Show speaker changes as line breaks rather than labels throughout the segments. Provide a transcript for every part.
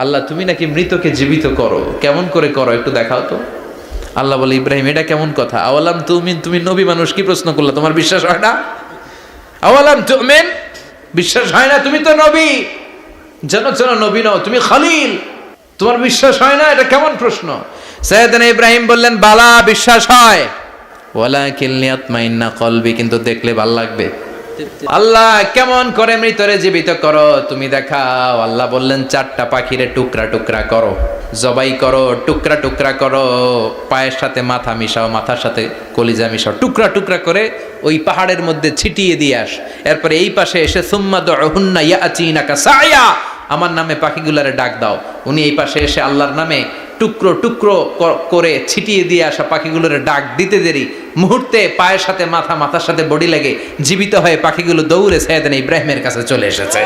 আল্লাহ তুমি নাকি মৃতকে জীবিত করো, কেমন করে করো একটু দেখাও তো। আল্লাহ বলে, ইব্রাহিম এটা কেমন কথা? আওয়ালাম তুমিন, তুমি নবী মানুষ কি প্রশ্ন করলা? তোমার বিশ্বাস হয় না? আওয়ালাম তুমিন, বিশ্বাস হয় না? তুমি তো নবী, জানো নবী নও, তুমি খলিল, তোমার বিশ্বাস হয় না? এটা কেমন প্রশ্ন? সাইয়েদনা ইব্রাহিম বললেন, বালা, বিশ্বাস হয়, ওয়ালাকিন লিয়াতমাইন্না কলবি, কিন্তু দেখলে ভাল লাগবে। আল্লাহ কেমন করে মৃতরে জীবিত করো তুমি দেখাও। আল্লাহ বললেন, 4টা পাখিরে টুকরা টুকরা করো, জবাই করো, টুকরা টুকরা করো, পায়ের সাথে মাথা মিশাও, মাথার সাথে কলিজা মিশাও, টুকরা টুকরা করে ওই পাহাড়ের মধ্যে ছিটিয়ে দিয়ে আস। এরপরে এই পাশে এসে সুম্মা দুহুন্না ইয়াতিনাকা সায়া, আমার নামে পাখিগুলারে ডাক দাও। উনি এই পাশে এসে আল্লাহর নামে টুকরো টুকরো করে ছিটিয়ে দিয়ে আসা পাখিগুলোর ডাক দিতে দেরি, মুহূর্তে পায়ের সাথে মাথা, মাথার সাথে বডি লেগে জীবিত হয়ে পাখিগুলো দৌড়ে সাইয়েদনা ইব্রাহিমের কাছে চলে এসেছে।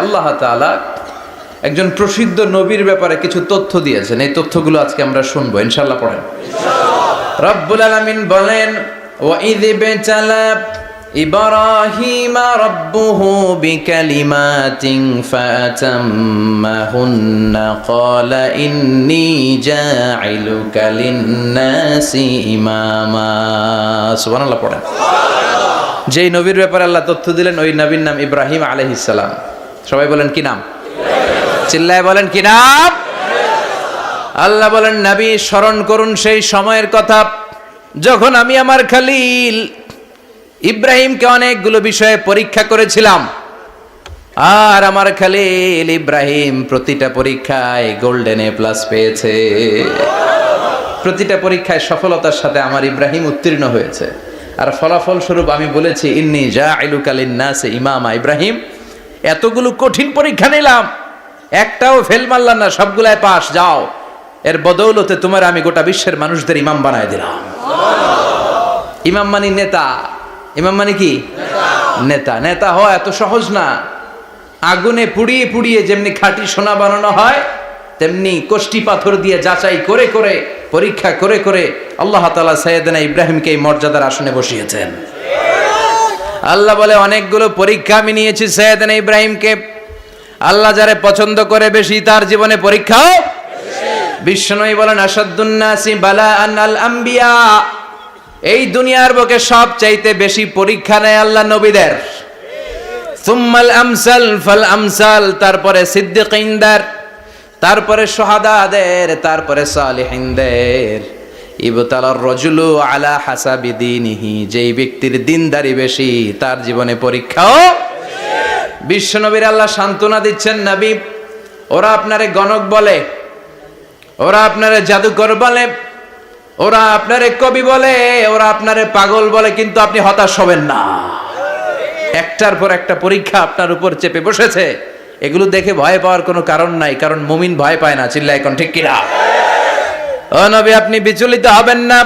আল্লাহ তাআলা একজন প্রসিদ্ধ নবীর ব্যাপারে কিছু তথ্য দিয়েছেন, এই তথ্যগুলো আজকে আমরা শুনবো ইনশাআল্লাহ। পড়েন। রব্বুল আলামিন বলেন, ওয়া ইয ইবতালা ইব্রাহিমা রাব্বুহু বিকালিমাতিন ফাতাম্মাহুন্না ক্বালা ইন্নী জাঈলুকা লিন-নাসি ইমামা। সুবহানাল্লাহ পড়েন। যেই নবীর ব্যাপারে আল্লাহ তথ্য দিলেন ওই নবীর নাম ইব্রাহিম আলাইহিস সালাম। সবাই বলেন কি নাম? চিল্লায় বলেন কি নাম? আল্লাহ বলেন, নবী স্মরণ করুন সেই সময়ের কথা যখন আমি আমার খলিল ইব্রাহিমকে অনেকগুলো বিষয়ে পরীক্ষা করেছিলাম, আর আমার খলিল ইব্রাহিম প্রতিটা পরীক্ষায় গোল্ডেন এ প্লাস পেয়েছে। প্রতিটা পরীক্ষায় সফলতার সাথে আমার ইব্রাহিম উত্তীর্ণ হয়েছে। আর ফলাফল স্বরূপ আমি বলেছি, ইন্নী জাঈলুকা লিন-নাসি ইমামা। ইব্রাহিম, এতগুলো কঠিন পরীক্ষা নিলাম, একটাও ফেল মারলাম না, সবগুলাই পাস, যাও। এর বদৌলতে তোমার আমি গোটা বিশ্বের মানুষদের ইমাম বানায় দিলাম। ইমাম মানে নেতা। ইমাম মানে কি? নেতা। নেতা হওয়া এত সহজ না। আগুনে পুড়িয়ে পুড়িয়ে যেমনি খাঁটি সোনা বানানো হয়, তেমনি কষ্টি পাথর দিয়ে যাচাই করে করে, পরীক্ষা করে করে আল্লাহ তাআলা সাইয়েদনা ইব্রাহিমকে এই মর্যাদার আসনে বসিয়েছেন। আল্লাহ বলে, অনেকগুলো পরীক্ষা আমি নিয়েছি সাইয়েদনা ইব্রাহিমকে। আল্লাহ যারে পছন্দ করে বেশি তার জীবনে পরীক্ষাও। বিশ্বনবী বলেন, আশাদ্দুন নাসি বালাআন আল আম্বিয়া। এই দুনিয়ার বুকে সবচাইতে বেশি পরীক্ষা নেয় আল্লাহ নবীদের। সুম্মাল আমসাল ফাল আমসাল, তারপরে সিদ্দিকিনদের, তারপরে শুহাদাদের, তারপরে সালিহিনদের। ইবতালার রাজুলু আলা হাসাবি দীনিহি, যেই ব্যক্তির দিনদারি বেশি তার জীবনে পরীক্ষাও। বিশ্বনবীর আল্লাহ সান্ত্বনা দিচ্ছেন, নবী ওরা আপনারে গণক বলে, ওরা আপনারে জাদুকর বলে, ওরা আপনারে কবি বলে, ওরা আপনারে পাগল বলে, কিন্তু আপনি হতাশ হবেন না। একটার পর একটা পরীক্ষা আপনার উপর চেপে বসেছে, এগুলো দেখে ভয় পাওয়ার কোনো কারণ নাই, কারণ মুমিন ভয় পায় না। চিল্লায় এখন ঠিক কিনা? ও নবী, আপনি বিচলিত হবেন না,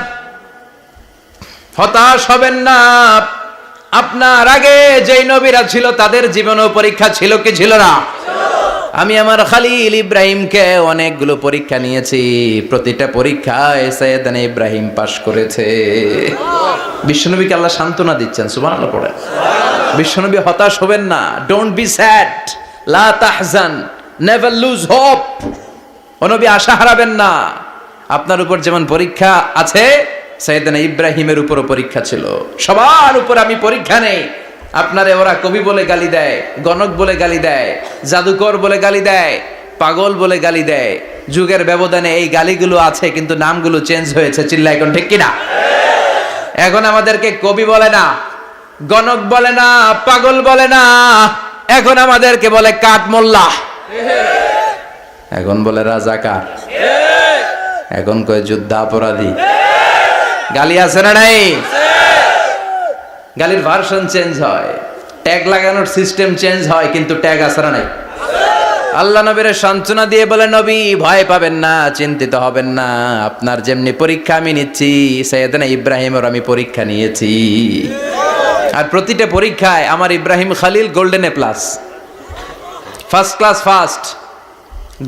হতাশ হবেন না। আপনার আগে যেই নবীরা ছিল তাদের জীবনেও পরীক্ষা ছিল কি ছিল না? আমি আমার খলিল ইব্রাহিমকে অনেকগুলো পরীক্ষা নিয়েছি, প্রতিটা পরীক্ষায় সাইয়েদনা ইব্রাহিম পাশ করেছে। বিশ্বনবীকে আল্লাহ সান্ত্বনা দিচ্ছেন। সুবহানাল্লাহ পড়ে। বিশ্বনবী হতাশ হবেন না। ডোন্ট বি স্যাড, লা তাহজান, নেভার লুজ হোপ। ও নবী, আশা হারাবেন না। আপনার উপর যেমন পরীক্ষা আছে, সাইয়েদনা ইব্রাহিমের উপরও পরীক্ষা ছিল। সবার উপর আমি পরীক্ষা নেই। আপনারে ওরা কবি বলে গালি দেয়, গণক বলে গালি দেয়, জাদুকর বলে গালি দেয়, পাগল বলে গালি দেয়। যুগের ব্যবধানে এই গালিগুলো আছে, কিন্তু নামগুলো চেঞ্জ হয়েছে। চিল্লা এখন ঠিক কিনা? এখন আমাদেরকে কবি বলে না, গণক বলে না, পাগল বলে না, এখন আমাদেরকে বলে কাঠ মোল্লা, এখন বলে রাজাকার, এখন কয় যুদ্ধাপরাধী। গালি আছে না নাই? গালির ভার্সন চেঞ্জ হয়, ট্যাগ লাগানোর সিস্টেম চেঞ্জ হয়, কিন্তু ট্যাগ আছে না নাই? আল্লাহ নবীর সান্ত্বনা দিয়ে বলে, নবী ভয় পাবেন না, চিন্তিত হবেন না। আপনার যেমনি পরীক্ষা আমি নিচ্ছি, সাইয়েদনা ইব্রাহিমের আমি পরীক্ষা নিয়েছি। আর প্রতিটা পরীক্ষায় আমার Ibrahim Khalil golden A plus, first class first,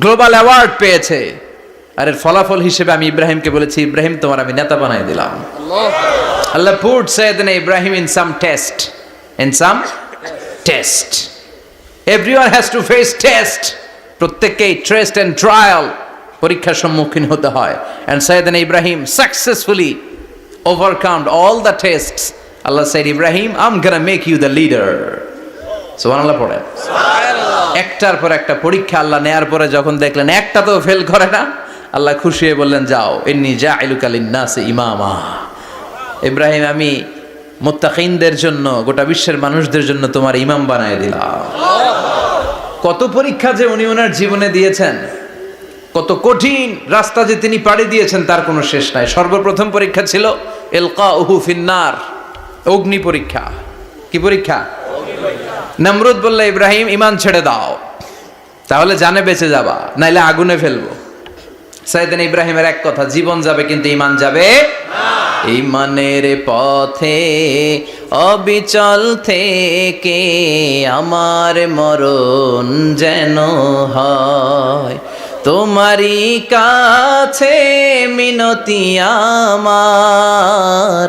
global award পেয়েছে। আর এর ফলাফল হিসেবে আমি ইব্রাহিমকে বলেছি, ইব্রাহিম তোমার আমি নেতা বানাই দিলাম। Allah put Sayyidina Ibrahim in some test. In some test. Everyone has to face test. প্রত্যেককেই টেস্ট এন্ড ট্রায়াল, পরীক্ষার সম্মুখীন হতে হয়। And Sayyidna Ibrahim successfully overcome all the tests. Allah said, Ibrahim, I'm gonna make you the leader. সুবহানাল্লাহ পড়েন। একটার পর একটা পরীক্ষা আল্লাহ নেয়ার পরে যখন দেখলেন একটা তো ফেল করে না, আল্লাহ খুশি হয়ে বললেন, যাও, ইন্নী জাইলুকা লিন-নাসি ইমামা। ইব্রাহিম, আমি মুত্তাকিনদের জন্য, গোটা বিশ্বের মানুষদের জন্য তোমার ইমাম বানায় দিলাম। কত পরীক্ষা যে উনি ওনার জীবনে দিয়েছেন, কত কঠিন রাস্তা যে তিনি পাড়ি দিয়েছেন তার কোনো শেষ নাই। সর্বপ্রথম পরীক্ষা ছিল ইলকাউহু ফিন্নার, অগ্নি পরীক্ষা। কি পরীক্ষা? নমরুদ বলল, ইব্রাহিম ঈমান ছেড়ে দাও, তাহলে জানে বেঁচে যাবা, নাইলে আগুনে ফেলবো। সাইয়েদনা ইব্রাহিমের এক কথা, জীবন যাবে কিন্তু ঈমান যাবে না। ঈমানের পথে অবিচল থেকে আমার মরণ যেন হয়, তোমারই কাছে মিনতি আমার,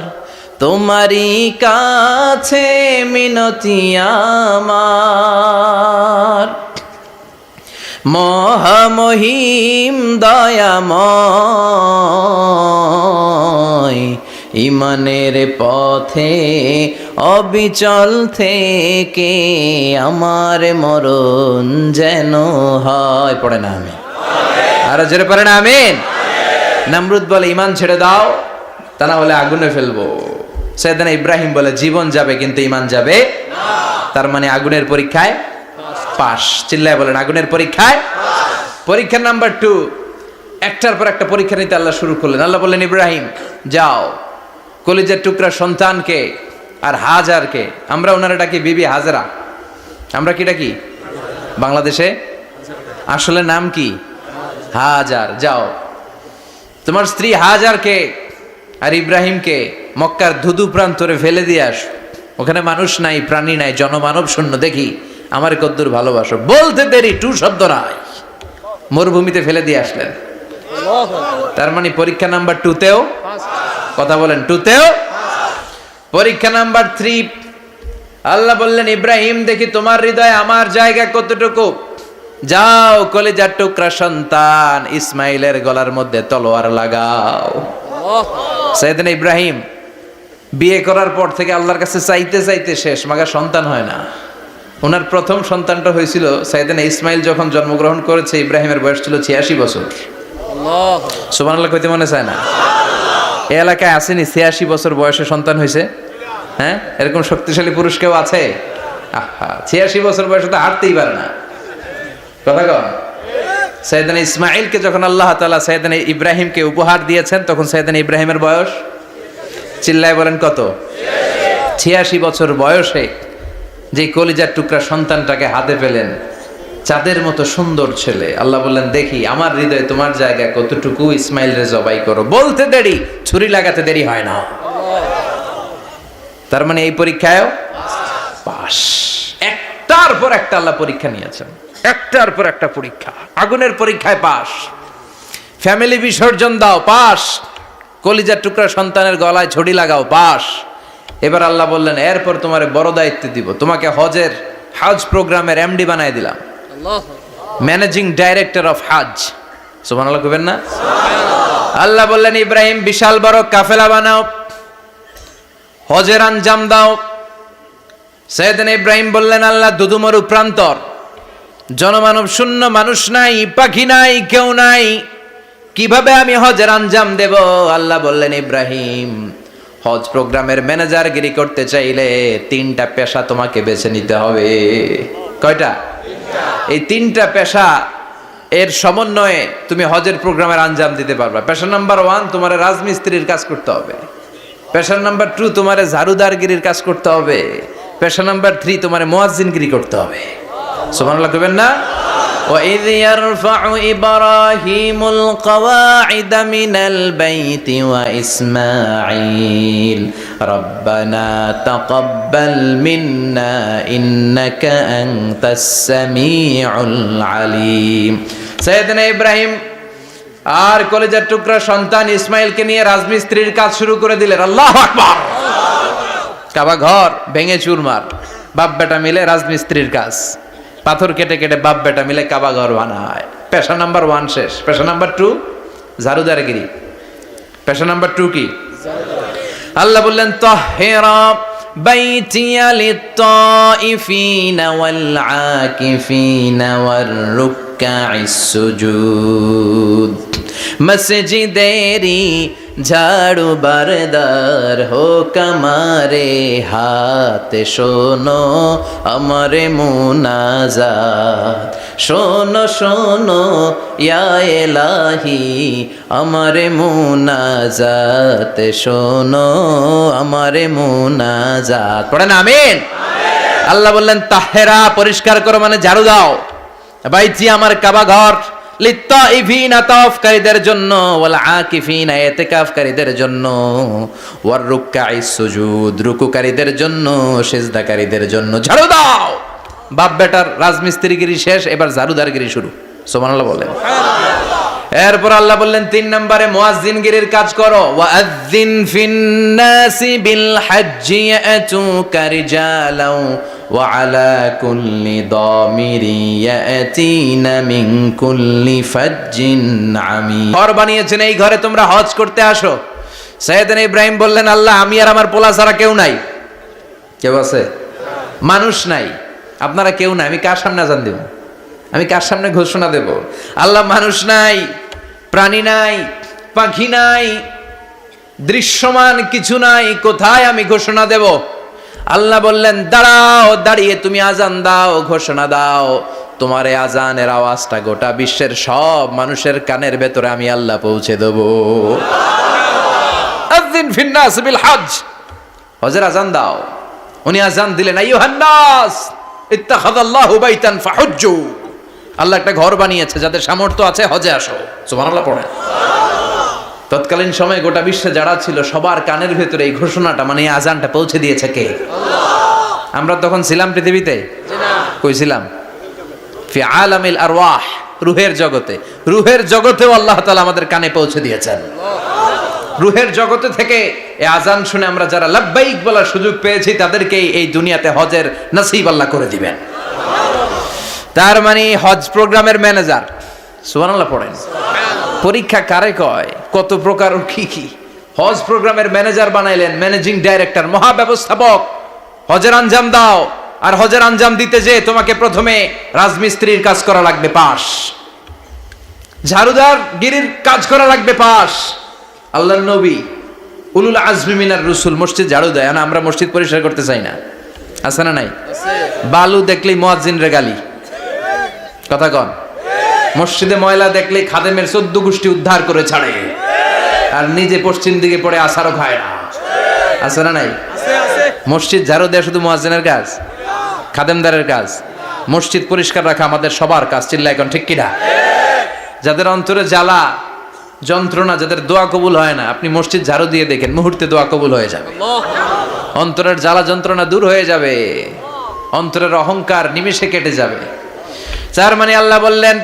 তোমারই কাছে মিনতি আমার। মহামহিম দয়াময়, ঈমানের পথে অবিচল থেকে আমার মরণ যেন হয়। পড়ে না আমিন? আরো জোরে পড়ে না আমিন? নমরুদ বলে, ঈমান ছেড়ে দাও, তা না হলে আগুনে ফেলবো। সাইয়েদনা ইব্রাহিম বলে, জীবন যাবে কিন্তু ঈমান যাবে না। তার মানে আগুনের পরীক্ষায় পাস। চিল্লায় বলেন, আগুনের পরীক্ষায় পরীক্ষা নাম্বার 2। একটার পর একটা পরীক্ষা নিতে আল্লাহ শুরু করলেন। আল্লাহ বললেন, ইব্রাহিম যাও, কলিজার টুকরা সন্তানকে আর হাজারকে, আমরা ওনারা ডাকি বিবি হাজরা, আমরা কি ডাকি বাংলাদেশে? আসলে নাম কি? হাজার। যাও, তোমার স্ত্রী হাজারকে আর ইব্রাহিমকে মক্কার ধুধু প্রান্তরে ফেলে দিয়ে আস। ওখানে মানুষ নাই, প্রাণী নাই, জনমানব শূন্য, দেখি আমার কদ্দুর ভালোবাসো। বলতে দেরি, টু শব্দ নাই, মরুভূমিতে ফেলে দিয়ে আসলেন। তার মানে পরীক্ষা নাম্বার 2তেও, কথা বলেন, 2তেও। পরীক্ষা নাম্বার 3, আল্লাহ বললেন, ইব্রাহিম দেখি তোমার হৃদয়ে আমার জায়গা কতটুকু। যাও, কলিজার টুকরা সন্তান ইসমাইলের গলার মধ্যে তলোয়ার লাগাও। সাইয়েদনা ইব্রাহিম বিয়ে করার পর থেকে আল্লাহর কাছে চাইতে চাইতে শেষ, মাগা সন্তান হয় না। ওনার প্রথম সন্তানটা হয়েছিল সাইয়েদনা ইসমাইল যখন জন্মগ্রহণ করেছে, ইব্রাহিমের বয়স ছিল 86 বছর। সুবহানাল্লাহ কইতে মনে চায় না? এই এলাকায় আসেনি 86 বছর বয়সে সন্তান হয়েছে? হ্যাঁ, এরকম শক্তিশালী পুরুষ কেউ আছে? আহা, 86 বছর বয়সে তো হাঁটতেই পারে না। কথা কন। সাইয়েদনা ইসমাইলকে যখন আল্লাহ তাআলা সাইয়েদনা ইব্রাহিমকে উপহার দিয়েছেন, তখন সাইয়েদনা ইব্রাহিমের বয়স, চিল্লায় বলেন কত? 86 বছর বয়সে যে কলিজার টুকরা সন্তানটাকে হাতে পেলেন, চাঁদের মতো সুন্দর ছেলে। আল্লাহ বললেন, দেখি আমার হৃদয়ে তোমার জায়গা কতটুকু, ইসমাইল রে জবাই করো। বলতে দেরি, ছুরি লাগাতে দেরি হয় না। তার মানে এই পরীক্ষায়ও পাস। একটার পর একটা আল্লাহ পরীক্ষা নিয়েছেন, একটার পর একটা পরীক্ষা। আগুনের পরীক্ষায় পাস, ফ্যামিলি বিসর্জন দাও, পাস। কলিজার টুকরা সন্তানের গলায় ছড়ি লাগাও, পাস। এবার আল্লাহ বললেন, এরপর তোমার বড় দায়িত্ব দিব, তোমাকে হজ প্রোগ্রামের এমডি বানায় দিলাম, ম্যানেজিং ডাইরেক্টর অফ হজ। সুবহানাল্লাহ কইবেন না? আল্লাহ বললেন, ইব্রাহিম বিশাল বড় কাফেলা বানাও, হজের আঞ্জাম দাও। সাইয়েদনা ইব্রাহিম বললেন, আল্লাহ দুদুমরু প্রান্তর, জনমানব শূন্য, মানুষ নাই, পাখি নাই, কেউ নাই, কিভাবে আমি হজের আঞ্জাম দেব? আল্লাহ বললেন, ইব্রাহিম হজ প্রোগ্রামের ম্যানেজারগিরি করতে চাইলে 3টা পেশা তোমাকে বেছে নিতে হবে। কয়টা? এই 3টা পেশা এর সমন্বয়ে তুমি হজের প্রোগ্রামের আঞ্জাম দিতে পারবা। পেশা নাম্বার 1, তোমার রাজমিস্ত্রির কাজ করতে হবে। পেশা নাম্বার 2, তোমার ঝাড়ুদারগিরির কাজ করতে হবে। পেশা নাম্বার 3, তোমার মুয়াজ্জিনগিরি করতে হবে। সুবহানাল্লাহ কইবেন না? وَإِذْ يَرْفَعُ إِبْرَاهِيمُ الْقَوَاعِدَ مِنَ الْبَيْتِ وَإِسْمَاعِيلُ رَبَّنَا تَقَبَّلْ مِنَّا إِنَّكَ أَنْتَ السَّمِيعُ الْعَلِيمُ। সাইয়েদনা ইব্রাহিম আর কলিজার টুকরা সন্তান ইসমাইলকে নিয়ে রাজমিস্ত্রির কাজ শুরু করে দিলেন। আল্লাহু আকবার। কাবা ঘর ভেঙে চুরমার, বাপ বেটা মিলে রাজমিস্ত্রির কাজ। পাথর কেটে কেটে বাপ বেটা মিলে কাবা ঘর বানায়। পেশা নাম্বার 1 শেষ। পেশা নাম্বার 2 ঝাড়ুদারগিরি। পেশা নাম্বার 2 কি? আল্লাহ বললেন তাহহিরা বাইতিয়া লিত-তাইফিনা ওয়াল আকিফিনা ওয়ার রুকআইস সুজুদ। মসজিদেরি ঝাড়ু বারদার হোক আমারে হাত, শোনো আমারে মুনাজাত, শোনো শোনো ইয়া ইলাহি আমারে মুনাজাত, শোনো আমারে মুনাজাত। পড়েন আমিন। আল্লাহ বললেন তাহেরা পরিষ্কার করো মানে ঝাড়ু দাও, বাইতি আমার কাবা ঘর, লিত্তাইফিনা তাওয়াফকারীদের জন্য, ওয়াল আকিফিনা ইতিকাফকারীদের জন্য, ওয়ার রুকআইস সুজুদ রুকুকারীদের জন্য, সিজদাকারীদের জন্য। ঝাড়ু দাও। বাপ বেটার রাজমিস্ত্রিগিরি শেষ, এবার ঝাড়ুদারগিরি শুরু। সুবহানাল্লাহ বলেন। এরপর আল্লাহ বললেন 3 নম্বরে মুয়াজ্জিনগিরির কাজ করো। ওয়াআযযিন ফিন-নাসি বিল হজ্জি ইয়াতুকা রিজালাও ওয়া আলা কুল্লি দামিরি ইয়াতিনা মিন কুল্লি ফাজ্জিন আমিক। ঘর বানিয়েছেন, এই ঘরে তোমরা হজ করতে আসো। সাইয়েদনা ইব্রাহিম বললেন আল্লাহ আমি আর আমার পোলা ছাড়া কেউ নাই। কেউ আছে? মানুষ নাই, আপনারা কেউ নাই, আমি কার সামনে আযান দেব? আমি কার সামনে ঘোষণা দেব? আল্লাহ মানুষ নাই, প্রাণী নাই, পাখি নাই, দৃশ্যমান কিছু নাই, কোথায় আমি ঘোষণা দেব? আল্লাহ বললেন দাঁড়াও, দাঁড়িয়ে তুমি আজান দাও, ঘোষণা দাও। তোমার এই আজানের আওয়াজটা গোটা বিশ্বের সব মানুষের কানের ভেতরে আমি আল্লাহ পৌঁছে দেব। আযিন ফিন-নাস বিল হজ, হজের আজান দাও। উনি আজান দিলেন আইয়ুহান নাস ইত্তাখাযাল্লাহু বাইতান ফাহুজ্জু। আল্লাহ একটা ঘর বানিয়েছে, যাদের সামর্থ্য আছে হজে আসো। সুবহানাল্লাহ পড়েন। তৎকালীন সময়ে গোটা বিশ্বে যারা ছিল সবার কানের ভেতরে এই ঘোষণাটা মানে এই আজানটা পৌঁছে দিয়েছে কে? আল্লাহ। আমরা তখন ছিলাম পৃথিবীতে? না। কই ছিলাম? ফি আলামিল আরওয়াহ, রূহের জগতে। রূহের জগতেও আল্লাহ তাআলা আমাদের কানে পৌঁছে দিয়েছেন। রূহের জগতে থেকে এই আজান শুনে আমরা যারা লাব্বাইক বলার সুযোগ পেয়েছি তাদেরকে এই দুনিয়াতে হজের নসিব আল্লাহ করে দিবেন। তার মানে হজ প্রোগ্রামের ম্যানেজার। সুবহানাল্লাহ পড়েন। পরীক্ষা কারে কয়? কত প্রকার কি কি। হজ প্রোগ্রামের ম্যানেজার বানাইলেন, ম্যানেজিং ডাইরেক্টর, মহাব্যবস্থাপক। হজের আঞ্জাম দাও, আর হজের আঞ্জাম দিতে যে তোমাকে প্রথমে রাজমিস্ত্রির কাজ করা লাগবে পাস, ঝাড়ুদার গিরির কাজ করা লাগবে পাস। আল্লাহর নবী উলুল আজমি মিনার রসুল মসজিদ ঝাড়ু দেয় না, আমরা মসজিদ পরিষ্কার করতে চাই না। আছে না নাই? বালু দেখলেই মুয়াজ্জিনরে গালি, কথা কন। মসজিদে ময়লা দেখলেই খাদেমের 14 গোষ্ঠী উদ্ধার করে ছাড়ে, আর নিজে পশ্চিম দিকে পড়ে আসারও খায় না। আছে না নাই? মসজিদ ঝাড়ু দেয়া শুধু মুয়াজ্জিনের কাজ? খাদেমদারের কাজ? মসজিদ পরিষ্কার রাখা আমাদের সবার কাজ। চিল্লা এখন ঠিক কিনা? যাদের অন্তরে জ্বালা যন্ত্রণা, যাদের দোয়া কবুল হয় না, আপনি মসজিদ ঝাড়ু দিয়ে দেখেন মুহূর্তে দোয়া কবুল হয়ে যাবে। অন্তরের জ্বালা যন্ত্রণা দূর হয়ে যাবে, অন্তরের অহংকার নিমেষে কেটে যাবে। তার মানে আল্লাহ বললেন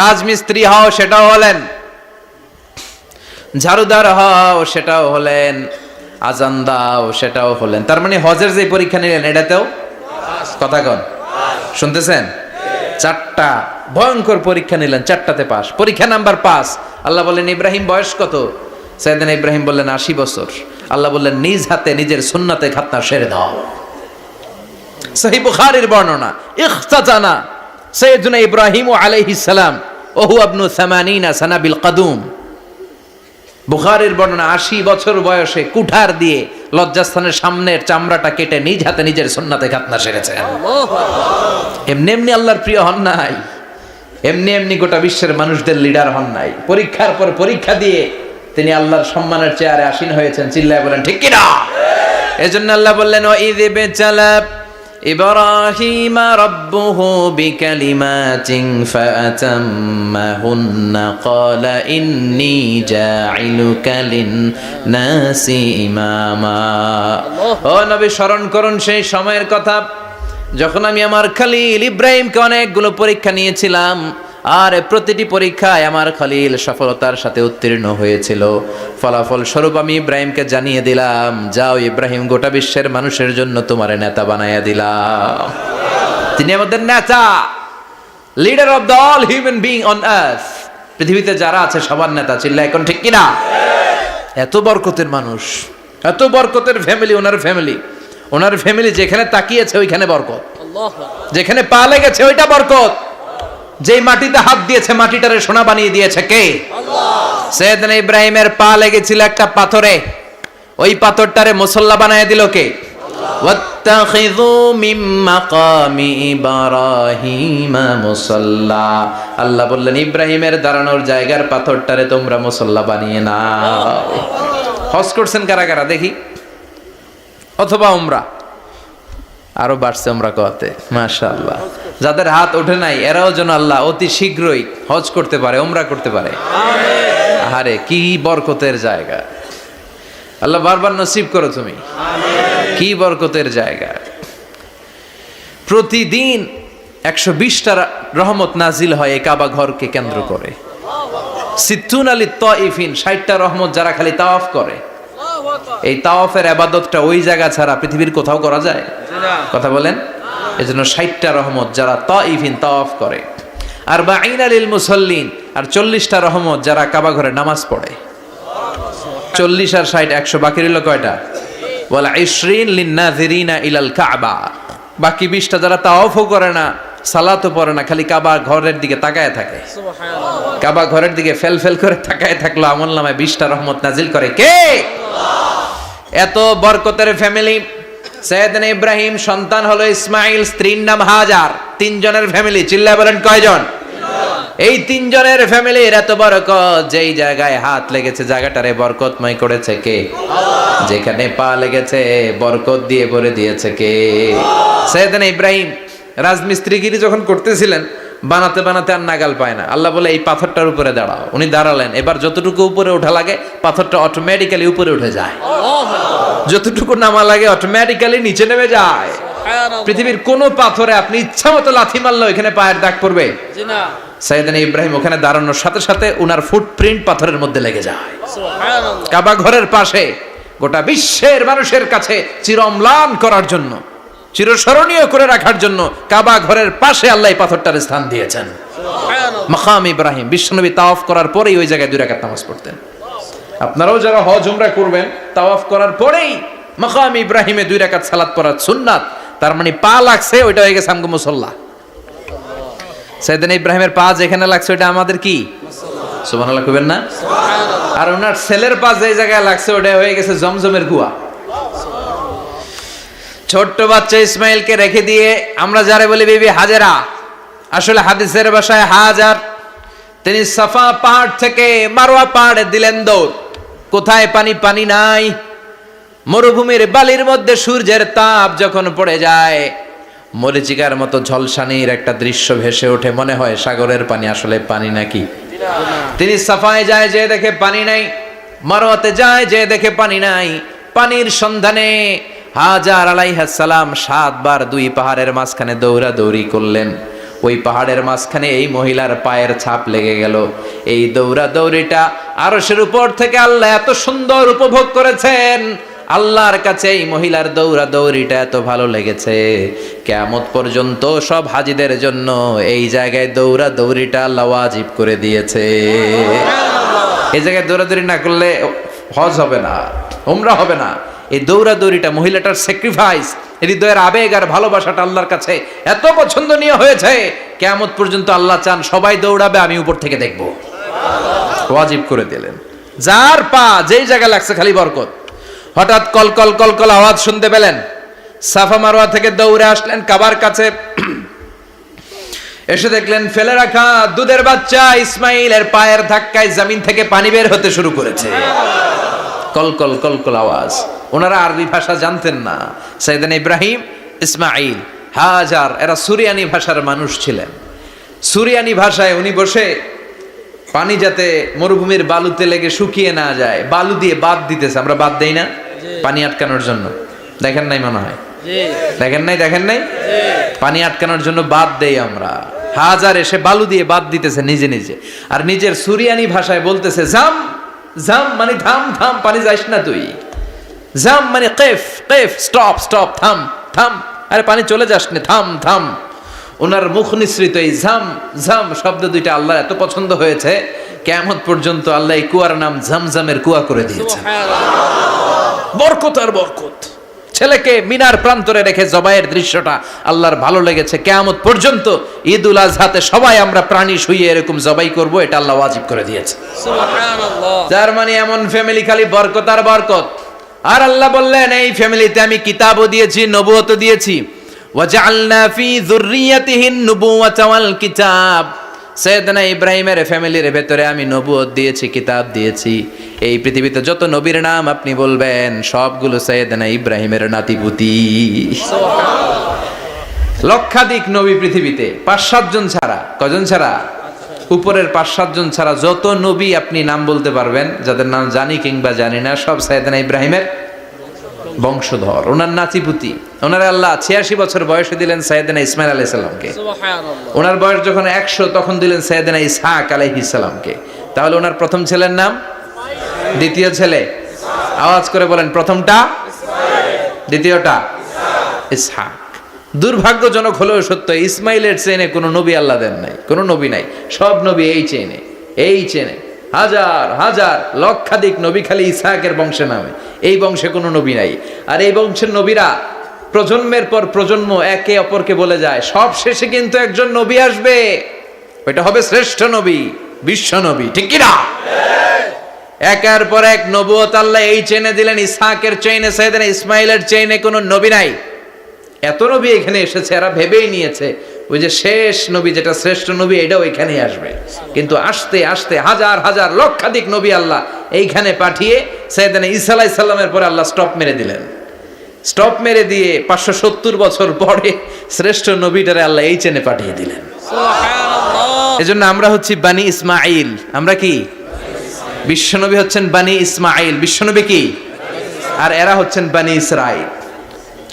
রাজমিস্ত্রি হও, সেটাও হলেন, ঝাড়ুদার হও, সেটাও হলেন, আজান দাও, সেটাও হলেন। তার মানে হজের যে পরীক্ষা নিলেন এটাতেও কথা কন, শুনতেছেন? 4টা ভয়ঙ্কর পরীক্ষা নিলেন, 4টাতে পাস। পরীক্ষা নাম্বার 5। আল্লাহ বললেন ইব্রাহিম বয়স কত? সাইয়েদনা ইব্রাহিম বললেন 80 বছর। আল্লাহ বললেন নিজ হাতে নিজের সুন্নাতে খাতনা সেরে দাও। সহিহ বুখারীর বর্ণনা, ইখতাতানা সাইয়েদনা ইব্রাহিম আলাইহিস সালাম ওহু ইবনু 80 সানা বিল কদুম। বুখারীর বর্ণনা 80 বছর বয়সে কুঠার দিয়ে লজ্জাস্থানের সামনের চামড়াটা কেটে নিজ হাতে নিজের সুন্নাতে খাতনা সেরেছেন। এমনি এমনি আল্লাহর প্রিয় হন নাই, এমনি এমনি গোটা বিশ্বের মানুষদের লিডার হন নাই। পরীক্ষার পর পরীক্ষা দিয়ে তিনি আল্লাহর সম্মানের চেয়ারে আসীন হয়েছেন। চিল্লায় বলেন ঠিক কিনা? এজন্য আল্লাহ বললেন ওয়াইয ইবতালা ইব্রাহিমা রাব্বুহু বিকালিমাতিন ফাআতাম্মাহুন্না ক্বালা ইন্নী জাঈলুকা লিন-নাসি ইমামা। ও নবী স্মরণ করুন সেই সময়ের কথা যখন আমি আমার খলিল ইব্রাহিমকে অনেকগুলো পরীক্ষা নিয়েছিলাম, আর প্রতিটি পরীক্ষায় আমার খলিল সফলতার সাথে উত্তীর্ণ হয়েছিল। ফলাফল স্বরূপ আমি ইব্রাহিমকে জানিয়ে দিলাম, যাও ইব্রাহিম, গোটা বিশ্বের মানুষের জন্য তোমার নেতা বানাইয়া দিলাম। তিনি আমাদের নেতা, leader of the all human being on earth. পৃথিবীতে যারা আছে সবার নেতা, চিল্লায় এখন ঠিক কিনা? এত বরকতের মানুষ, এত বরকতের ফ্যামিলি, ওনার ফ্যামিলি যেখানে তাকিয়েছে ওইখানে বরকত, যেখানে পা লেগেছে ওইটা বরকত। যেই মাটিতে হাত দিয়েছে মাটিটারে সোনা বানিয়ে দিয়েছে কে? সৈয়দনা ইব্রাহিমের পা লেগেছিল একটা পাথরে, ওই পাথরটারে মুসল্লা বানায় দিল কে? ওয়াত্তাখিযু মিন মাকামি ইব্রাহিমা মুসাল্লা। আল্লাহ বললেন ইব্রাহিমের দাঁড়ানোর জায়গার পাথরটারে তোমরা মুসল্লা বানিয়ে নাও। হজ করছেন কারা কারা দেখি, অথবা উমরা? আরো বাড়ছে উমরা করতে, মাশাআল্লাহ। যাদের হাত ওঠে নাই এরাও যেন আল্লাহ অতি শীঘ্রই হজ করতে পারে, উমরা করতে পারে। আরে কি বরকতের জায়গা, আল্লাহ বারবার নসিব করো তুমি। কি বরকতের জায়গা। প্রতিদিন 120টা রহমত নাজিল হয় এই কাবা ঘরকে কেন্দ্র করে। সিত্তুন আলী তাইফিন, 60টা রহমত যারা খালি তাওয়াফ করে। এই তাওয়াফের ইবাদতটা ওই জায়গা ছাড়া পৃথিবীর কোথাও করা যায়? কথা বলেন। এজন্য 60টা রহমত যারা তাইফিন তাওয়াফ করে। আর বাঈনা লিল মুসাল্লিন, আর 40টা রহমত যারা কাবা ঘরে নামাজ পড়ে। 40 আর 60 100, বাকি রইল কয়টা? ওয়াল 20 লিন-নাযিরিনা ইলাল কাবা। বাকি 20টা যারা তাওয়াফও করে না, সালাতও পড়ে না, খালি কাবা ঘরের দিকে তাকায় থাকে। সুবহানাল্লাহ। কাবা ঘরের দিকে ফেল করে তাকায় থাকলো, আমলনামায় 20টা রহমত নাজিল করে কে? এত বরকতের ফ্যামিলি। সৈয়দনা ইব্রাহিম সন্তান হলো ইসমাইল, স্ত্রীর নাম হাজার। 3 জনের ফ্যামিলি, চিল্লায় বলেন কয়জন? এই 3 জনের ফ্যামিলির এত বরকত, যেই জায়গায় হাত লেগেছে জায়গাটারে বরকতময় করেছে কে? যেখানে পা লেগেছে বরকত দিয়ে ভরে দিয়েছে কে? সৈয়দনা ইব্রাহিম রাজমিস্ত্রিগিরি যখন করতেছিলেন, বানাতে বানাতে আর নাগাল পায় না। আল্লাহ বলে এই পাথরটার উপরে দাঁড়াও। উনি দাঁড়ালেন, এবার যতটুকু উপরে ওঠা লাগে পাথরটা অটোমেটিক্যালি উপরে উঠে যায়, যতটুকু নামা লাগে অটোমেটিক্যালি নিচে নেমে যায়। পৃথিবীর কোন পাথরে আপনি ইচ্ছা মতো লাথি মারলে এখানে পায়ের দাগ পড়বে? সৈয়দনা ইব্রাহিম ওখানে দাঁড়ানোর সাথে সাথে উনার ফুটপ্রিন্ট পাথরের মধ্যে লেগে যায়। কাবা ঘরের পাশে গোটা বিশ্বের মানুষের কাছে চিরম্লান করার জন্য, চিরস্মরণীয় করে রাখার জন্য কাবা ঘরের পাশে আল্লাহ পাথরটার স্থান দিয়েছেন। মাকাম ইব্রাহিম। বিশ্বনবী তাওয়াফ করার পরেই ওই জায়গায় 2 রাকাত নামাজ পড়তেন। আপনারাও যারা হজ উমরা করবেন, তাওয়াফ করার পরেই মাকাম ইব্রাহিমে 2 রাকাত সালাত পড়ার সুন্নাত। তার মানে পা লাগছে, ওইটা হয়ে গেছে আমগো মুসাল্লা। সৈয়দনা ইব্রাহিমের পা যেখানে লাগছে ওইটা আমাদের কি? সুবহানাল্লাহ কইবেন না? আর ওনার ছেলের পা যে জায়গায় লাগছে ওটা হয়ে গেছে জমজমের কুয়া। ছোট্ট বাচ্চা ইসমাইলকে রেখে দিয়ে আমরা যারা বলি বিবি হাজেরা, আসলে হাদিসের ভাষায় হাজার, তিনি সাফা পাহাড় থেকে মারওয়া পাহাড়ে দিলেন দৌড়। কোথায় পানি? পানি নাই। মরুভূমির বালির মধ্যে সূর্যের তাপ যখন পড়ে যায়, মরিচিকার মতো ঝলসানির একটা দৃশ্য ভেসে ওঠে, মনে হয় সাগরের পানি, আসলে পানি নাকি? তিনি সাফায় যায়, যে দেখে পানি নাই। মারওয়াতে যায়, যে দেখে পানি নাই। পানির সন্ধানে হাজার আলাইহিস সালাম 7 বার 2 পাহাড়ের মাঝখানে দৌড়াদৌড়ি করলেন। ওই পাহাড়ের মাঝখানে এই মহিলার পায়ের ছাপ লেগে গেল। এই দৌড়াদৌড়িটা আরশের উপর থেকে আল্লাহ এত সুন্দর উপভোগ করেছেন। আল্লাহর কাছে এই মহিলার দৌড়াদৌড়িটা এত ভালো লেগেছে, কিয়ামত পর্যন্ত সব হাজীদের জন্য এই জায়গায় দৌড়াদৌড়িটা আল্লাহ ওয়াজিব করে দিয়েছে। এই জায়গায় দৌড়াদৌড়ি না করলে হজ হবে না, উমরা হবে না। এই দৌড়াদৌড়িটা, মহিলাটার স্যাক্রিফাইস, হৃদয়ের আবেগ আর ভালোবাসাটা আল্লাহর কাছে এত পছন্দনীয় হয়েছে, কিয়ামত পর্যন্ত আল্লাহ চান সবাই দৌড়াবে, আমি উপর থেকে দেখব। ওয়াজিব করে দিলেন। যার পা যেই জায়গায় লাগছে খালি বরকত। হঠাৎ কলকল কলকল আওয়াজ শুনতে পেলেন। সাফা মারওয়া থেকে দৌড়ে আসলেন কাবার কাছে। এসে দেখলেন ফেলে রাখা দুধের বাচ্চা ইসমাইলের পায়ের ধাক্কায় জমিন থেকে পানি বের হতে শুরু করেছে। কলকল কলকল আওয়াজ। ওনারা আরবি ভাষা জানতেন না। সৈয়দনা ইব্রাহিম, ইসমাইল, হাজার এরা সুরিয়ানি ভাষার মানুষ ছিলেন। সুরিয়ানি ভাষায় উনি বসে পানি যাতে মরুভূমির বালুতে লেগে শুকিয়ে না যায়, বালু দিয়ে বাদ দিতেছে। আমরা বাদ দেই না পানি আটকানোর জন্য? দেখেন নাই মনে হয়? দেখেন নাই? পানি আটকানোর জন্য বাদ দেই আমরা। হাজার এসে বালু দিয়ে বাদ দিতেছে নিজে নিজে, আর নিজের সুরিয়ানি ভাষায় বলতেছে জাম জাম, মানে থাম থাম, পানি যাইস না তুই। জাম মানে কেফ কেফ, স্টপ স্টপ, থাম থাম, আরে পানি চলে যাস না, থাম থাম। ওনার মুখ নিঃসৃত এই ঝাম ঝাম শব্দ দুইটা আল্লাহর এত পছন্দ হয়েছে, কিয়ামত পর্যন্ত আল্লাহ এই কুয়ার নাম ঝমঝমের কুয়া করে দিয়েছে। বরকত আর বরকত। ছেলেকে মিনার প্রান্তরে রেখে জবাইয়ের দৃশ্যটা আল্লাহর ভালো লেগেছে। কিয়ামত পর্যন্ত ঈদুল আজহাতে সবাই আমরা প্রাণী শুইয়ে এরকম জবাই করব, এটা আল্লাহ ওয়াজিব করে দিয়েছে। সুবহানাল্লাহ। যার মানে এমন ফ্যামিলি খালি বরকত আর বরকত। আর আল্লাহ বললেন এই ফ্যামিলিতে আমি কিতাবও দিয়েছি, নবুয়তও দিয়েছি। ওয়াজআলনা ফি যুররিয়াতিহিন নুবুওয়াতা ওয়াল কিতাব। সাইয়েদনা ইব্রাহিমের ফ্যামিলির ভেতরে আমি নবুয়ত দিয়েছি, কিতাব দিয়েছি। এই পৃথিবীতে যত নবীর নাম আপনি বলবেন সবগুলো সাইয়েদনা ইব্রাহিমের নাতিপুতি। লক্ষাধিক নবী পৃথিবীতে, 5-7 জন ছাড়া। কজন ছাড়া? উপরের 5-7 জন ছাড়া যত নবী আপনি নাম বলতে পারবেন, যাদের নাম জানি কিংবা জানি না, সব সাইয়েদনা ইব্রাহিমের বংশধর, ওনার নাতিপুতি। ওনারা আল্লাহ 86 বছর বয়সে দিলেন সাইয়েদনা ইসমাইল আলাইহিস সালামকে। সুবহানাল্লাহ। ওনার বয়স যখন 100 তখন দিলেন সাইয়েদনা ইসহাক আলাইহিস সালামকে। তাহলে ওনার প্রথম ছেলের নাম? দ্বিতীয় ছেলে? আওয়াজ করে বলেন, প্রথমটা ইসমাইল, দ্বিতীয়টা ইসহাক। দুর্ভাগ্যজনক হলেও সত্য, ইসমাইলের চেনে কোনো নবী আল্লাহ দেন নাই, কোনো নবী নাই। সব নবী এই চেনে, এই চেনে। হাজার হাজার লক্ষাধিক নবী খালি ইসহাকের বংশে নামে, এই বংশে কোনো নবী নাই। আর এই বংশের নবীরা প্রজন্মের পর প্রজন্ম একে অপরকে বলে যায়, সব শেষে কিন্তু একজন নবী আসবে, ওইটা হবে শ্রেষ্ঠ নবী, বিশ্ব নবী। ঠিক কি না? একের পর এক নবুয়ত আল্লাহ এই চেনে দিলেন। ইসহাকের চেইনে, সাইয়েদনা ইসমাইলের চেইনে কোনো নবী নাই। এত নবী এখানে এসেছে, এরা ভেবেই নিয়েছে ওই যে শেষ নবী যেটা শ্রেষ্ঠ নবী এটাও এখানেই আসবে। কিন্তু আস্তে আস্তে হাজার হাজার লক্ষাধিক নবী আল্লাহ এইখানে পাঠিয়ে সাইয়েদনা ঈসা আলাইহিস সালামের পরে আল্লাহ স্টপ মেরে দিলেন। স্টপ মেরে দিয়ে 570 বছর পরে শ্রেষ্ঠ নবীটারে আল্লাহ এই চেনে পাঠিয়ে দিলেন। সুবহানাল্লাহ। এজন্য আমরা হচ্ছি বানি ইসমাঈল। আমরা কি? বিশ্বনবী হচ্ছেন বানি ইসমাঈল। বিশ্বনবী কি? আর এরা হচ্ছেন বানি Israil.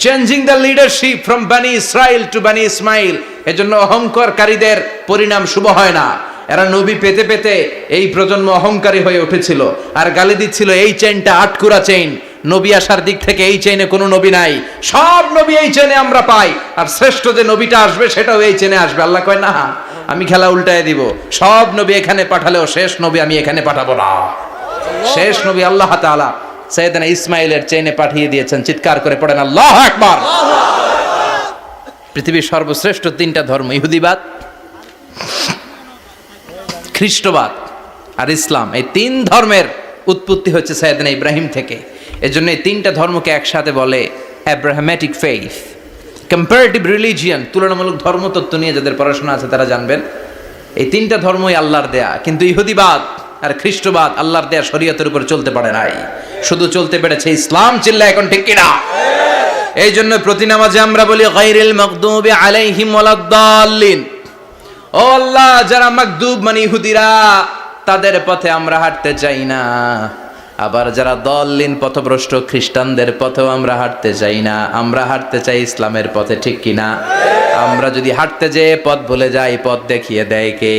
Changing the leadership from বানি ইসরাইল টু বানি ইসমাইল। এজন্য অহংকারকারীদের পরিণাম শুভ হয় না। এরা নবী পেতে পেতে এই প্রজন্ম অহংকারী হয়ে উঠেছিল আর গালি দিচ্ছিল এই চেইনটা আটকুরা চেইন, নবী আসার দিক থেকে এই চেইনে কোনো নবী নাই, সব নবী এই চেইনে আমরা পাই, আর শ্রেষ্ঠ যে নবীটা আসবে সেটাও এই চেইনে আসবে। আল্লাহ কয় না, আমি খেলা উল্টায় দিব, সব নবী এখানে পাঠালেও শেষ নবী আমি এখানে পাঠাবো না। শেষ নবী আল্লাহ তাআলা সাইয়েদনা ইসমাইলের চেইনে পাঠিয়ে দিয়েছেন। চিৎকার করে পড়েন আল্লাহু আকবার। পৃথিবীর সর্বশ্রেষ্ঠ 3টা ধর্ম, ইহুদিবাদ, খ্রিস্টবাদ আর ইসলাম, এই 3 ধর্মের উৎপত্তি হচ্ছে সাইয়েদনা ইব্রাহিম থেকে। এজন্য এই 3টা ধর্মকে একসাথে বলে অ্যাব্রাহামেটিক ফেইথ, কম্পারেটিভ রিলিজিয়ন। তুলনামূলক ধর্মতত্ত্ব নিয়ে যাদের পড়াশোনা আছে তারা জানবেন এই 3টা ধর্মই আল্লাহর দেয়া। কিন্তু ইহুদিবাদ আর খ্রিস্টবাদ আল্লাহর দেয়া শরীয়তের উপর চলতে পারে নাই, শুধু চলতে পেরেছে ইসলাম। চিল্লা এখন ঠিক কিনা? এই জন্য প্রতি নামাজে আমরা বলি গায়রিল মাগদুবি আলাইহিম ওয়ালাদ-দাল্লিন। ও আল্লাহ, যারা মাগদুব মানে ইহুদিরা, তাদের পথে আমরা হাঁটতে চাই না। আবার যারা দল্লিন পথভ্রষ্ট খ্রিস্টানদের পথেও আমরা হাঁটতে চাই না, আমরা হাঁটতে চাই ইসলামের পথে। ঠিক কিনা? আমরা যদি হাঁটতে যেয়ে পথ ভুলে যাই, পথ দেখিয়ে দেয় কে?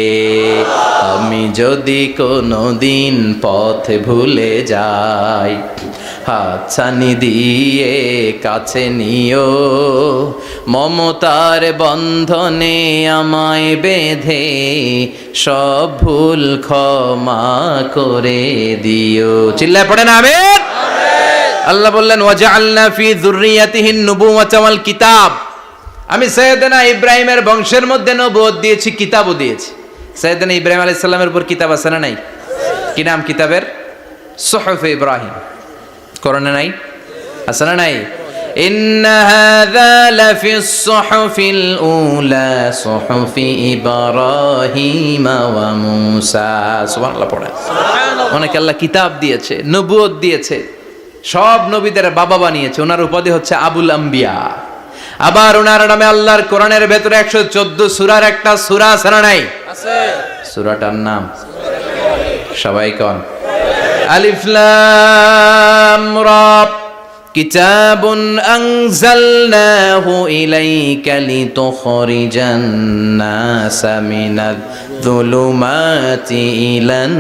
আমি যদি কোনোদিন পথ ভুলে যাই, হাতছানি দিয়ে কাছে নিও, মমতার বন্ধনে আমায় বেঁধে সব ভুল ক্ষমা করে দিও। চিল্লায় পড়েন আমিন। আল্লাহ বললেন ওয়াজআলনা ফি যুররিয়াতিহিন নুবুওয়াতা ওয়াল কিতাব। আমি সাইয়েদনা ইব্রাহিমের বংশের মধ্যে নবুয়ত দিয়েছি, কিতাবও দিয়েছি। সাইয়েদনা ইব্রাহিম আলাইহিস সালামের উপর কিতাব আছে না নাই? কি নাম কিতাবের? সুহুফ ইব্রাহিম। কোরআনে নাই? আছে না নাই? ইন্না হাযা লাফিস সুহুফিল উলা সুহুফি ইব্রাহিম ওয়া মূসা। সুবহানাল্লাহ পড়ে। সুবহানাল্লাহ। অনেক আল্লাহ কিতাব দিয়েছে, নবুয়ত দিয়েছে, সব নবীদের বাবা বানিয়েছে। ওনার উপাধি হচ্ছে আবুল আম্বিয়া। আবার ওনার নামে আল্লাহর কোরআনের ভেতরে 114 সূরার একটা সূরা আছে না নাই? আছে। সূরাটার নাম সবাই কোন? আলিফ লাম রা। কিতাবুন আনজালনাহু ইলাইকা লিতুখরিজান নাসা মিনাজ যুলুমাতি ইলান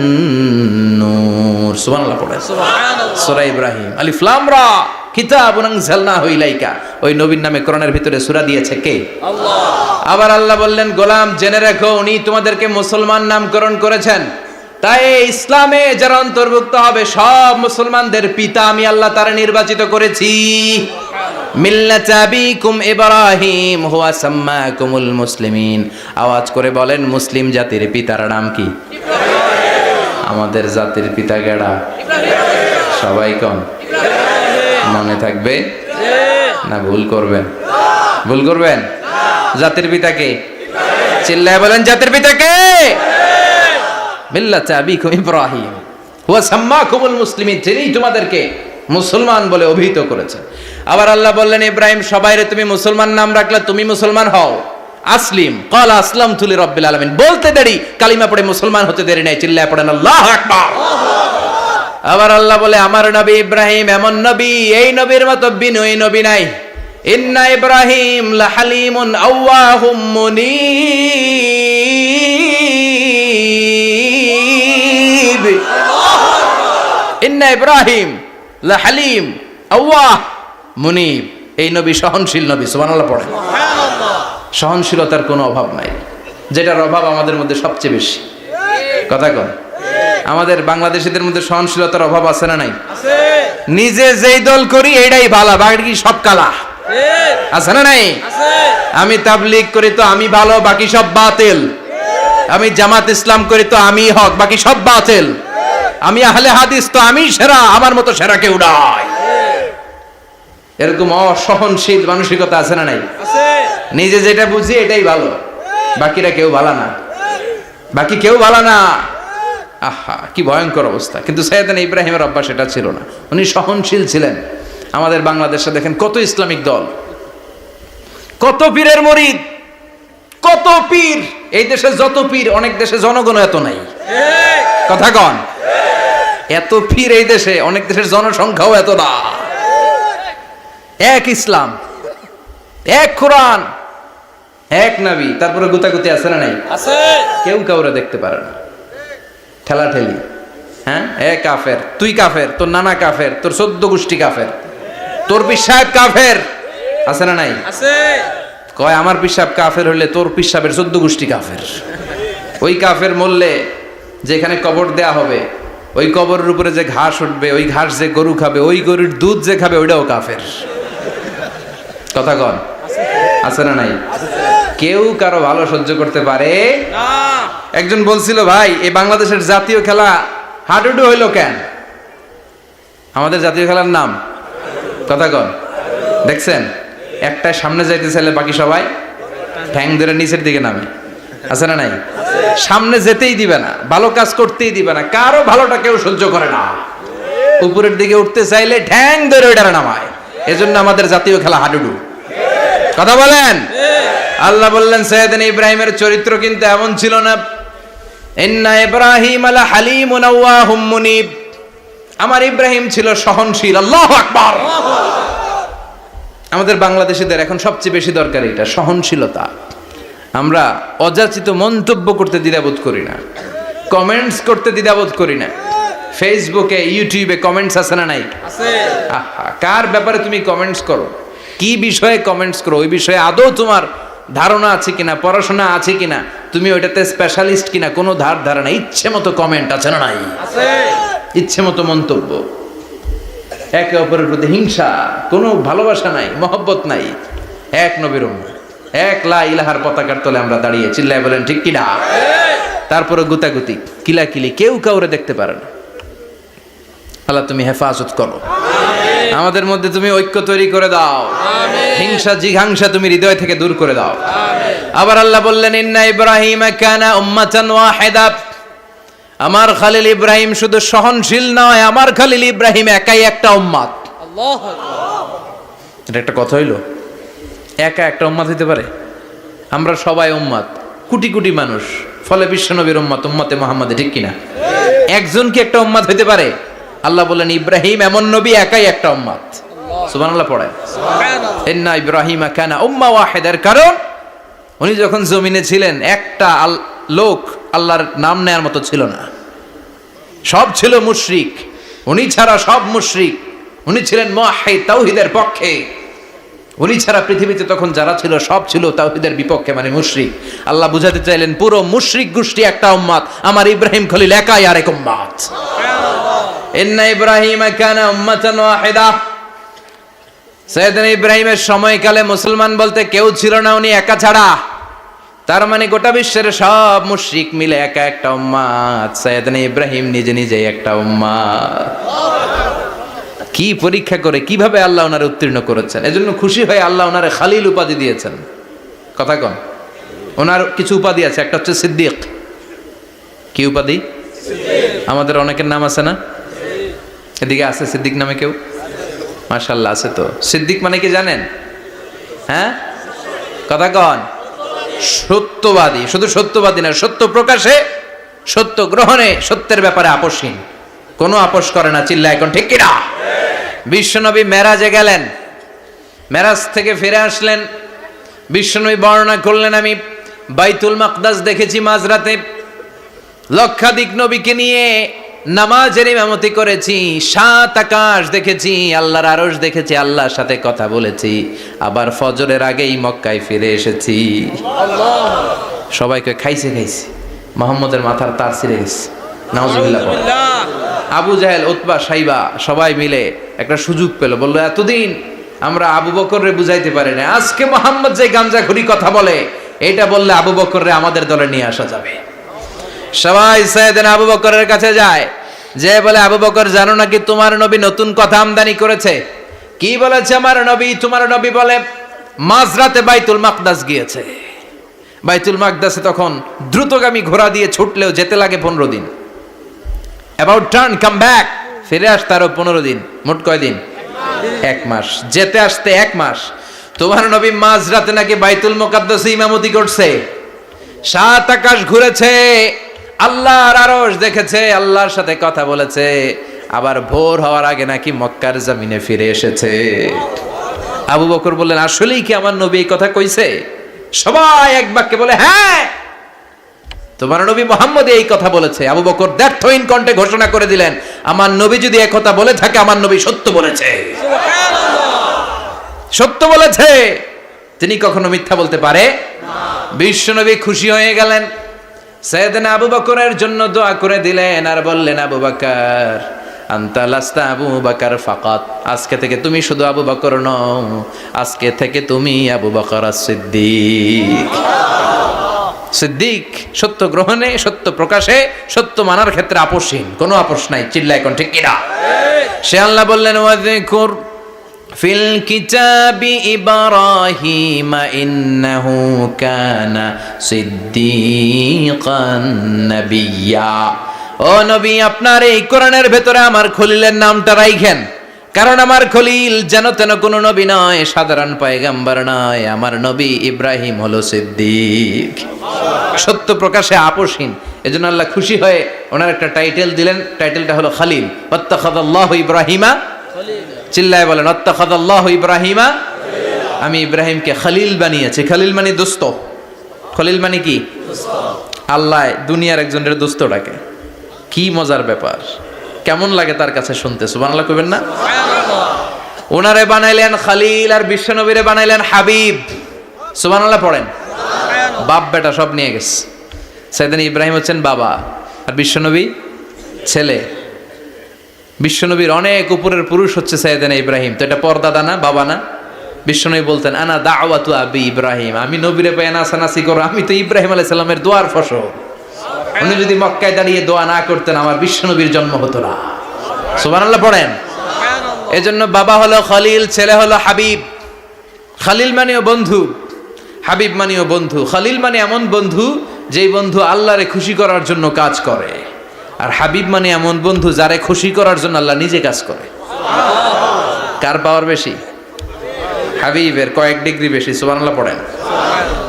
নূর। সুবহানাল্লাহ পড়ে। সুবহানাল্লাহ। সূরা ইব্রাহিম। আলিফ লাম রা। কিতাবুন আনজালনাহু ইলাইকা। ওই নবীর নামে কোরআনের ভিতরে সূরা দিয়েছে কে? আল্লাহ। আবার আল্লাহ বললেন, গোলাম জেনে রাখো উনি তোমাদেরকে মুসলমান নামকরণ করেছেন, তাই ইসলামে যারা অন্তর্ভুক্ত হবে সব মুসলমানদের পিতা আমি আল্লাহ তারা নির্বাচিত করেছি। মিল্লাতা আবিকুম ইব্রাহিম হুয়া সাম্মাকুমুল মুসলিমিন। আওয়াজ করে বলেন, মুসলিম জাতির পিতার নাম কি? আমাদের জাতির পিতা গেড়া সবাই কোন? মনে থাকবে না ভুল করবেন? ভুল করবেন? জাতির পিতাকে চিল্লায় বলেন, জাতির পিতাকে। মিল্লাতা আবিকুম ইব্রাহিম হুয়া সাম্মাকুমুল মুসলিমিন, যিনি তোমাদেরকে মুসলমান বলে অভিহিত করেছে। আবার আল্লাহ বললেন, ইব্রাহিম সবাইরে তুমি মুসলমান নাম রাখলে, তুমি মুসলমান হও। আসলিম ক্বাল আসলামতু লিরাব্বিল আলামিন, বলতে দেরি, কালিমা পড়ে মুসলমান হতে দেরি নাই, চিল্লায় পড়েন আল্লাহু আকবার। আবার আল্লাহ বলে, আমার নবী ইব্রাহিম এমন নবী, এই নবীর মতো বিনয়ী নবী নাই। ইন্না ইব্রাহিম লাহালিমুন আওয়াহুম মুনীব। ইন্না ইব্রাহিম লাহালিম আওয়াহ মুনীব, এই নবী সহনশীল নবী। সুবহানাল্লাহ পড়েন। সহনশীলতার কোনো অভাব নাই, যেটার অভাব আমাদের মধ্যে সবচেয়ে বেশি। কথা কন, আমাদের বাংলাদেশিদের মধ্যে সহনশীলতার অভাব আছে না নাই? নিজে যেই দল করি এটাই ভালো, বাকি সব কালা। আছে না নাই? আমি তাবলীগ করি তো আমি ভালো, বাকি সব বাতিল। আমি জামাত ইসলাম করি তো আমি হক, বাকি সব বাতিল। আমি আহলে হাদিস তো আমি সেরা, আমার মতো সেরা কেউ নাই। এরকম অসহনশীল মানসিকতা আছে না নাই? নিজে যেটা বুঝি এটাই ভালো, বাকিরা কেউ ভালো না, বাকি কেউ ভালো না। আহা, কি ভয়ঙ্কর অবস্থা। কিন্তু সাইয়েদনা ইব্রাহিমের অভ্যাস এটা ছিল না, উনি সহনশীল ছিলেন। আমাদের বাংলাদেশে দেখেন কত ইসলামিক দল, কত পীরের মুরিদ, কত পীর। এই দেশে যত পীর, অনেক দেশে জনগণ এত নাই। কথা কন, এত পীর এই দেশে, অনেক দেশের জনসংখ্যাও এত না। এক ইসলাম, এক কোরআন, এক নবী, তারপরে গুতাগুতি আছে না নাই? আছে। কেউ কাউরে দেখতে পারে না, ঠেলাঠেলি। হ্যাঁ, এ কাফের, তুই কাফের, তোর নানা কাফের, তোর 14 গোষ্ঠী কাফের, তোর পিসাব কাফের, আছে না নাই? আছে। কয় আমার পিসাব কাফের হইলে তোর পিসাবের 14 গোষ্ঠী কাফের। ওই কাফের মরলে যেখানে কবর দেয়া হবে, ওই কবরের উপরে যে ঘাস উঠবে, ওই ঘাস যে গরু খাবে, ওই গরুর দুধ যে খাবে, ওইটাও কাফের। কথা কন, আছে না নাই? কেউ কারো ভালো সহ্য করতে পারে না। একজন বলছিল, ভাই এই বাংলাদেশের জাতীয় খেলা হাডুডু হইলো কেন? আমাদের জাতীয় খেলার নাম, কথা কন, দেখছেন? একটা সামনে যাইতে চাইলে বাকি সবাই ঠ্যাং ধরে নিচের দিকে নামে, আছে না নাই? সামনে যেতেই দিবে না, ভালো কাজ করতেই দিবে না, কারো ভালোটা কেউ সহ্য করে না। উপরের দিকে উঠতে চাইলে ঠ্যাং ধরে ওইটারে নামায়। এজন্য আমাদের জাতীয় খেলা হাডুডু। কথা বলেন। আল্লাহ বললেন, সাইয়েদনা ইব্রাহিমের চরিত্র কিন্তু এমন ছিল না। ইন্না ইব্রাহিম আলা হালিমুন আওয়াহুম মুনীব, আমার ইব্রাহিম ছিল সহনশীল। আল্লাহু আকবার। আমাদের বাংলাদেশিদের এখন সবচেয়ে বেশি দরকার এটা, সহনশীলতা। আমরা অযাচিত মন্তব্য করতে দ্বিধাবোধ করি না, কমেন্টস করতে দ্বিধাবোধ করি না। ফেসবুকে, ইউটিউবে কমেন্টস আছে না নাই? আছে। আহা, কার ব্যাপারে তুমি কমেন্টস করো, কি বিষয়ে কমেন্টস করো, ওই বিষয়ে আদৌ তোমার ধারণা আছে কিনা, পড়াশোনা আছে কিনা, তুমি ওইটাতে স্পেশালিস্ট কিনা, কোনো ধারণা। ইচ্ছে মতো কমেন্ট আছে না নাই? আছে। ইচ্ছে মতো মন্তব্য, একে অপরের প্রতি হিংসা, কোনো ভালোবাসা নাই, মহব্বত নাই। এক নবীর উম্মত, এক লা ইলাহার পতাকার তলে আমরা দাঁড়িয়ে, চিল্লায় বলেন ঠিক কিনা? তারপরে গুতাগুতি, কিলাকিলি, কেউ কাউরে দেখতে পারে না। আল্লাহ তুমি হেফাজত করো, আমাদের মধ্যে তুমি ঐক্য তৈরি করে দাও, হিংসা জিঘাংসা তুমি হৃদয় থেকে দূর করে দাও। আবার আল্লাহ বললেন, ইন্না ইব্রাহিম কানা উম্মাতান ওয়াহিদা, আমার খলিল ইব্রাহিম শুধু সহনশীল নয়, আমার খলিল ইব্রাহিম একাই একটা উম্মত। আল্লাহু আকবার। এটা একটা কথা হইলো, একা একটা উম্মত হইতে পারে? আমরা সবাই উম্মত, কোটি কোটি মানুষ, ফলে বিশ্বনবীর উম্মত, উম্মতে মুহাম্মাদে, ঠিক কিনা? একজন কি একটা উম্মত হইতে পারে? আল্লাহ বলেন, ইব্রাহিম এমন নবী, একাই একটা উম্মত। সুবহানাল্লাহ পড়ে। ইন্না ইব্রাহিম কানা উম্মাহ ওয়াহিদার, কারণ উনি যখন জমিনে ছিলেন একটা লোক আল্লাহর নাম নেয়ার মতো ছিল না, সব ছিল মুশরিক, উনি ছাড়া সব মুশরিক। উনি ছিলেন মুওয়াহহিদ, তাওহীদের পক্ষে। উনি ছাড়া পৃথিবীতে তখন যারা ছিল সব ছিল তাওহীদের বিপক্ষে, মানে মুশরিক। আল্লাহ বুঝাতে চাইলেন পুরো মুশরিক গোষ্ঠী একটা উম্মাত, আমার ইব্রাহিম খলিল একাই আরেক উম্মাত। ইন্না ইব্রাহিমা কানা উম্মাতান ওয়াহিদা। সাইয়েদনা ইব্রাহিমের সময়কালে মুসলমান বলতে কেউ ছিল না, উনি একা ছাড়া। তার মানে গোটা বিশ্বের সব মুশরিক মিলে একা একটা উম্মাত, সাইয়েদনা ইব্রাহিম নিজে নিজেই একটা উম্মাত। কি পরীক্ষা করে কিভাবে আল্লাহ ওনারে উত্তীর্ণ করেছেন, এজন্য খুশি হয়ে আল্লাহ ওনারে খালিল উপাধি দিয়েছেন। কথা কন, ওনার কিছু উপাধি আছে, একটা হচ্ছে সিদ্দিক। কি উপাধি? আমাদের অনেকের নাম আছে না? এদিকে আছে সিদ্দিক নামে কেউ? মাশাআল্লাহ আছে তো। সিদ্দিক মানে কি জানেন? হ্যাঁ, কথা কন। সত্যবাদী, শুধু সত্যবাদী না, সত্য প্রকাশে, সত্য গ্রহণে, সত্যের ব্যাপারে আপোষহীন, কোনো আপোষ করে না। চিল্লা এখন ঠিক কিনা? বিশ্বনবী মেরাজে গেলেন, মেরাজ থেকে ফিরে আসলেন, বিশ্বনবী বর্ণনা করলেন আমি বাইতুল মাকদাস দেখেছি মাঝরাতে, লক্ষাধিক নবীকে নিয়ে নামাজের ইমামতি করেছি, 7 আকাশ দেখেছি, আল্লাহর আরশ দেখেছি, আল্লাহর সাথে কথা বলেছি, আবার ফজরের আগেই মক্কায় ফিরে এসেছি। সবাইকে খাইছে খাইছে, মুহাম্মদের মাথার তার ছিঁড়ে গেছে, নাউজুবিল্লাহ। আবু জাহেল, উতবা, সাইবা সবাই মিলে একটা সুযোগ পেল, বললো এতদিন আমরা আবু বকররে বুঝাইতে পারি না, আজকে মুহাম্মদ যে গাঞ্জাখুরি কথা বলে এটা বললে আবু বকররে আমাদের দলে নিয়ে আসা যাবে। সবাই সাইয়েদনা আবু বকরের কাছে যায়, যে বলে আবু বকর জানো নাকি তোমার নবী নতুন কথা আমদানি করেছে? কি বলেছে আমার নবী? তোমার নবী বলে মাঝরাতে বাইতুল মাকদাস গিয়েছে। বাইতুল মাকদাসে তখন দ্রুতগামী ঘোড়া দিয়ে ছুটলেও যেতে লাগে 15 দিন। অ্যাবাউট টার্ন কাম ব্যাক, ফিরে আসতে আরো 15 দিন, মোট কয় দিন? 1 মাস। যেতে আসতে 1 মাস। তোমার নবী মাঝরাতে নাকি বাইতুল মুকাদ্দাসে ইমামতি করছে, 7 আকাশ ঘুরেছে, আল্লাহর আরশ দেখেছে, আল্লাহর সাথে কথা বলেছে, আবার ভোর হওয়ার আগে নাকি মক্কার জমিনে ফিরে এসেছে। আবু বকর বললেন আসলেই কি আমার নবী এই কথা কইছে? সবাই এক বাক্যে বলে হ্যাঁ, তোমার নবী মুহাম্মদ এই কথা বলেছে। আবু বকর দ্ব্যর্থহীন কণ্ঠে ঘোষণা করে দিলেন, আমার নবী যদি এই কথা বলে থাকে, আমার নবী সত্য বলেছে। সত্য বলেছে, তিনি কখনো মিথ্যা বলতে পারে না। বিশ্বনবী খুশি হয়ে গেলেন, সাইয়েদনা আবু বকরের জন্য দোয়া করে দিলেন, আর বললেন আবু বকর আনতা লাস্তা আবু বকর ফাকাত, আজকে থেকে তুমি শুধু আবু বকর নও, আজকে থেকে তুমি আবু বকর as-সিদ্দিক। সিদ্দিক সত্য গ্রহণে, সত্য প্রকাশে, সত্য মানার ক্ষেত্রে আপোষহীন, কোনো আপোষ নাই। চিল্লা এখন ঠিক কিনা? সে আল্লাহ বললেন ওয়াযকুর ফিল কিতাবি ইব্রাহিম ইন্নাহু কানা সিদ্দিকান নাবিয়্যা। ও নবী, আপনার এই কোরআনের ভেতরে আমার খলিলের নামটা রাখেন, কারণ আমার খলিল যেন তেন কোনো নবী নয়, সাধারণ পয়গম্বর নয়, আমার নবী ইব্রাহিম হলো সিদ্দিক, সত্য প্রকাশে আপোষহীন। এজন্য আল্লাহ খুশি হয়ে ওনার একটা টাইটেল দিলেন, টাইটেলটা হলো খালিল। ওয়াত্তাখাযাল্লাহু ইব্রাহিমা, চিল্লায় বলেন ওয়াত্তাখাযাল্লাহু ইব্রাহিমা, আমি ইব্রাহিমকে খালিল বানিয়েছি। খালিল মানে দোস্ত। খলিল মানে কি? আল্লাহ দুনিয়ার একজনের দোস্ত ডাকে, কি মজার ব্যাপার, কেমন লাগে তার কাছে শুনতে? সুবহানাল্লাহ কইবেন না? ওনারে বানাইলেন খালিল, আর বিশ্বনবীরে বানাইলেন হাবিব। সুবহানাল্লাহ পড়েন। বাপ বেটা সব নিয়ে গেছে। সাইয়েদনা ইব্রাহিম হচ্ছেন বাবা, আর বিশ্বনবী ছেলে। বিশ্বনবীর অনেক উপরের পুরুষ হচ্ছে সাইয়েদনা ইব্রাহিম, তো এটা পরদাদা না, বাবা না? বিশ্বনবী বলতেন আনা দাওয়াতু আবি ইব্রাহিম, আমি নবীরে পায় নাসানাসি করো, আমি তো ইব্রাহিম আলাইহিস সালামের দোয়ার ফসল। উনি যদি মক্কায় দাঁড়িয়ে দোয়া না করতেন, আমার বিশ্বনবীর জন্ম হতো না। সুবহানাল্লাহ পড়েন। এজন্য বাবা হলো খলিল, ছেলে হলো হাবিব। খালিল মানেও বন্ধু, হাবিব মানেও বন্ধু। খালিল মানে এমন বন্ধু যেই বন্ধু আল্লাহরে খুশি করার জন্য কাজ করে, আর হাবিব মানে এমন বন্ধু যারে খুশি করার জন্য আল্লাহ নিজে কাজ করে। কার পাওয়ার বেশি? হাবিবের কয়েক ডিগ্রি বেশি। সুবহানাল্লাহ পড়েন।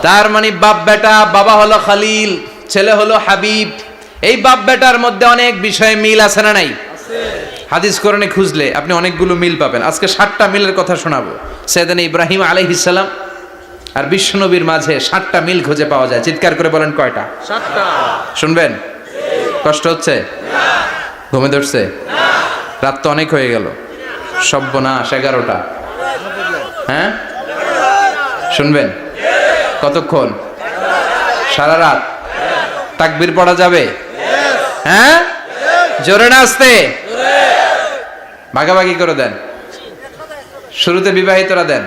তার মানে বাপ বেটা, বাবা হলো খালিল, ছেলে হলো হাবিব। এই বাপ বেটার মধ্যে অনেক বিষয়ে মিল আছে না নাই? হাদিস কোরআনে খুঁজলে আপনি অনেকগুলো মিল পাবেন। আজকে 7টা মিলের কথা শোনাবো। সাইয়েদনা ইব্রাহিম আলাইহিস সালাম আর বিশ্বনবীর মাঝে 7টা মিল খুঁজে পাওয়া যায়। চিৎকার করে বলেন কয়টা? 7টা। শুনবেন? কষ্ট হচ্ছে? ঘুমে ধরছে? রাত তো অনেক হয়ে গেল। সর্বনাশ, 11টা। হ্যাঁ, শুনবেন? কতক্ষণ? সারা রাত? তাকবীর পড়া যাবে? হ্যাঁ, জোরে না আস্তে? ভাগাভাগি করে দেন। শুরুতে বিবাহিতরা দেন,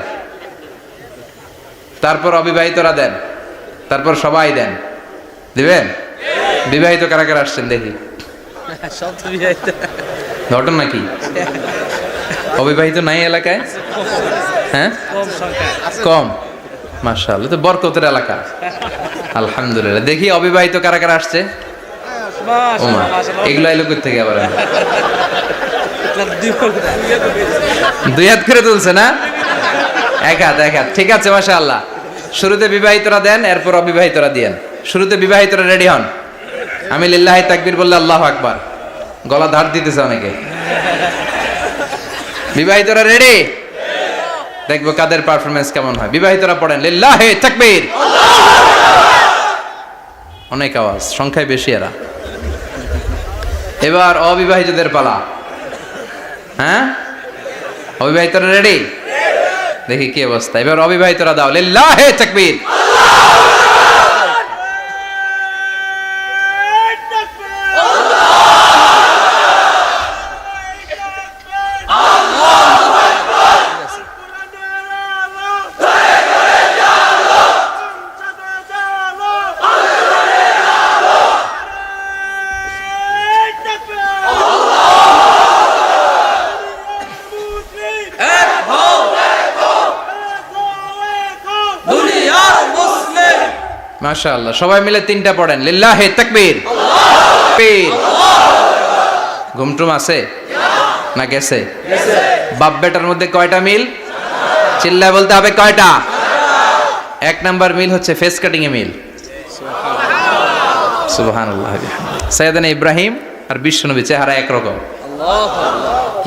তারপর অবিবাহিতরা দেন, তারপর সবাই দেন। দিবেন? বিবাহিত কারা কারা আসছেন দেখি? ঘটনা কি? অবিবাহিত নাই এলাকায়? হ্যাঁ, কম। মাশাআল্লাহ, তো বরকতের এলাকা। আলহামদুলিল্লাহ। দেখি অবিবাহিত কারা কারা আসছে? এগুলো এলো কোথা থেকে আবার? দুই হাত করে তুলছে না? এক হাত, এক হাত। ঠিক আছে, মাশাআল্লাহ। শুরুতে বিবাহিতরা দেন, এরপর অবিবাহিতরা দিয়েন। শুরুতে বিবাহিতরা রেডি হন। আমি লিল্লাহি তাকবীর বললে আল্লাহু আকবার। গলা ধার দিতেছে অনেকে। বিবাহিতরা রেডি? দেখবো কাদের পারফরমেন্স কেমন হয়। বিবাহিতরা পড়েন লিল্লাহি তাকবীর। অনেক আওয়াজ, সংখ্যায় বেশি এরা। এবার অবিবাহিতদের পালা। হ্যাঁ, অবিবাহিতরা রেডি? দেখি কি অবস্থা। এবার অবিবাহিতরা দাও লিল্লাহি তাকবীর। মাশাআল্লাহ, সবাই মিলে তিনটা পড়েন লিল্লাহি তাকবীর। ঘুমটুম আছে না গেছে? বাপ বেটার মধ্যে কয়টা মিল? চিল্লায় বলতে হবে কয়টা? এক নাম্বার মিল হচ্ছে ফেস কাটিং এ মিল। সুবহানাল্লাহ। সাইয়েদনা ইব্রাহিম আর বিশ্বনবী চেহারা একরকম।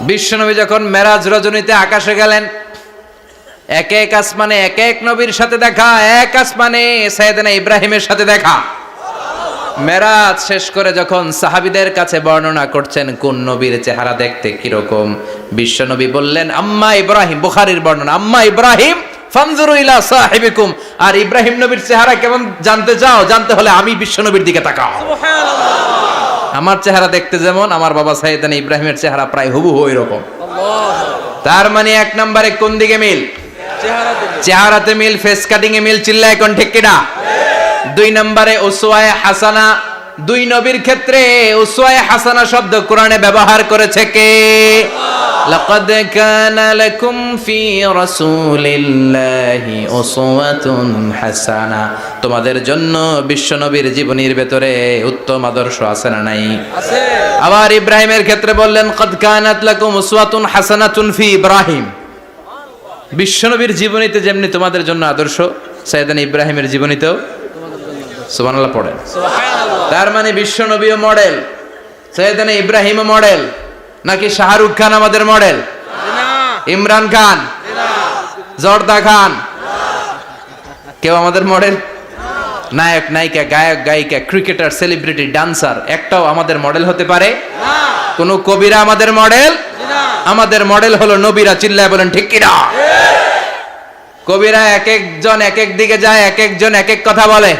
বিশ্বনবী যখন মেরাজ রজনীতে আকাশে গেলেন, এক এক আসমানে এক এক নবীর সাথে দেখা, এক আসমানে সাইয়েদনা ইব্রাহিমের সাথে দেখা। মেরাজ শেষ করে যখন সাহাবীদের কাছে বর্ণনা করছেন কোন নবীর চেহারা দেখতে কিরকম, বিশ্বনবী বললেন আম্মা ইব্রাহিম। বুখারীর বর্ণনা, আম্মা ইব্রাহিম ফানজুরু ইলা সাহিবিকুম। আর ইব্রাহিম নবীর চেহারা কেমন জানতে চাও? জানতে হলে আমি বিশ্বনবীর দিকে তাকাও। সুবহানাল্লাহ। আমার চেহারা দেখতে যেমন, আমার বাবা সাইয়েদনা ইব্রাহিমের চেহারা প্রায় হুবহু এরকম। তার মানে এক নম্বরে কোন দিকে মিল? চেহারাতে মিল, ফেস কাটিং এ মিল। চিল্লায় কোন ঠিক কিনা? দুই নম্বরে উসওয়ায়ে হাসানা। দুই নবীর ক্ষেত্রে উসওয়ায়ে হাসানা শব্দ কোরআনে ব্যবহার করেছে কে? লাকাদ কানা লাকুম ফি রাসূলিল্লাহি উসওয়াতুন হাসানা। তোমাদের জন্য বিশ্বনবীর জীবনীর ভেতরে উত্তম আদর্শ আছে না নাই? আছে। আবার ইব্রাহিমের ক্ষেত্রে বললেন কাদ কানাত লাকুম উসওয়াতুন হাসানাতুন ফি ইব্রাহিম। বিশ্বনবীর জীবনীতে যেমনি তোমাদের জন্য আদর্শ, সাইয়েদনা ইব্রাহিমের জীবনীতেও সুবহানাল্লাহ পড়েন। সুবহানাল্লাহ। তার মানে বিশ্বনবীও মডেল, সাইয়েদনা ইব্রাহিমও মডেল। নাকি শাহরুখ খান আমাদের মডেল? না। ইমরান খান? না। জর্দা খান? না। কেউ আমাদের মডেল? নায়ক নায়িকা, গায়ক গায়িকা, ক্রিকেটার, সেলিব্রিটি, ডান্সার একটাও আমাদের মডেল হতে পারে না। কোন কবিরা আমাদের মডেল? আমাদের মডেল হলো নবীরা। চিল্লায় বলেন ঠিক কিনা? কবিরা এক একজন এক এক দিকে যায়, এক একজন এক এক কথা বলে।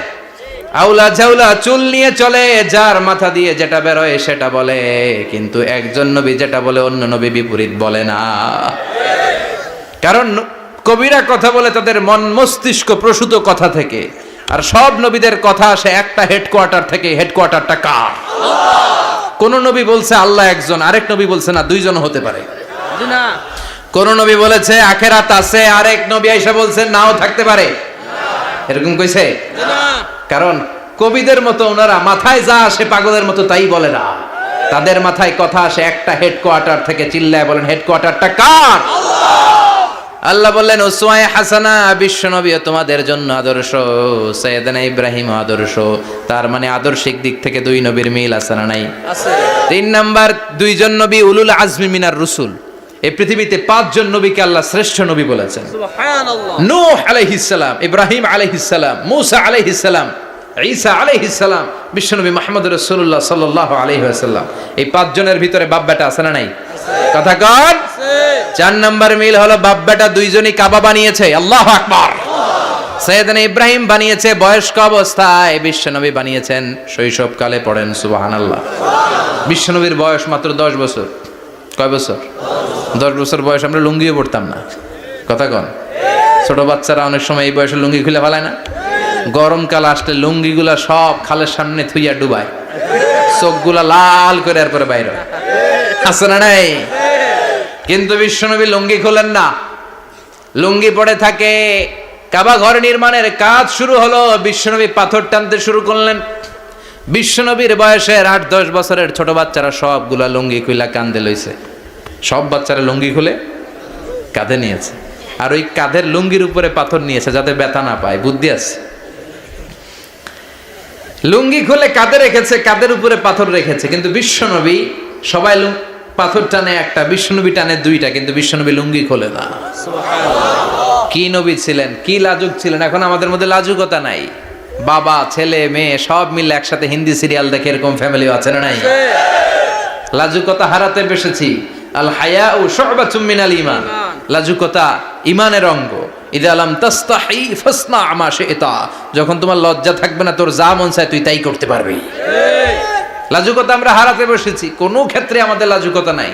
আউলা ঝাউলা চুল নিয়ে চলে, যার মাথা দিয়ে যেটা বেরোয় সেটা বলে, কিন্তু একজন নবী যেটা বলে অন্য নবী বিপরীত বলে না। কারণ কবিরা কথা বলে তাদের মন মস্তিষ্ক প্রসূত কথা থেকে, আর সব নবীদের কথা আসে একটা হেডকোয়ার্টার থেকে। হেডকোয়ার্টারটা কার? কোন নবী বলছে আল্লাহ একজন, আরেক নবী বলছে না দুইজন হতে পারে। কোন নবী বলেছে আখিরাত আছে, আরেক নবী আইসা বলছে নাও থাকতে পারে। এরকম কইছে? কারণ কবিদের মতো ওনারা মাথায় যা আসে পাগলের মতো তাই বলে না। তাদের মাথায় কথা আসে একটা হেডকোয়ার্টার থেকে। চিল্লায় বলেন হেডকোয়ার্টারটা কার? আল্লাহ বললেন উসওয়ায়ে হাসানা। বিশ্বনবী তোমাদের জন্য আদর্শ, সাইয়েদনা ইব্রাহিম আদর্শ। তার মানে আদর্শিক দিক থেকে দুই নবীর মিল আছে না নাই? আছে। তিন নাম্বার, দুইজন নবী উলুল আজমি মিনার রুসুল। এই পৃথিবীতে পাঁচজন নবীকে আল্লাহ শ্রেষ্ঠ নবী বলেছেন। সুবহানাল্লাহ। নূহ আলাইহিস সালাম, ইব্রাহিম আলাইহিস সালাম, মূসা আলাইহিস সালাম, ঈসা আলাইহিস সালাম, বিশ্বনবী মুহাম্মদ রাসূলুল্লাহ সাল্লাল্লাহু আলাইহি ওয়াসাল্লাম। এই পাঁচজনের ভিতরে বাপ বেটা আছে না নাই? কথা কন। চার নাম্বার মিল হলো বাপ বেটা দুইজনই কাবা বানিয়েছে। আল্লাহু আকবার। সৈয়দনা ইব্রাহিম বানিয়েছে বয়স্ক অবস্থায়, বিশ্বনবী বানিয়েছেন শৈশবকালে। পড়েন সুবহানাল্লাহ। বিশ্বনবীর বয়স মাত্র 10 বছর। কয় বছর? 10 বছর বয়স। আমরা লুঙ্গিও পড়তাম না, কথা কন। ছোট বাচ্চারা অনেক সময় এই বয়সে লুঙ্গি খুলে ফেলায় না? গরমকাল আসলে লুঙ্গিগুলা সব খালের সামনে থুইয়া ডুবায়, চোখগুলা লাল করে এরপরে বাইরে আছে না নাই? কিন্তু বিশ্বনবী লুঙ্গি খোলেন না, লুঙ্গি পড়ে থাকে। কাবা ঘর নির্মাণের কাজ শুরু হলো, বিশ্বনবী পাথর টানতে শুরু করলেন। বিশ্বনবীর বয়সের 8-10 বছরের ছোট বাচ্চারা সবগুলা লুঙ্গি খুলে কাঁধে লইছে। সব বাচ্চারা লুঙ্গি খুলে কাঁধে নিয়েছে, আর ওই কাঁধের লুঙ্গির উপরে পাথর নিয়েছে যাতে ব্যথা না পায়। বুদ্ধি আছে। লুঙ্গি খুলে কাঁধে রেখেছে, কাঁধের উপরে পাথর রেখেছে। কিন্তু বিশ্বনবী, সবাই পাথর টানে একটা, বিশ্বনবী টানে 2টা, কিন্তু বিশ্বনবী লুঙ্গি খোলে না। কি নবী ছিলেন, কি লাজুক ছিলেন। এখন আমাদের মধ্যে লাজুকতা নাই। বাবা ছেলে মেয়ে সব মিলে একসাথে হিন্দি সিরিয়াল দেখে, এরকম ফ্যামিলিও আছে না নাই? লাজুকতা হারাতে বসেছি। আল হায়াউ শু'বাতুম মিনাল ঈমান। লাজুকতা ঈমানের অঙ্গ। ইযা লাম তাস্তাহি ফাসনা মা শি'তা। যখন তোমার লজ্জা থাকবে না, তোর যা মন চায় তুই তাই করতে পারবি। লাজুকতা আমরা হারাতে বসেছি, কোনো ক্ষেত্রে আমাদের লাজুকতা নাই।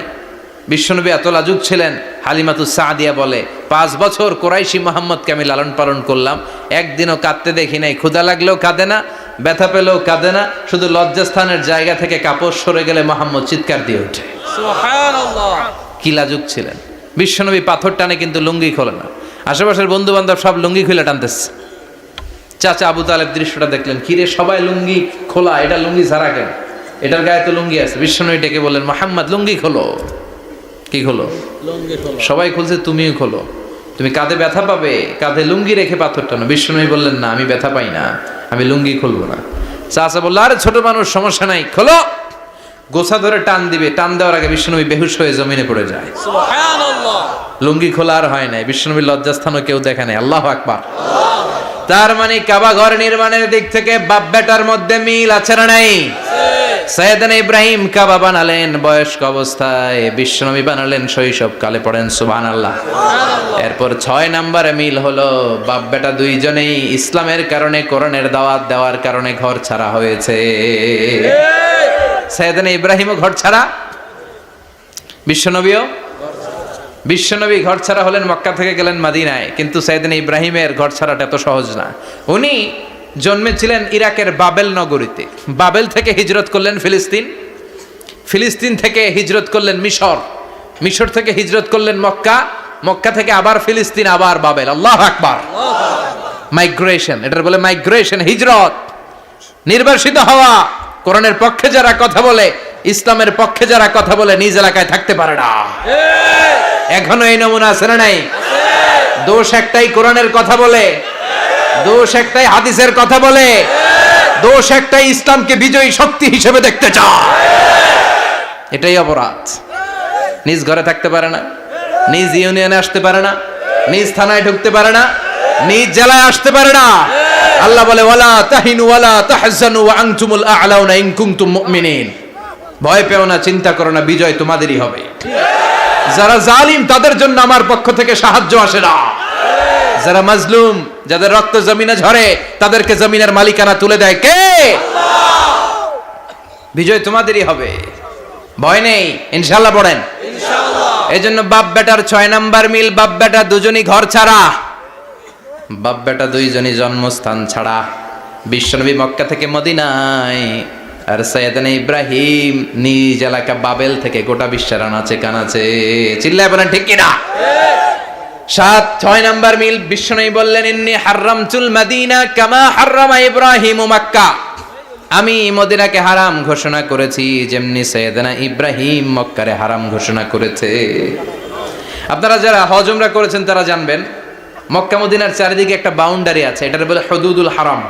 বিশ্বনবী এত লাজুক ছিলেন, হালিমাতুস সাদিয়া বলে 5 বছর কুরাইশি মুহাম্মদকে আমি লালন পালন করলাম, একদিনও কাঁদতে দেখি নাই। ক্ষুধা লাগলেও কাঁদে না, ব্যথা পেলেও কাঁদে না, শুধু লজ্জাস্থানের জায়গা থেকে কাপড় সরে গেলে মুহাম্মদ চিৎকার দিয়ে ওঠে। সুবহানাল্লাহ। কি লাজুক ছিলেন বিশ্বনবী। পাথর টানে কিন্তু লুঙ্গি খোলে না। আশেপাশের বন্ধু বান্ধব সব লুঙ্গি খুলে টানতেছে। চাচা আবু তালেব দৃশ্যটা দেখলেন, কিরে সবাই লুঙ্গি খোলা, এটা লুঙ্গি ছাড়া কেন? এটার গায়ে তো লুঙ্গি আছে। বিশ্বনবী ডেকে বললেন, মুহাম্মদ লুঙ্গি খোলো। কি খোলো? লুঙ্গি খোলো। সবাই খুলছে, তুমিও খোলো। তুমি কাঁধে ব্যথা পাবে, কাঁধে লুঙ্গি রেখে পাথর টানো। বিশ্বনবী বললেন, না আমি ব্যথা পাই না, আমি লুঙ্গি খুলবো না। চাচা বললো, আরে ছোট মানুষ, সমস্যা নাই, খোলো। গোছা ধরে টান দিবে, টান দেওয়ার আগে বিশ্বনবী বেহুশ হয়ে জমিনে পড়ে যায়। সুবহানাল্লাহ। লুঙ্গি খোলা আর হয় নাই। বিশ্বনবীর লজ্জাস্থানও কেউ দেখে নাই। আল্লাহু আকবার। তার মানে কাবা ঘর নির্মাণের দিক থেকে বাপ বেটার মধ্যে মিল আছে না নাই? সৈয়দনা ইব্রাহিম কাবা বানালেন বয়স্ক অবস্থায়, বিশ্বনবী বানালেন শৈশবকালে। পড়েন সুবহানাল্লাহ। এরপর 6 নম্বরে মিল হলো, বাপ বেটা দুইজনেই ইসলামের কারণে, কোরআনের দাওয়াত দেওয়ার কারণে ঘর ছাড়া হয়েছে। সৈয়দনা ইব্রাহিমও ঘর ছাড়া, বিশ্বনবীও। বিশ্বনবী ঘর ছাড়া হলেন, মক্কা থেকে গেলেন মদিনায়। কিন্তু সৈয়দনা ইব্রাহিমের ঘর ছাড়াটা এত সহজ না। উনি জন্মেছিলেন ইরাকের বাবেল নগরীতে। বাবেল থেকে হিজরত করলেন ফিলিস্তিন, ফিলিস্তিন থেকে হিজরত করলেন মিশর, মিশর থেকে হিজরত করলেন মক্কা, মক্কা থেকে আবার ফিলিস্তিন, আবার বাবেল। আল্লাহু আকবার। মাইগ্রেশন, এটার বলে মাইগ্রেশন, হিজরত। নির্বাসিত হওয়া। কোরআনের পক্ষে যারা কথা বলে, ইসলামের পক্ষে যারা কথা বলে, নিজ এলাকায় থাকতে পারে না। এখনো এই নমুনা আছে না নাই? দোষ একটাই, কোরআনের কথা বলে। দোষ একটাই, হাদিসের কথা বলে। দোষ একটাই, ইসলামকে বিজয়ী শক্তি হিসেবে দেখতে চায়। এটাই অপরাধ। নিজ ঘরে থাকতে পারে না, নিজ ইউনিয়নে আসতে পারে না, নিজ থানায় ঢুকতে পারে না, নিজ জেলায় আসতে পারে না। আল্লাহ বলে, ওয়ালা তাহিনু ওয়ালা তাহজানু ওয়া আনতুমুল আ'লাউনা ইন কুনতুম মুমিনিন। ভয় পেও না, চিন্তা করো না, বিজয় তোমাদেরই হবে। যারা জালিম তাদের জন্য আমার পক্ষ থেকে সাহায্য আসে না। যারা মাজলুম, যাদের রক্ত জমিনে ঝরে, তাদেরকে জমিনের মালিকানা তুলে দেয় কে? বিজয় তোমাদেরই হবে, ভয় নেই, ইনশাআল্লাহ। পড়েন ইনশাআল্লাহ। এজন্য বাপ বেটার 6 নাম্বার মিল, বাপ বেটা দুজনই ঘর ছাড়া, বাপ বেটা দুইজনই জন্মস্থান ছাড়া। বিশ্বনবী মক্কা থেকে মদিনায়, আর সৈয়দনা ইব্রাহিম নিজ এলাকা বাবেল থেকে গোটা বিশ্বের আনাচে কানাচে। চিল্লায় বলেন ঠিক কিনা? 6 নাম্বার মিল, বিশ্বনবী বললেন, ইন্নী হারামতুল মদিনা কামা হারামা ইব্রাহিম মক্কা। আমি মদিনাকে হারাম ঘোষণা করেছি যেমনি সৈয়দনা ইব্রাহিম মক্কারে হারাম ঘোষণা করেছে। আপনারা যারা হজ উমরা করেছেন তারা জানবেন, মক্কা মদিনার চারিদিকে একটা বাউন্ডারি আছে, এটার বলে হুদুদুল হারাম।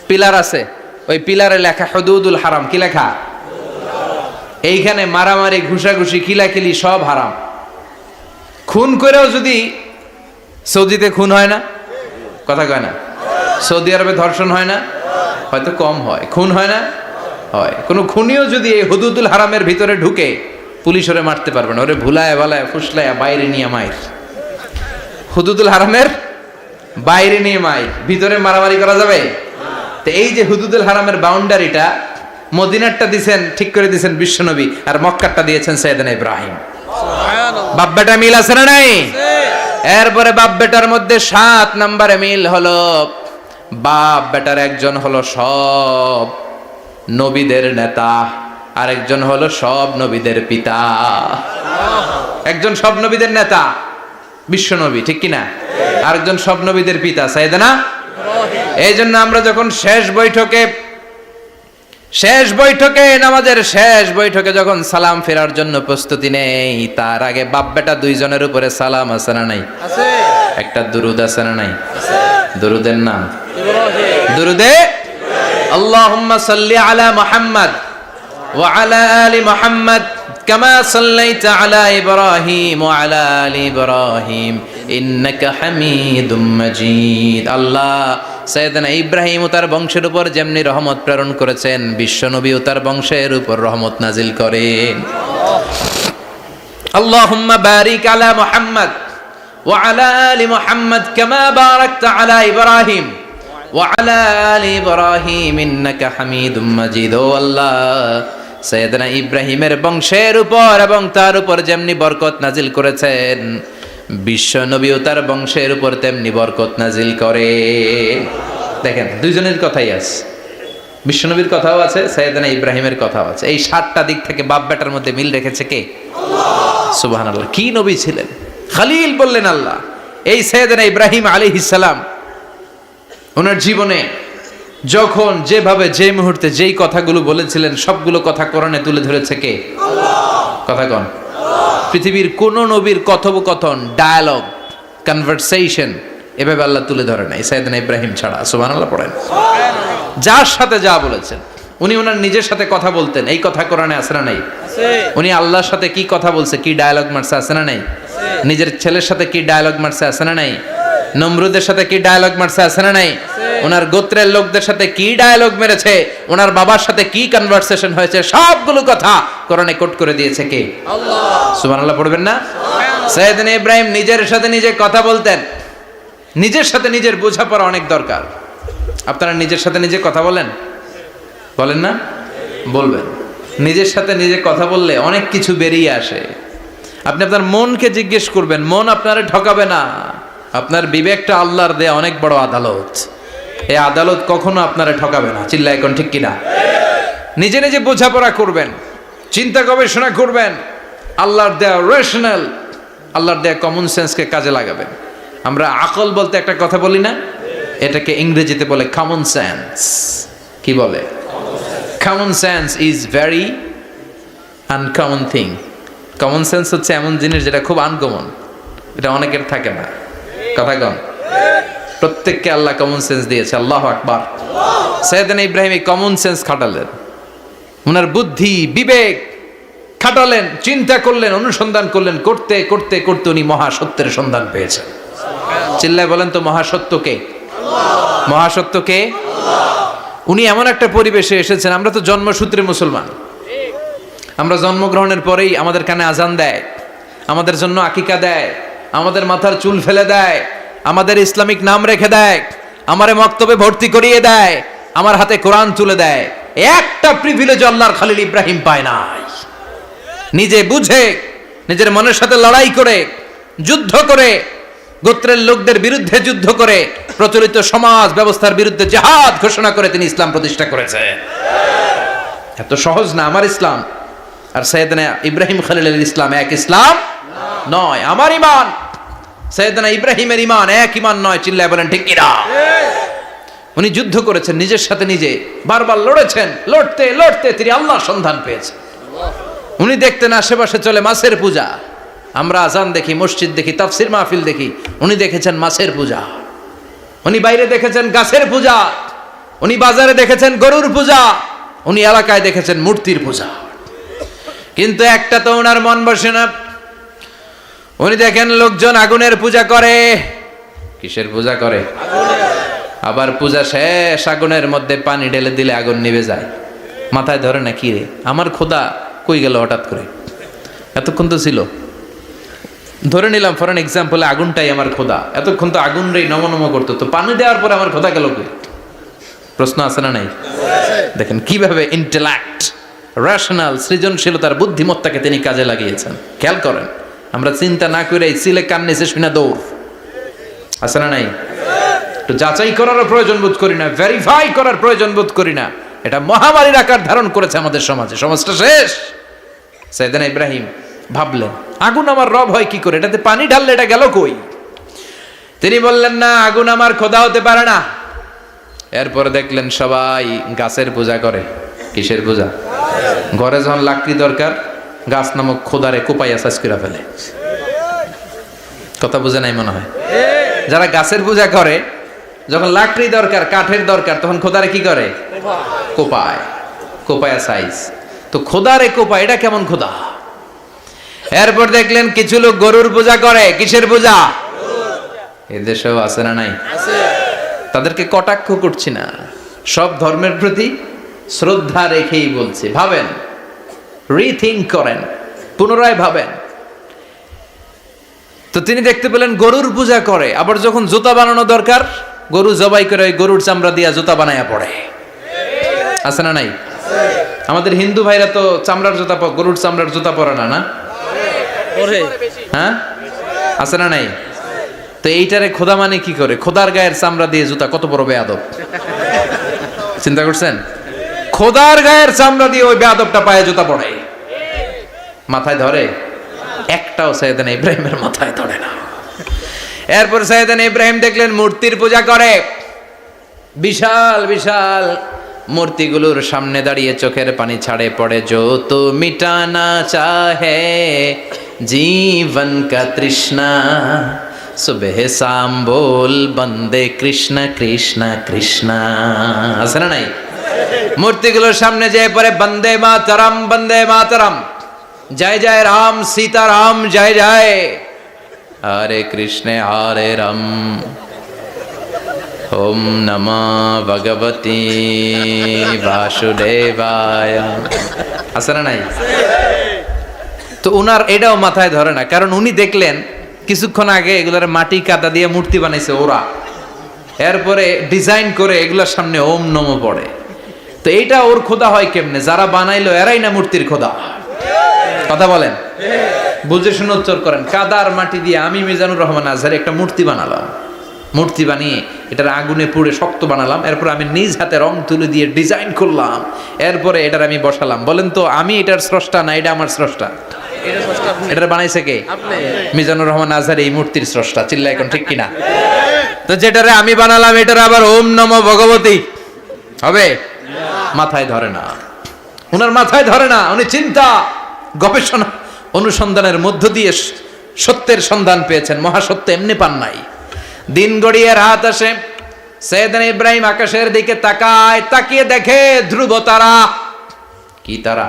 পিলার আছে, ওই পিলারে লেখা হুদুদুল হারাম। কি লেখা? এইখানে মারামারি, ঘুষাঘুষি, কিলাকিলি সব হারাম। খুন করেও যদি, সৌদিতে খুন হয় না, কথা কয় না? সৌদি আরবে ধর্ষণ হয় না? হয়তো কম হয়, খুন হয় না? হয়। কোনো খুনিও যদি এই হুদুদুল হারামের ভিতরে ঢুকে, পুলিশ ওরে মারতে পারবে না। ওরে ভুলায় ভালায় ফুসলায় বাইরে নিয়ে মায়ের। হুদুদুল হারামের বাইরে নিয়ে মাইক, ভিতরে মারামারি করা যাবে? তো এই যে হুদুদুল হারামের বাউন্ডারিটা, মদিনারটা দিছেন, ঠিক করে দিছেন বিশ্বনবী, আর মক্কারটা দিয়েছেন সাইয়েদনা ইব্রাহিম। বাপ বেটা মিল আছে না নাই? এরপরে বাপ বেটার মধ্যে 7 নম্বরে মিল হলো, বাপ বেটার একজন হলো সব নবীদের নেতা, আরেকজন হলো সব নবীদের পিতা। একজন সব নবীদের নেতা বিশ্ব নবী, ঠিক কিনা? আরেকজন সব নবীদের পিতা সাইয়েদনা ইব্রাহিম। এই জন্য আমরা যখন শেষ বৈঠকে নামাজের শেষ বৈঠকে যখন সালাম ফেরার জন্য প্রস্তুতি নেই, তার আগে বাপ বেটা দুইজনের উপরে সালাম আছে না নাই? আছে। একটা দুরুদ আছে না নাই? আছে। দুরুদের নাম ইব্রাহিম। দুরুদে আল্লাহুম্মা সাল্লি আলা মুহাম্মদ ওয়া আলা আলি মুহাম্মদ কামা সাল্লাইতা আলা ইব্রাহিম ওয়া আলা আলি ইব্রাহিম ইন্নাকা হামিদুম মাজিদ। আল্লাহ সাইয়েদনা ইব্রাহিম ও তার বংশের উপর যেমনি রহমত প্রেরণ করেছেন, বিশ্বনবী ও তার বংশের উপর রহমত নাজিল করেন। আল্লাহুম্মা বারিক আলা মুহাম্মদ ওয়া আলা আলি মুহাম্মদ কামা বারাকতা আলা ইব্রাহিম ওয়া আলা আলি ইব্রাহিম ইন্নাকা হামিদুম মাজিদ। ও আল্লাহ, সাইয়েদনা ইব্রাহিমের বংশের উপর এবং তার উপর যেমনি বরকত নাজিল করেছেন, বিশ্ব নবী ও তার বংশের উপর তেমনি বরকত নাজিল করে। দেখেন, দুইজনের কথাই আছে, বিশ্ব নবীর কথাও আছে, সাইয়েদনা ইব্রাহিমের কথাও আছে। এই 7টা দিক থেকে বাপ বেটার মধ্যে মিল রেখেছে কে? আল্লাহ। সুবহানাল্লাহ। কি নবী ছিলেন? খলিল বললেন আল্লাহ। এই সাইয়েদনা ইব্রাহিম আলাইহিস সালাম ওনার জীবনে যখন যেভাবে যে মুহূর্তে যেই কথাগুলো বলেছিলেন, সবগুলো কথা কোরআনে তুলে ধরেছে কে? আল্লাহ। কথা কোন? পৃথিবীর কোন নবীর কথোপকথন, ডায়ালগ, কনভারসেশন এভাবে আল্লাহ তুলে ধরে নাই সাইয়েদনা ইব্রাহিম ছাড়া। সুবহানাল্লাহ পড়েন। যার সাথে যা বলেছেন, উনি ওনার নিজের সাথে কথা বলতেন, এই কথা কোরআনে আছে না নাই? আছে। উনি আল্লাহর সাথে কি কথা বলছে, কি ডায়ালগ মারছে, আছে না নাই? আছে। নিজের ছেলের সাথে কি ডায়ালগ মারছে, আছে না নাই? নমরুদের সাথে কি ডায়ালগ মারছে, আছে না নাই? ওনার গোত্রের লোকদের সাথে কি ডায়ালগ মেরেছে, ওনার বাবার সাথে কি কনভারসেশন হয়েছে, সবগুলো কথা কোরআনে কোট করে দিয়েছে কে? আল্লাহ। সুবহানাল্লাহ পড়বেন না? সাইয়েদনা ইব্রাহিম নিজের সাথে নিজে কথা বলতেন। নিজের সাথে নিজের বোঝাপড়া অনেক দরকার। আপনারা নিজের সাথে নিজে কথা বলেন? বলেন না? বলবেন। নিজের সাথে নিজে কথা বললে অনেক কিছু বেরিয়ে আসে। আপনি আপনার মনকে জিজ্ঞেস করবেন, মন আপনারে ঠকাবে না। আপনার বিবেকটা আল্লাহর দেয়া অনেক বড় আদালত, এই আদালত কখনো আপনারে ঠকাবে না। চিল্লায় এখন ঠিক কিনা? নিজে নিজে বোঝাপড়া করবেন, চিন্তা গবেষণা করবেন, আল্লাহর দেয়া রেশনাল, আল্লাহর দেয়া কমন সেন্সকে কাজে লাগাবেন। আমরা আকল বলতে একটা কথা বলি না, এটাকে ইংরেজিতে বলে কমন সেন্স। কি বলে? Common sense is very uncommon thing. Common sense হচ্ছে এমন জিনিস যেটা খুব আনকমন, এটা অনেকের থাকে না। কথা কম। প্রত্যেককে আল্লাহ কমন সেন্স দিয়েছে। আল্লাহু আকবার। সাইয়েদনা ইব্রাহিম এই কমন সেন্স খাটালেন, ওনার বুদ্ধি বিবেক খাটালেন, চিন্তা করলেন, অনুসন্ধান করলেন, করতে করতে করতে উনি মহাসত্যের সন্ধান পেয়েছেন। চিল্লায় বলেন তো, মহাসত্যকে? মহাসত্যকে? উনি এমন একটা পরিবেশে এসেছেন, আমরা তো জন্মসূত্রে মুসলমান, আমরা জন্মগ্রহণের পরেই আমাদের কানে আজান দেয়, আমাদের জন্য আকিকা দেয়, আমাদের মাথার চুল ফেলে দেয়, আমাদের ইসলামিক নাম রেখে দেয়, আমারে মক্তবে ভর্তি করিয়ে দেয়, আমার হাতে কোরআন তুলে দেয়। একটা প্রিভিলেজ আল্লাহর খলিল ইব্রাহিম পায় নাই। নিজে বুঝে, নিজের মনের সাথে লড়াই করে, যুদ্ধ করে, গোত্রের লোকদের বিরুদ্ধে যুদ্ধ করে, প্রচলিত সমাজ ব্যবস্থার বিরুদ্ধে জিহাদ ঘোষণা করে তিনি ইসলাম প্রতিষ্ঠা করেছে। এত সহজ না আমার ইসলাম আর সাইয়েদনা ইব্রাহিম খলিলের ইসলাম এক ইসলাম নয়। আমার ঈমান সাইয়েদনা ইব্রাহিমের ঈমান এক ঈমান নয়। চিল্লায় বলেন ঠিক কিনা? উনি যুদ্ধ করেছেন, নিজের সাথে নিজে বারবার লড়েছেন, লড়তে লড়তে তিনি আল্লাহর সন্ধান পেয়েছেন। উনি দেখতেন আশেপাশে চলে মাছের পূজা, আমরা আজান দেখি, মসজিদ দেখি, তাফসির মাহফিল দেখি, উনি দেখেছেন মাছের পূজা। উনি বাইরে দেখেছেন গাছের পূজা, উনি বাজারে দেখেছেন গরুর পূজা, উনি এলাকায় দেখেছেন মূর্তির পূজা। কিন্তু একটা তো ওনার মন বসে না। উনি দেখেন লোকজন আগুনের পূজা করে। কিসের পূজা করে? আবার পূজা শেষ, আগুনের মধ্যে পানি ঢেলে দিলে আগুন নিভে যায়। মাথায় ধরে না, কি রে আমার খোদা কই গেল হঠাৎ করে, এতক্ষণ তো ছিল। ধরে নিলাম ফর অ্যান এক্সাম্পল আগুনটাই আমার খোদা, এতক্ষণ তো আগুন রে নম করতো, তো পানি দেওয়ার পরে আমার খোদা গেল কই? প্রশ্ন আছে না নাই? দেখেন কিভাবে ইন্টেলেক্ট, রেশনাল, সৃজনশীলতার বুদ্ধিমত্তাকে তিনি কাজে লাগিয়েছেন। খেয়াল করেন, আমরা চিন্তা না করে সিলে কান্নেছে শুনে দৌড়, আছে না নাই? তো যাচাই করার প্রয়োজন বোধ করি না, ভেরিফাই করার প্রয়োজন বোধ করি না। এটা মহামারীর আকার ধারণ করেছে আমাদের সমাজে, সমাজটা শেষ। সাইয়েদনা ইব্রাহিম ভাবলেন আগুন আমার রব হয় কি করে, এটাতে পানি ঢাললে এটা গেল কই? তিনি বললেন না, আগুন আমার খোদা হতে পারে না। এরপরে দেখলেন সবাই গাছের পূজা করে। কিসের পূজা? ঘরে যখন লাকড়ি দরকার, গাছ নামক খোদারে কোপাইয়া সাজ করে ফেলে। কথা বুঝে নাই মনে হয়? যারা গাছের পূজা করে, যখন লাকড়ি দরকার, কাঠের দরকার, তখন খোদারে কি করে? কোপায়, কোপায়া সাইজ। তো খোদারে কোপায়, এটা কেমন খোদা? এরপর দেখলেন কিছু লোক গরুর পূজা করে। কিসের পূজা? এদেশেও আছে না নাই? তাদেরকে কটাক্ষ করছি না, সব ধর্মের প্রতি শ্রদ্ধা রেখেই বলছি। ভাবেন, রিথিঙ্ক করেন, পুনরায় ভাবেন। তো তিনি দেখতে পেলেন গরুর পূজা করে, আবার যখন জুতা বানানো দরকার, গরু জবাই করে ওই গরুর চামড়া দিয়া জুতা বানায়া পড়ে। আছে না নাই? আমাদের হিন্দু ভাইরা তো চামড়ার জুতা, গরুর চামড়ার জুতা পরে না, না? হ্যাঁ, আছে না নাই? তো এইটারে খোদা মানে কি করে? খোদার গায়ের চামড়া দিয়ে জুতা, কত বড় বেয়াদব! চিন্তা করছেন? খোদার গায়ের চামড়া দিয়ে ওই বেয়াদবটা পায়ে জুতা পড়ে। মাথায় ধরে? একটাও সাইয়েদনা ইব্রাহিমের মাথায় ধরে না। এরপর সাইয়েদনা ইব্রাহিম দেখলেন মূর্তির পূজা করে। বিশাল বিশাল মূর্তিগুলোর সামনে দাঁড়িয়ে চোখের পানি ছাড়ে পড়ে। যো তো মিটানা চাহে জীবন কা তৃষ্ণা, সুবহ শাম বল বন্দে কৃষ্ণ কৃষ্ণ কৃষ্ণ। আছে না নাই? মূর্তিগুলোর সামনে যেয়ে পরে বন্দে মাতরম, বন্দে মাতরম, জয় জয় রাম সীতারাম, জয় জয়, হরে কৃষ্ণ হরে রাম, ওম নমঃ ভগবতে বাসুদেবায়। আছে না নাই? তো উনার এটাও মাথায় ধরে না, কারণ উনি দেখলেন কিছুক্ষণ আগে এগুলার মাটি কাদা দিয়ে মূর্তি বানাইছে ওরা, এরপরে ডিজাইন করে এগুলার সামনে ওম নমঃ পড়ে। তো এইটা ওর খোদা হয় কেমনে? যারা বানাইলো এরাই না মূর্তির খোদা। কথা বলেন, বুঝে শুনে উত্তর করেন। কাদার মাটি দিয়ে আমি মিজানুর রহমান আজহারি একটা মূর্তি বানালাম, মূর্তি বানিয়ে এটার আগুনে পুড়ে শক্ত বানালাম, এরপর আমি নিজ হাতে রং তুলে দিয়ে ডিজাইন করলাম, এরপরে এটার আমি বসালাম। বলেন তো আমি এটার স্রষ্টা না এটা আমার স্রষ্টা? এটা বানাইছে কে? মিজানুর রহমান আজহারি এই মূর্তির স্রষ্টা। চিল্লা এখন ঠিক কিনা? তো যেটারে আমি বানালাম এটার আবার ওম নমঃ ভগবতী হবে? মাথায় ধরে না, উনার মাথায় ধরে না। উনি চিন্তা, গবেষণা, অনুসন্ধানের মধ্য দিয়ে সত্যের সন্ধান পেয়েছেন। মহাসত্য এমনি পান নাই। দিন গড়িয়ে রাত আসে, সাইয়েদনা ইব্রাহিম আকাশের দিকে তাকায়, তাকিয়ে দেখে ধ্রুব তারা। কি তারা?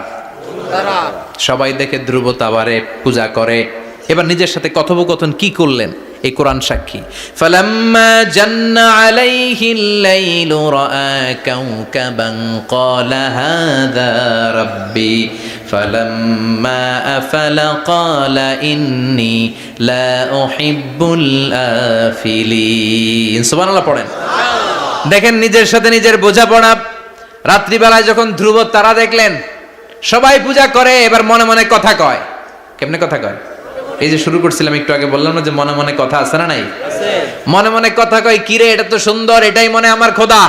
সবাই দেখে ধ্রুব তারারে পূজা করে। এবার নিজের সাথে কথোপকথন কি করলেন এই কোরআন সাক্ষী। ফালাম্মা জান্না আলাইহিল লাইলু রাআ কাওকাবান ক্বালা হাযা রাব্বি ফালাম্মা আফালা ক্বালা ইন্নী লা উহিব্বুল আফিলিন। সুবহানাল্লাহ পড়েন। দেখেন নিজের সাথে নিজের বোঝাপড়া। রাত্রিবেলায় যখন ধ্রুব তারা দেখলেন, সবাই পূজা করে, এবার মনে মনে কথা কয়। কেমনে কথা কয়? এই যে শুরু করছিলাম একটু আগে, বললাম না যে মনে মনে কথা আছে না নাই? মনে মনে কথা কয়, কিরে এটা তো সুন্দর, এটাই মনে আমার খোদা।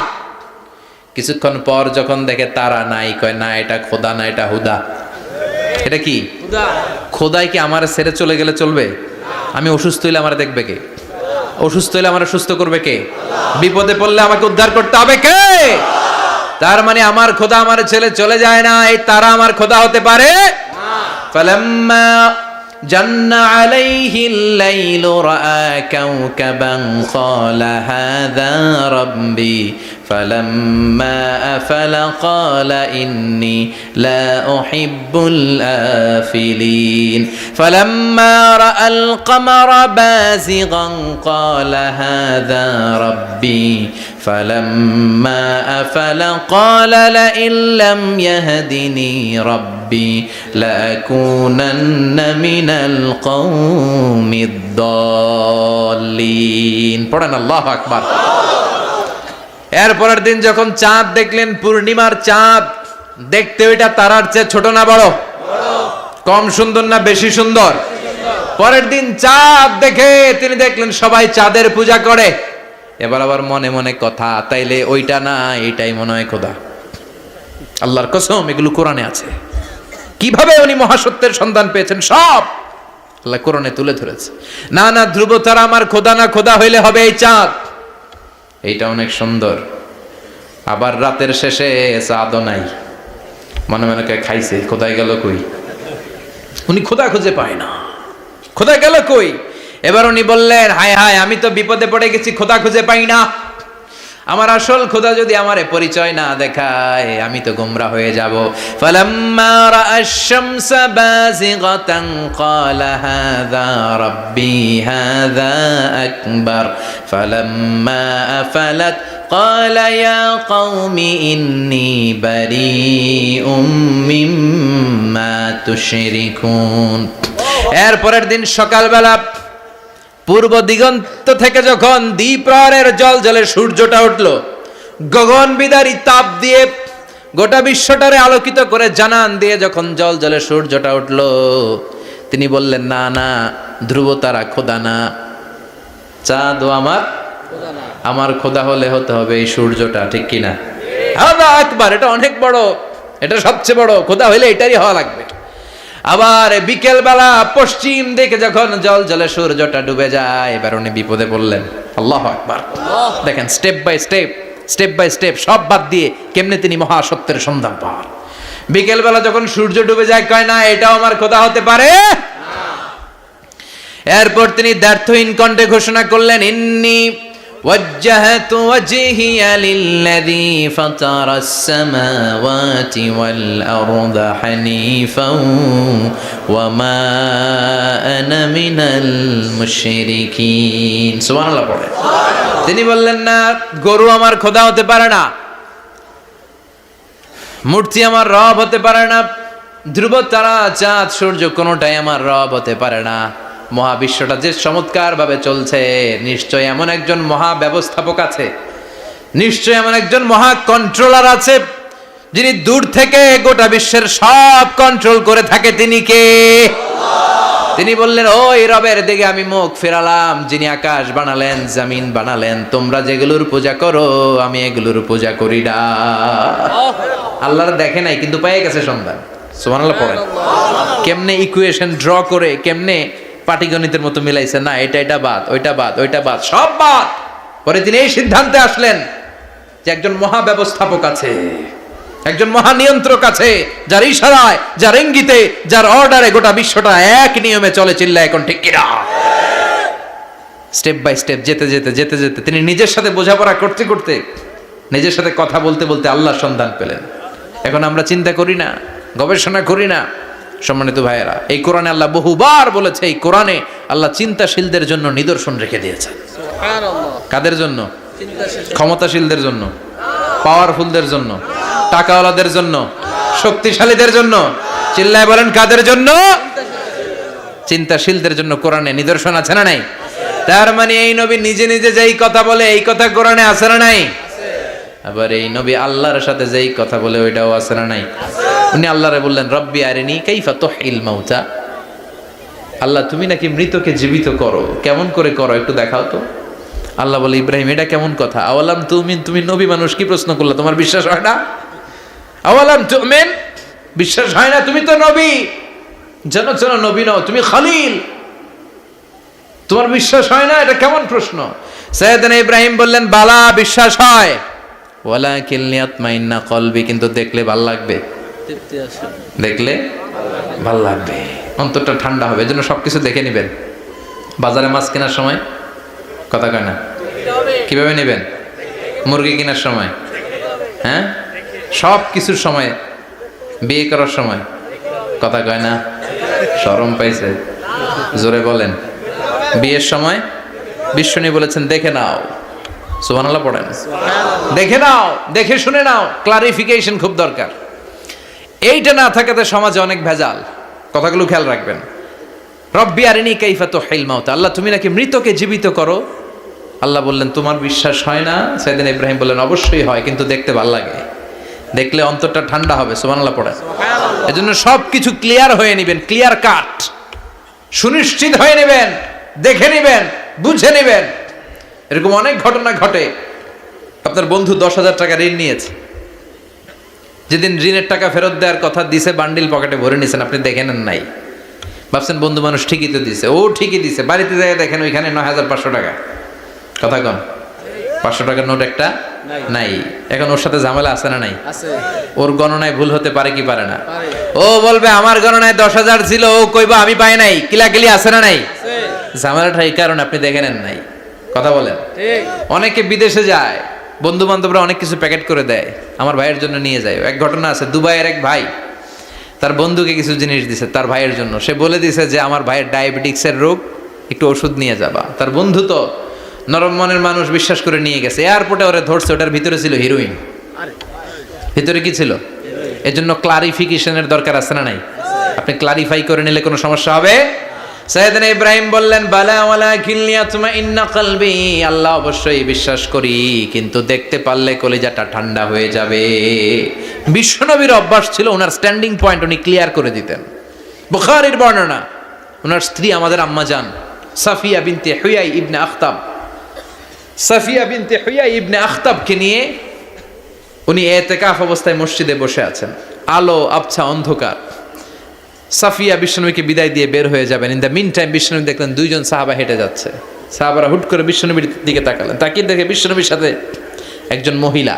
কিছুক্ষণ পর যখন দেখে তারা নাই, কয় না এটা খোদা না, এটা হুদা। এটা কি? খোদাই কি আমার ছেড়ে চলে গেলে চলবে? আমি অসুস্থ হইলে আমার দেখবে কে? অসুস্থ হইলে আমার সুস্থ করবে কে? বিপদে পড়লে আমাকে উদ্ধার করতে হবে কে? তার মানে আমার খোদা আমার ছেলে চলে যায় না, এই তারা আমার খোদা হতে পারে না। ফালাম্মা জান্না আলাইহিল লাইলু রাআ কাওকাবান ক্বালা হাযা রাব্বি ফালাম্মা আফালা ক্বালা ইন্নী লা উহিব্বুল আফিলিন ফালাম্মা রাআল কমারা বাযিগান ক্বালা হাযা রাব্বি ফালাম্মা আফালা ক্বালা লা ইল্লাম ইয়াহদিনি রাব্বি ربي لأكونن من القوم الضالين পড়েন আল্লাহু আকবার। এরপরের দিন যখন চাঁদ দেখলেন, পূর্ণিমার চাঁদ, দেখতে ওইটা তারার চেয়ে ছোট না বড়? কম সুন্দর না বেশি সুন্দর? পরের দিন চাঁদ দেখে তিনি দেখলেন সবাই চাঁদের পূজা করে। এবার আবার মনে মনে কথা, তাইলে ওইটা না এটাই মনে হয় খোদা। আল্লাহর কসম, এগুলো কোরআনে আছে। কিভাবে উনি মহাসত্যের সন্ধান পেয়েছেন সব আল্লাহ কোরআনে তুলে ধরেছে। না না, ধ্রুব তারা আমার খোদা না, খোদা হইলে হবে এই চাঁদ। এইটা অনেক সুন্দর। আবার রাতের শেষে চাঁদও নাই, মনে মনে খাইছে, খোদাই গেল কই? উনি খোদা খুঁজে পায় না, খোদা গেল কই? এবার উনি বললেন, হায় হায়, আমি তো বিপদে পড়ে গেছি, খোদা খুঁজে পাই না। আমার আসল খোদা যদি আমারে পরিচয় না দেখায়, আমি তো গোমরা হয়ে যাব। ফালাম্মা রাআশ শামসা বাযিগাতান ক্বালা হাযা রাব্বি হাযা আকবার ফালাম্মা আফালাত ক্বালা ইয়া কওমি ইন্নী বারীউম মিম্মা তুশরিকুন। এরপরের দিন সকালবেলা পূর্ব দিগন্ত থেকে যখন দ্বিপ্রহরের জলে সূর্যটা উঠল, গগন বিদারী তাপ দিয়ে গোটা বিশ্বটারে আলোকিত করে জানান দিয়ে যখন জলে সূর্যটা উঠল, তিনি বললেন, না না, ধ্রুব তারা খোদা না, চাঁদও আমার খোদা হলে হতে হবে এই সূর্যটা, ঠিক কিনা? হাযা আকবার, এটা অনেক বড়, এটা সবচেয়ে বড়, খোদা হইলে এটারই হওয়া লাগবে। আবার বিকেল বেলা পশ্চিম দিকে যখন জলে সূর্যটা ডুবে যায়, এবার উনি বিপদে পড়লেন। আল্লাহু আকবার। দেখেন, স্টেপ বাই স্টেপ সব বাদ দিয়ে কেমনে তিনি মহাসত্যের সন্ধান পান। বিকেল বেলা যখন সূর্য ডুবে যায়, কয় না এটাও আমার খোদা হতে পারে। এরপর তিনি দ্ব্যর্থহীন কণ্ঠে ঘোষণা করলেন, ইন্নী وجهت وجهي للذي فطر السماوات والأرض حنيفا وما أنا من المشركين। সুবহানাল্লাহ পড়ে। তিনি বললেন, না, গরু আমার খোদা হতে পারে না, মূর্তি আমার রব হতে পারে না, ধ্রুব তারা চাঁদ সূর্য কোনোটাই আমার রব হতে পারে না। মহাবিশ্বটা যে চমৎকার ভাবে চলছে, নিশ্চয় এমন একজন মহা ব্যবস্থাপক আছে, নিশ্চয় এমন একজন মহা কন্ট্রোলার আছে, যিনি দূর থেকে গোটা বিশ্বের সব কন্ট্রোল করে থাকে। তিনি কে? তিনি বললেন, ওই রবের দিকে আমি মুখ ফেরালাম, যিনি আকাশ বানালেন, জমিন বানালেন। তোমরা যেগুলোর পূজা করো, আমি এগুলোর পূজা করি না। আল্লাহর দেখে নাই, কিন্তু পেয়ে গেছে সন্ধান। সুবহানাল্লাহ পড়েন। কেমনে ইকুয়েশন ড্র করে, কেমনে পাটিগণিতের মতো মিলাইছে, না এটা বাদ, ওইটা বাদ, ওইটা বাদ, সব বাদ। পরে তিনি এই সিদ্ধান্তে আসলেন যে একজন মহা ব্যবস্থাপক আছে, একজন মহা নিয়ন্ত্রক আছে, যার ইশারায়, যার ইঙ্গিতে, যার অর্ডারে গোটা বিশ্বটা এক নিয়মে চলে। চিল্লা এখন ঠিক কিনা? স্টেপ বাই স্টেপ যেতে যেতে তিনি নিজের সাথে বোঝাপড়া করতে করতে, নিজের সাথে কথা বলতে বলতে আল্লাহর সন্ধান পেলেন। এখন আমরা চিন্তা করি না, গবেষণা করি না। সম্মানিত ভাইয়েরা, এই কোরআনে আল্লাহ বহুবার বলেছে, এই কোরআনে আল্লাহ চিন্তাশীলদের জন্য নিদর্শন রেখে দিয়েছেন। কাদের জন্য? ক্ষমতাশীলদের জন্য, পাওয়ারফুলদের জন্য, টাকাওয়ালাদের জন্য, শক্তিশালীদের জন্য। চিল্লায় বলেন, কাদের জন্য? চিন্তাশীলদের জন্য কোরআনে নিদর্শন আছে না নাই? তার মানে এই নবী নিজে নিজে যেই কথা বলে, এই কথা কোরআনে আছে না নাই? আবার এই নবী আল্লাহর সাথে যেই কথা বলে, ওইটাও আছে না নাই? উনি আল্লাহরে বললেন, রব্বি আরিনি কাইফা তুহিল মাউতা। আল্লাহ, তুমি নাকি মৃতকে জীবিত করো, কেমন করে করো একটু দেখাও তো। আল্লাহ বলে, ইব্রাহিম, এটা কেমন কথা? আওয়ালাম তুমিন, তুমি নবী মানুষ, কি প্রশ্ন করলে? তোমার বিশ্বাস হয় না? আওয়ালাম তুমিন, বিশ্বাস হয় না? তুমি তো নবী, জানো নবী নও, তুমি খলিল, তোমার বিশ্বাস হয় না? এটা কেমন প্রশ্ন? সাইয়েদনা ইব্রাহিম বললেন, বালা, বিশ্বাস হয়, ওয়ালাকিন লিয়াতমাইন্না কলবি, কিন্তু দেখলে ভালো লাগবে, দেখলে ভালো লাগবে, অন্তরটা ঠান্ডা হবে। এজন্য সবকিছু দেখে নেবেন। বাজারে মাছ কেনার সময় কথা কয় না, কিভাবে নেবেন? মুরগি কেনার সময়, হ্যাঁ, সব কিছুর সময়, বিয়ে করার সময় কথা কয় না, শরম পাইছে, জোরে বলেন। বিয়ের সময় বিশ্বনী বলেছেন, দেখে নাও। সুবহানাল্লাহ পড়েন। দেখে নাও, দেখে শুনে নাও, ক্লারিফিকেশন খুব দরকার। এইটা না থাকাতে সমাজে অনেক ভেজাল। কথাগুলো খেয়াল রাখবেন। রব্বি আরিনি কাইফা তুহিল মাউত, আল্লাহ তুমি নাকি মৃতকে জীবিত করো। আল্লাহ বললেন তোমার বিশ্বাস হয় না? সাইয়েদনা ইব্রাহিম বললেন অবশ্যই হয়, কিন্তু দেখতে ভালো লাগে, দেখলে অন্তরটা ঠান্ডা হবে। সুবহানাল্লাহ পড়ে। এজন্য সবকিছু ক্লিয়ার হয়ে নেবেন, ক্লিয়ার কাট, সুনিশ্চিত হয়ে নেবেন, দেখে নেবেন, বুঝে নেবেন। এরকম অনেক ঘটনা ঘটে। আপনার বন্ধু 10,000 টাকা ঋণ নিয়েছে, যেদিন ঋণের টাকা ফেরত দেওয়ার কথা দিছে বান্ডিল পকেটে ভরে নিয়েছেন, আপনি দেখে নেন নাই, ভাবছেন বন্ধু মানুষ ঠিকই তো দিছে। ও ঠিকই দিছে, বাড়িতে যায় দেখেন ওইখানে 9,500 টাকা। কথা কন, 500 টাকার নোট একটা নাই। এখন ওর সাথে ঝামেলা আছে না নাই? ওর গণনায় ভুল হতে পারে কি পারে না? ও বলবে আমার গণনায় 10,000 ছিল, ও কইবা আমি পাই নাই। কিলাকিলি আছে না নাই? ঝামেলাটা এই কারণে আপনি দেখে নেন নাই। কথা বলেন। অনেকে বিদেশে যায়, বন্ধু বান্ধবরা অনেক কিছু প্যাকেট করে দেয়, আমার ভাইয়ের জন্য নিয়ে যায়। এক ঘটনা আছে, দুবাইয়ের এক ভাই তার বন্ধুকে কিছু জিনিস দিছে তার ভাইয়ের জন্য। সে বলে দিছে যে আমার ভাইয়ের ডায়াবেটিক্সের রোগ, একটু ওষুধ নিয়ে যাবা। তার বন্ধু তো নরম মনের মানুষ, বিশ্বাস করে নিয়ে গেছে। এয়ারপোর্টে ওরা ধরছে, ওটার ভিতরে ছিল হিরোইন। ভিতরে কি ছিল? এজন্য ক্লারিফিকেশনের দরকার আছে না নাই? আপনি ক্লারিফাই করে নিলে কোনো সমস্যা হবে? সাইয়েদনা ইব্রাহিম বললেন বালা ওয়ালাকিন লিয়াতমাইন্না কলবি, আল্লাহ অবশ্যই বিশ্বাস করি, কিন্তু দেখতে পারলে কলিজাটা ঠান্ডা হয়ে যাবে। বিশ্বনবীর অভ্যাস ছিল, ওনার স্ট্যান্ডিং পয়েন্ট উনি ক্লিয়ার করে দিতেন। বুখারীর বর্ণনা, ওনার স্ত্রী আমাদের আম্মা জান সাফিয়া বিনতে হুয়াই ইবনে আখতাব, সাফিয়া বিনতে হুয়াই ইবনে আখতাবকে নিয়ে উনি ইতিকাফ অবস্থায় মসজিদে বসে আছেন। আলো আবছা অন্ধকার। সাফিয়া বিশ্বনবীকে বিদায় দিয়ে বের হয়ে যাবেন। ইন দ্য মিন টাইম বিশ্বনবী দেখলেন 2 জন সাহাবা হেঁটে যাচ্ছে। সাহাবারা হুট করে বিশ্বনবীর দিকে তাকালেন, তাকিয়ে দেখে বিশ্বনবীর সাথে একজন মহিলা,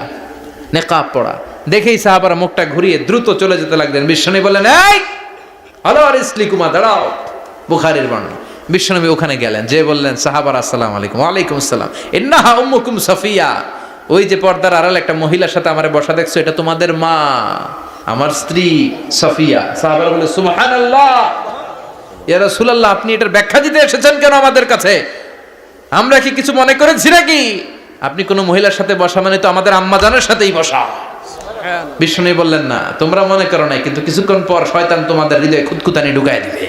নেকাব পরা। দেখেই সাহাবারা মুখটা ঘুরিয়ে দ্রুত চলে যেতে লাগলেন। বিশ্বনবী বললেন এই হ্যালো আর ইসলিকুমা, দাঁড়াও। বুখারীর বর্ণনা। বিশ্বনবী ওখানে গেলেন, যে বললেন সাহাবারা আসসালামু আলাইকুম। ওয়ালাইকুম আসসালাম। ইন্নাহা উম্মুকুম সাফিয়া, ওই যে পর্দার আড়াল একটা মহিলার সাথে আমারে বসা দেখছো, এটা তোমাদের মা, আমার স্ত্রী সাফিয়া। সাহাবারা বলে সুবহানাল্লাহ, ইয়া রাসূলুল্লাহ আপনি এটার ব্যাখ্যা দিতে এসেছেন কেন আমাদের কাছে? আমরা কি কিছু মনে করেছি নাকি? আপনি কোনো মহিলার সাথে বসা মানে তো আমাদের আম্মা জানের সাথেই বসা। বিষ্ণু বললেন না, তোমরা মনে করো নাই, কিন্তু কিছুক্ষণ পর শয়তান তোমাদের হৃদয়ে খুঁতখুঁতানি ঢুকায় দিবে।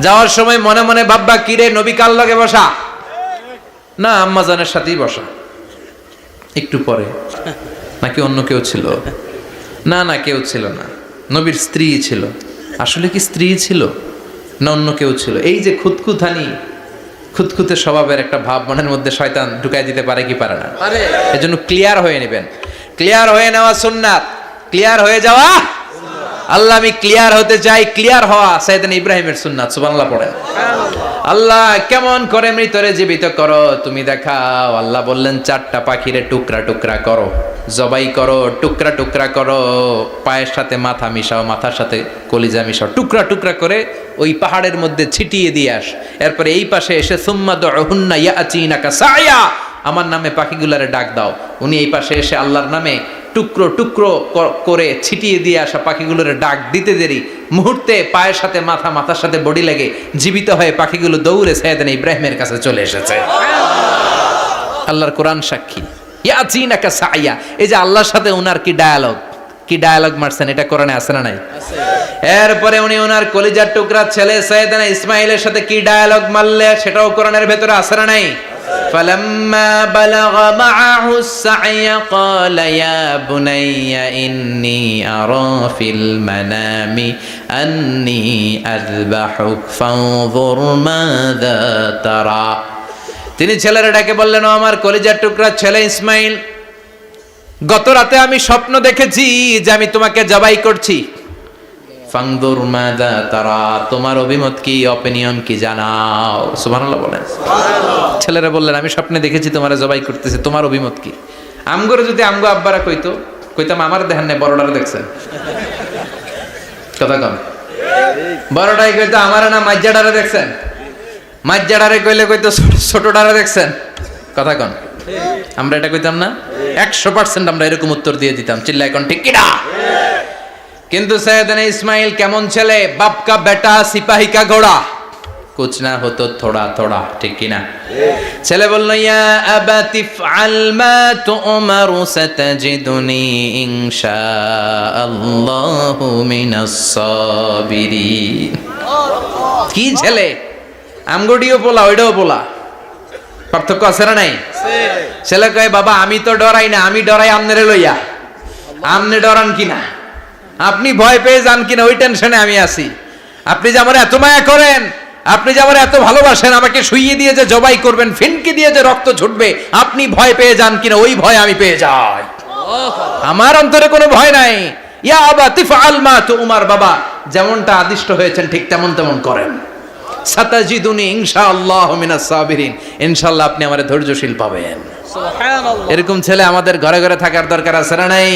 যাওয়ার সময় মনে মনে ভাববা, কিরে নবী কার লগে বসা? না, আম্মা জানের সাথেই বসা। একটু পরে নাকি অন্য কেউ ছিল? না না, কেউ ছিল না, নবীর স্ত্রী ছিল। আসলে কি স্ত্রী ছিল না অন্য কেউ ছিল? এই যে খুঁতখুঁতানি, খুঁতখুঁতে স্বভাবের একটা ভাব মনের মধ্যে শয়তান ঢুকাই দিতে পারে কি পারে না? এজন্য ক্লিয়ার হয়ে নেবেন। ক্লিয়ার হয়ে নেওয়া সুন্নাত, ক্লিয়ার হয়ে যাওয়া। আল্লাহ আমি ক্লিয়ার হতে চাই, ক্লিয়ার হওয়া সাইয়েদনা ইব্রাহিমের সুন্নাত। সুবহানাল্লাহ পড়েন। আল্লাহ কেমন করে মৃতরে জীবিত করো তুমি দেখাও। আল্লাহ বললেন 4টা পাখিরে টুকরা টুকরা করো, জবাই করো, টুকরা টুকরা করো, পায়ের সাথে মাথা মিশাও, মাথার সাথে কলিজা মিশাও, টুকরা টুকরা করে ওই পাহাড়ের মধ্যে ছিটিয়ে দিয়ে আস। এরপরে এই পাশে এসে সুম্মা দুহুন্না ইয়াতিনাকা সায়া, আমার নামে পাখিগুলারে ডাক দাও। উনি এই পাশে এসে আল্লাহর নামে টুকরো টুকরো করে ছিটিয়ে দিয়ে আসা পাখিগুলোর ডাক দিতে দেরি মুহূর্তে পায়ের সাথে মাথা, মাথার সাথে বডি লেগে জীবিত হয়ে পাখিগুলো দৌড়ে সাইয়েদনা ইব্রাহিমের কাছে চলে এসেছে। আল্লাহর কোরআন সাক্ষী। ইয়াতিনাকা সায়া, এই যে আল্লাহর সাথে উনার কি ডায়ালগ মারছেন, এটা কোরআনে আছে না নাই? এরপরে উনি ওনার কলিজার টুকরা ছেলে সাইয়েদনা ইসমাইলের সাথে কি ডায়ালগ মারলে, সেটাও কোরআনের ভেতরে আছে না নাই? فلما بلغ معه السعي قال يا بني إني أرى في المنام أني أذبحك فانظر ماذا ترى। তিনি ছেলেরা ডেকে বললেন, ও আমার কলিজার টুকরা ছেলে ইসমাইল, গত রাতে আমি স্বপ্ন দেখেছি যে আমি তোমাকে জবাই করছি। ফাংদুর মাযা তারা, তোমার অভিমত কি, অপিনিয়ন কি জানাও। সুবহানাল্লাহ বলেন। ছেলেরা বললেন আমি স্বপ্নে দেখেছি তোমারে জবাই করতেছি, তোমার অভিমত কি? আমগরে যদি আমগো আব্বারা কইতাম আমার দেখেন না, বড়ডারে দেখছেন। কথা কম, বড়টাই কইতো আমার না মাজ্জাডারে দেখছেন, মাজ্জাডারে কইতো ছোটডারে দেখছেন। কথা কন, আমরা এটা কইতাম না? 100% আমরা এরকম উত্তর দিয়ে দিতাম, চিল্লায় কোন ঠিক কিনা? কিন্তু সাইয়েদনা ইসমাইল কেমন ছেলে, বাপ কা বেটা সিপাহী কা ঘোড়া। কুছ না হতো থোড়া থোড়া, ঠিক কিনা? ছেলে বলল ইয়া আবাতি ফাআল মা তুমারু সাতাজিদুনি ইনশাআল্লাহু মিনাস সাবিরিন। কি ছেলে, আমগডিও পোলা ওইটাও পোলা, পার্থক্য আছে না নাই? ছেলে কয় বাবা আমি তো ডরাই না, আমি ডরাই আমনেরে লইয়া। আমনে ডরান কিনা, আপনি ভয় পেয়ে যান কিনা ওই টেনশনে আমি আছি। আপনি যে আমার এত মায়া করেন, আপনি যে আমার এত ভালোবাসেন, আমাকে শুইয়ে দিয়ে যে জবাই করবেন, ফিনকি দিয়ে যে রক্ত ছুটবে, আপনি ভয় পেয়ে যান কিনা ওই ভয় আমি পেয়ে যাই। আমার অন্তরে কোনো ভয় নাই। ইয়া আবাতি ফাআল মা তুমার, বাবা যেমনটা আদিষ্ট হয়েছেন ঠিক তেমন তেমন করেন। সাতাজিদুনি ইনশাআল্লাহু মিনাস সাবিরিন, ইনশাআল্লাহ আপনি আমারে ধৈর্যশীল পাবেন। সুবহানাল্লাহ। এরকম ছেলে আমাদের ঘরে ঘরে থাকার দরকার আছে না নাই?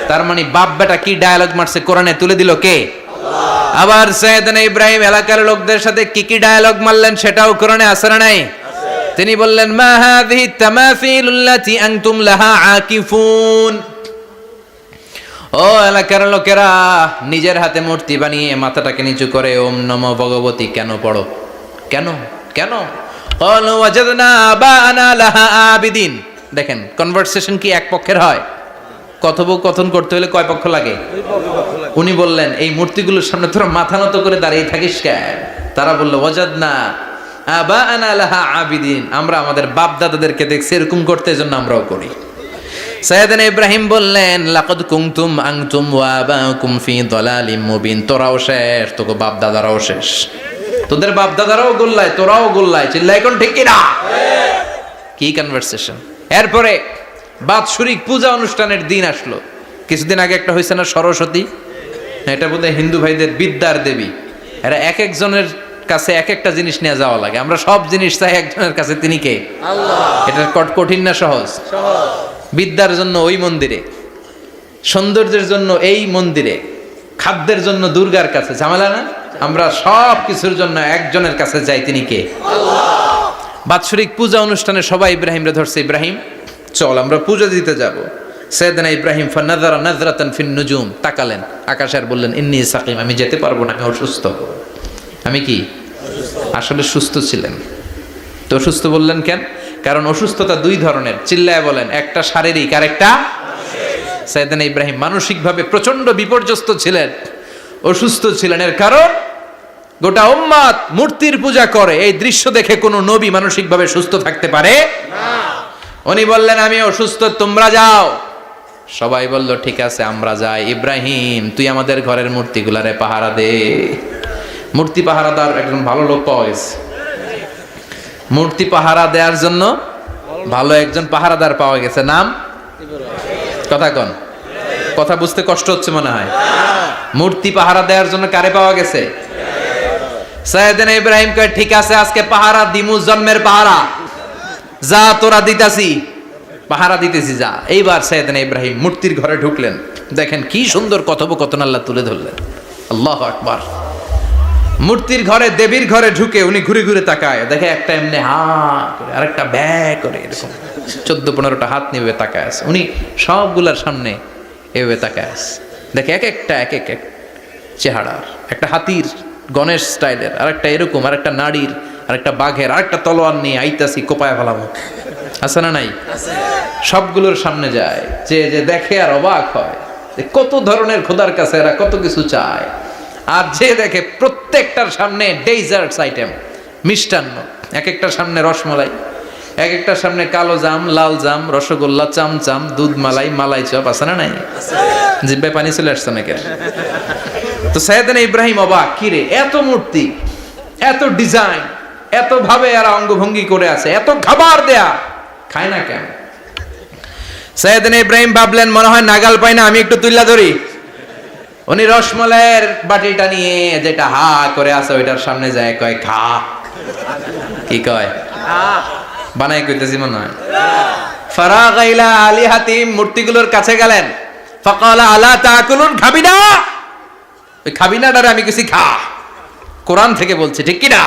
তার মানে বাপ বেটা কি ডায়ালগ মারছে কোরআনে তুলে দিল কে? আল্লাহ। আবার সাইয়েদনা ইব্রাহিম এলাকার লোকদের সাথে কি কি ডায়ালগ মারলেন সেটাও কোরআনে আছে না নাই? তিনি বললেন মা হাযিহি তামাসিলুল্লাতী আনতুম লাহা আকিফুন। ও এলাকার লোকেরা, নিজের হাতে মূর্তি বানিয়ে মাথাটাকে নিচু করে ওম নমো ভগবতী কেন পড়ো? কেন কেন? ক্বালু ওয়াজাদনা আবানা লাহা আবিদিন। দেখেন কনভারসেশন কি এক পক্ষের হয়? কথোপকথন করতে হলে কয় পক্ষ লাগে? উনি বললেন এই মূর্তিগুলোর সামনে তোরা মাথা নত করে দাঁড়িয়ে থাকিস কেন? তারা বলল ওয়াজাদনা আবানা লাহা আবিদিন, আমরা আমাদের বাপ দাদাদেরকে দেখছি এরকম করতে, এজন্য আমরাও করি। সাইয়েদনা ইব্রাহিম বললেন লাকাদ কুনতুম আনতুম ওয়া আবাকুম ফি দালালিম মুবিন। তোরাও শেষ, তোকে বাপ দাদারাও শেষ, তোদের বাপ দাদারাও গোল্লায়, তোরাও গোল্লায়, চিল্লাই কোন ঠিক কিনা? কি কনভারসেশন। এরপরে বাৎসরিক পূজা অনুষ্ঠানের দিন আসলো। কিছুদিন আগে একটা হয়েছে না সরস্বতী, এটা বোধহয় হিন্দু ভাইদের বিদ্যার দেবী। এরা এক একজনের কাছে এক একটা জিনিস নিয়ে যাওয়া লাগে। আমরা সব জিনিস চাই একজনের কাছে, তিনি কে? আল্লাহ। এটা কঠিন না সহজ? সহজ। বিদ্যার জন্য ওই মন্দিরে, সৌন্দর্যের জন্য এই মন্দিরে, খাদ্যের জন্য দুর্গার কাছে, ঝামেলা না? আমরা সব কিছুর জন্য একজনের কাছে যাই, তিনি কে? আল্লাহ। বাৎসরিক পূজা অনুষ্ঠানে সবাই ইব্রাহিমরে ধরছে, ইব্রাহিম চল আমরা পূজা দিতে যাব। সাইয়েদনা ইব্রাহিম ফানাযারা নাযরাতান ফিন নুজুম, তাকালেন আকাশে আর বললেন ইন্নী সাকিম, আমি যেতে পারবো না, আমি অসুস্থ। আমি কি আসলে সুস্থ ছিলেন? তো অসুস্থ বললেন কেন? কারণ অসুস্থতা দুই ধরনের, চিল্লায় বলেন, একটা শারীরিক আর একটা মানসিক। সাইয়েদনা ইব্রাহিম মানসিকভাবে প্রচন্ড বিপর্যস্ত ছিলেন, অসুস্থ ছিলেন। এর কারণ গোটা উম্মত মূর্তির পূজা করে, এই দৃশ্য দেখে কোনো নবী মানসিকভাবে সুস্থ থাকতে পারে না। উনি বললেন আমি অসুস্থ, তোমরা যাও। সবাই বলল ঠিক আছে আমরা যাই। ইব্রাহিম তুই আমাদের ঘরের মূর্তিগুলারে পাহারা দে। মূর্তি পাহারাদার একজন ভালো লোক পাওয়া গেছে, মূর্তি পাহারা দেওয়ার জন্য ভালো একজন পাহারাদার পাওয়া গেছে, নাম কথা কন, কথা বুঝতে কষ্ট হচ্ছে মনে হয়। মূর্তি পাহারা দেওয়ার জন্য কারে পাওয়া গেছে? সাইয়েদনা ইব্রাহিম কয় ঠিক আছে আজকে পাহারা দিমু, জন্মের পাহারা, যা তোরা দিতাছি, পাহারা দিতেছি যা। এইবার সাইয়েদনা ইব্রাহিম মূর্তির ঘরে ঢুকলেন। দেখেন কি সুন্দর কথোপকথন আল্লাহ তুলে ধরলেন। আল্লাহু আকবার। মূর্তির ঘরে, দেবীর ঘরে ঢুকে উনি ঘুরে ঘুরে তাকায়, দেখে একটা এমনি হা করে আরেকটা ব্যা করে, এরকম 14-15টা হাত নিয়ে তাকায় আছে। উনি সবগুলার সামনে এভাবে তাকায় আছে, দেখে এক একটা এক এক চেহারার, একটা হাতির গণেশ স্টাইলের, আরেকটা এরকম, আরেকটা নারীর, আরেকটা বাঘের, আরেকটা তলোয়ার নিয়ে আইতাছি কোপায় ফেলাবো, আছে না নাই? সবগুলোর সামনে যায়, যে যে দেখে আর অবাক হয় কত ধরনের খোদার কাছে এরা কত কিছু চায়। আর যে দেখে প্রত্যেকটার সামনে ডেজার্টস আইটেম, মিষ্টান্ন, এক একটার সামনে রসমলাই, এক একটার সামনে কালো জাম, লাল জাম, রসগোল্লা, চামচাম, দুধ মালাই, মালাই চপ, আছে না নাই? জিব্বায় পানি চলে আসছে নাকি? তো সাইয়েদনা ইব্রাহিম অবাক, কিরে এত মূর্তি, এত ডিজাইন, এত ভাবে এরা অঙ্গভঙ্গি করে আছে, এত খাবার দেয়া, খায় না কেন? সাইয়েদনা ইব্রাহিম ভাবলেন মনে হয় নাগাল পাই না, আমি একটু তুল্লা ধরি। উনি রসমলাইয়ের বাটিটা নিয়ে যেটা হা করে আছে ওইটার সামনে যায়, কয় খা। কি কয়? বানাই কইতেছি মনে হয়। ফারাগা ইলা আলিহাতিম, মূর্তিগুলোর কাছে গেলেন। ফাকালা আলা তাকুলুন, খাবি না? ওই খাবি না ডারে আমি কিছু খা, কোরআন থেকে বলছে, ঠিক কি না?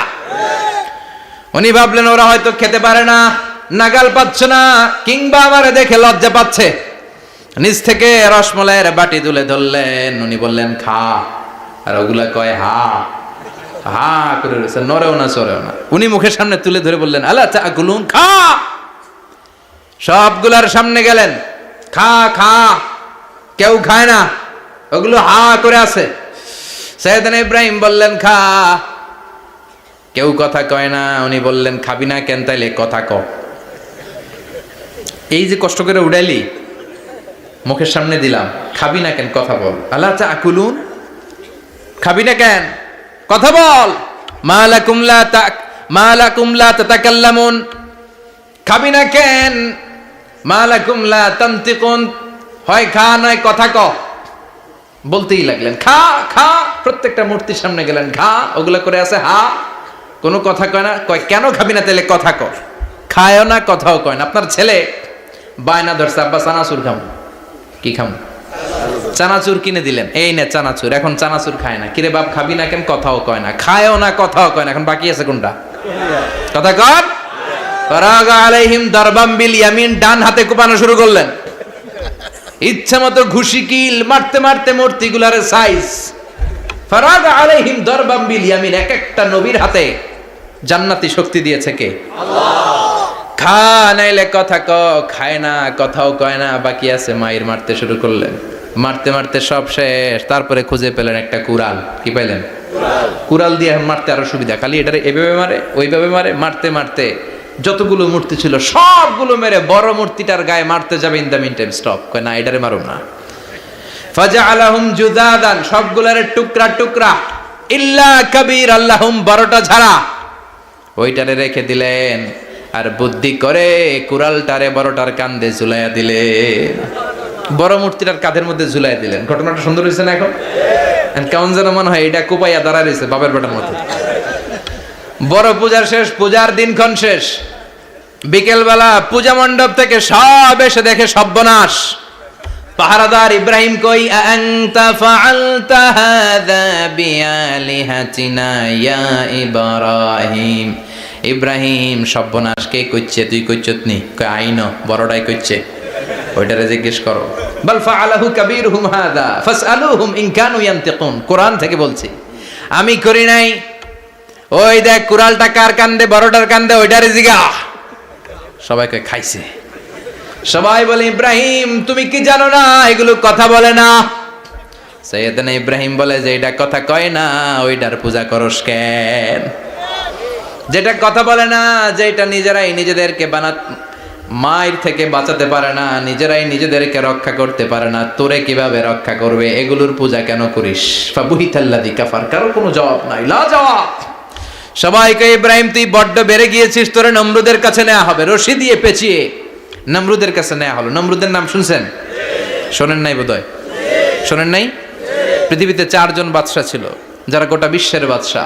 উনি ভাবলেন ওরা হয়তো খেতে পারে না, নাগাল পাচ্ছে না, কিংবা আমারে দেখে লজ্জা পাচ্ছে। নিজ থেকে রসমলাইয়ের বাটি তুলে ধরলেন, উনি বললেন খা, আর ওগুলা কয় হা। হা করে রয়েছে, নড়েও না চড়েও না। উনি মুখের সামনে তুলে ধরে বললেন, আলা তাকুলুন, খা। সবগুলার সামনে গেলেন, খা খা। কেউ খায় না, ওগুলো হা করে আছে। সাইয়েদনা ইব্রাহিম বললেন, খা। কেউ কথা কয় না। উনি বললেন, খাবি না কেন? তাইলে কথা ক। এই যে কষ্ট করে উড়াইলি, মুখের সামনে দিলাম, খাবি না কেন? কথা বল। আলা তাকুলুন, খাবি না কেন? কথা বল। মা লাকুম লা তাতাকাল্লামুন, খাবি না কেন? মা লাকুম লা তানতিকুন, হয় খা নয় কথা ক। বলতেই লাগলেন, খা খা। প্রত্যেকটা মূর্তির সামনে গেলেন, খা। ওগুলা করে আছে হা, কোনো কথা কয় না। কয় কেন খাবি না? তাহলে কথা ক। খায়ও না, কথাও কয় না। আপনার ছেলে বায়না ধরছে, আব্বা চানাচুর খাম। কি খাম? চানাচুর কিনে দিলেন, এই নে চানাচুর। এখন চানাচুর খায় না। কিরে বাপ, খাবি না কেন? কথাও কয় না। খায়ও না, কথাও কয় না। এখন বাকি আছে কোনটা? কথা কর। ফারাগা আলাইহিম দারবাম বিল ইয়ামিন, ডান হাতে কোপানো শুরু করলেন। ইচ্ছা মতো ঘুষি কিল মারতে মারতে মূর্তিগুলার সাইজ। ফারাগা আলাইহিম দারবাম বিল ইয়ামিন, এক একটা নবীর হাতে জান্নাতি শক্তি দিয়েছে কে? আল্লাহ। খা নাইলে কথা ক। খায় না, কথাও কয় না, বাকি আছে। মায়ের মারতে শুরু করলেন। মারতে মারতে সব শেষ। তারপরে খুঁজে পেলেন একটা কুড়াল। কি পাইলেন? কুড়াল দিয়ে মারতে আরো সুবিধা। খালি এটারে এভাবে মারে, ওইভাবে মারে। মারতে মারতে যতগুলো মূর্তি ছিল সবগুলো মেরে বড় মূর্তিটার গায়ে মারতে যাবে, in the meantime stop. কয় না, এটারে মারো না। ফাজআলাহুম জুদাদান, সবগুলারে টুকরা টুকরা। ইল্লা কাবীর আল্লাহুম, বড়টা ছাড়া। ওইটারে রেখে দিলেন। আর বুদ্ধি করে কুড়ালটারে বড়টার কাঁধে ঝুলাইয়া দিলেন। বড় মূর্তিটার কাঁধের মধ্যে ঝুলাইয়া দিলেন। ঘটনাটা সুন্দর হয়েছে না? এখন কেমন যেন মনে হয় এটা কোপাইয়া দাঁড়া রয়েছে বাপের বেটার মতো। বড় পূজার শেষ, পূজার দিনক্ষণ শেষ। বিকেলবেলা পূজা মণ্ডপ থেকে সব এসে দেখে সর্বনাশ। পাহারাদার ইব্রাহিম কই? আনতা ফাআলতা হাযা বিআলিহাতিনা ইয়া ইব্রাহিম। ইব্রাহিম, সর্বনাশ কে কইছে? তুই কইছত নি? কই আইন বড়টাই কইছে। ওইটারে জিজ্ঞেস করো। বাল ফাআলাহু কাবীরুহুম হাযা ফাসআলুহুম ইন কানু ইয়ানতিকুন। কোরআন থেকে বলছি, আমি করি নাই। ওই দেখ কুড়ালটা কার কান্দে? বড়টার কান্দে, ওইটারে জিগা। সবাই কয় খাইছে। সবাই বলে, ইব্রাহিম তুমি কি জানো না এগুলো কথা বলে না? সাইয়েদনা ইব্রাহিম বলে যে এটা কথা কয় না, ওইটার পূজা করস কেন? যেটা কথা বলে না, যেটা নিজেরাই নিজেদেরকে মায়ের থেকে বাঁচাতে পারে না, নিজেরাই নিজেদেরকে রক্ষা করতে পারে না, তোরে কিভাবে রক্ষা করবে? এগুলোর পূজা কেন করিস? ফাবুহিতাল্লাযী কাফার। কারো কোনো জবাব নাই, লা জবাব। সবাইকে, ইব্রাহিম তুই বড্ড বেড়ে গিয়েছিস, তোরে নমরুদের কাছে নেওয়া হবে। রশি দিয়ে পেঁচিয়ে নমরুদের কাছে নেওয়া হলো। নমরুদের নাম শুনছেন? শোনেন নাই বোধহয়? শোনেন নাই? পৃথিবীতে 4 জন বাদশা ছিল, যারা গোটা বিশ্বের বাদশা।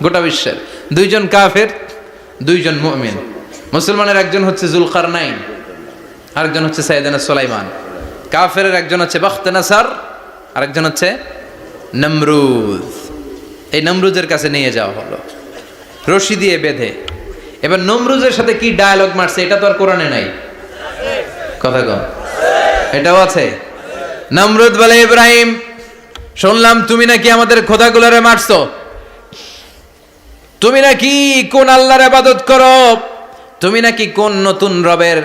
গোটা বিশ্বের 2 জন কাফের, 2 জন মুমিন। মুসলমানের একজন হচ্ছে যুলকারনাইন, আরেকজন হচ্ছে সাইয়েদনা সুলাইমান। কাফেরের একজন হচ্ছে বাখতেনাসার, আরেকজন হচ্ছে নমরুদ। এই নমরুদের কাছে নিয়ে যাওয়া হলো রশি দিয়ে বেঁধে। এবার নমরুদের সাথে কি ডায়ালগ মারছে এটা তো আর কোরআনে নাই। কথা কম, এটাও আছে। নমরুদ বলে, ইব্রাহিম শুনলাম তুমি নাকি আমাদের খোদাগুলোরে মারছো। তুমি নাকি কোন আল্লাহর ইবাদত করো। তুমি নাকি কোন নতুন রবের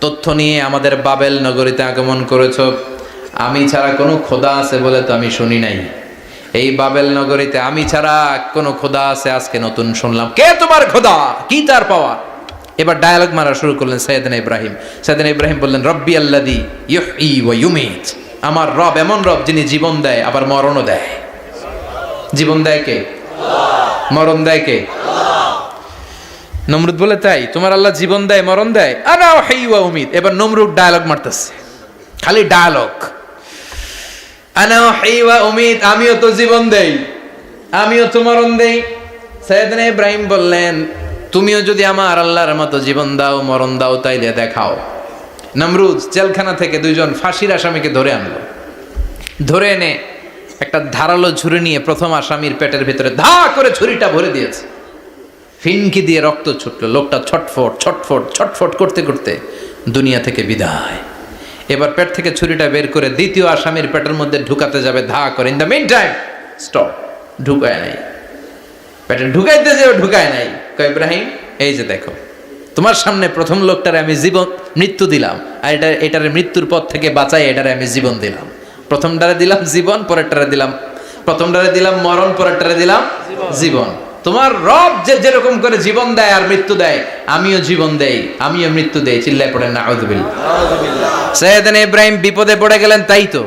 তথ্য নিয়ে আমাদের বাবেল নগরীতে আগমন করেছো। আমি ছাড়া কোনো খোদা আছে বলে তো আমি শুনি নাই। এই বাবেল নগরীতে আমি ছাড়া কোনো খোদা আছে আজকে নতুন শুনলাম। কে তোমার খোদা? কি তার পাওয়া? এবার ডায়ালগ মারা শুরু করলেন সাইয়েদনা ইব্রাহিম। সাইয়েদনা ইব্রাহিম বললেন, রব্বি আল্লাযী ইউহয়ী ওয়া ইউমীত। আমার রব এমন রব যিনি জীবন দেয় আবার মরণও দেয়। জীবন দেয় কে? আল্লাহ। মরণ দেয় কে? আল্লাহ। নমরুদ বলে, তাই তোমার আল্লাহ জীবন দেয় মরণ দেয়? আনা উহয়ী ওয়া উমীত। এবার নমরুদ ডায়ালগ মারতেছে, খালি ডায়ালগ। আনা উহয়ী ওয়া উমীত, আমিও তো জীবন দেই, আমিও তো মরণ দেই। সাইয়েদনা ইব্রাহিম বললেন, তুমিও যদি আমার আল্লাহর মতো জীবন দাও মরণ দাও তাইলে দেখাও। নমরুদ জেলখানা থেকে 2 জন ফাঁসির আসামিকে ধরে আনলো। ধরে এনে একটা ধারালো ছুরি নিয়ে প্রথম আসামির পেটের ভিতরে ধা করে ছুরিটা ভরে দিয়েছে। ফিনকি দিয়ে রক্ত ছুটলো। লোকটা ছটফট ছটফট ছটফট করতে করতে দুনিয়া থেকে বিদায়। এবার পেট থেকে ছুরিটা বের করে দ্বিতীয় আসামির পেটের মধ্যে ঢুকাতে যাবে ধা করে। In the meantime stop, ঢুকায় নাই। পেটে ঢুকাইতে যে ঢুকায় নাই। কয় ইব্রাহিম এই যে দেখো তোমার সামনে প্রথম লোকটারে আমি মৃত্যু দিলাম, আর এটারে মৃত্যুর পথ থেকে বাঁচাই এটারে আমি জীবন দিলাম। প্রথমটারে দিলাম জীবন, পরেরটারে দিলাম, প্রথমটারে দিলাম মরণ, পরেরটারে দিলাম জীবন। তোমার রব যে যেরকম করে জীবন দেয় আর মৃত্যু দেয়, আমিও জীবন দেই, আমিও মৃত্যু দেই। চিল্লায় পড়েন নাউযুবিল্লাহ। সাইয়েদনা ইব্রাহিম বিপদে পড়ে গেলেন, তাই তো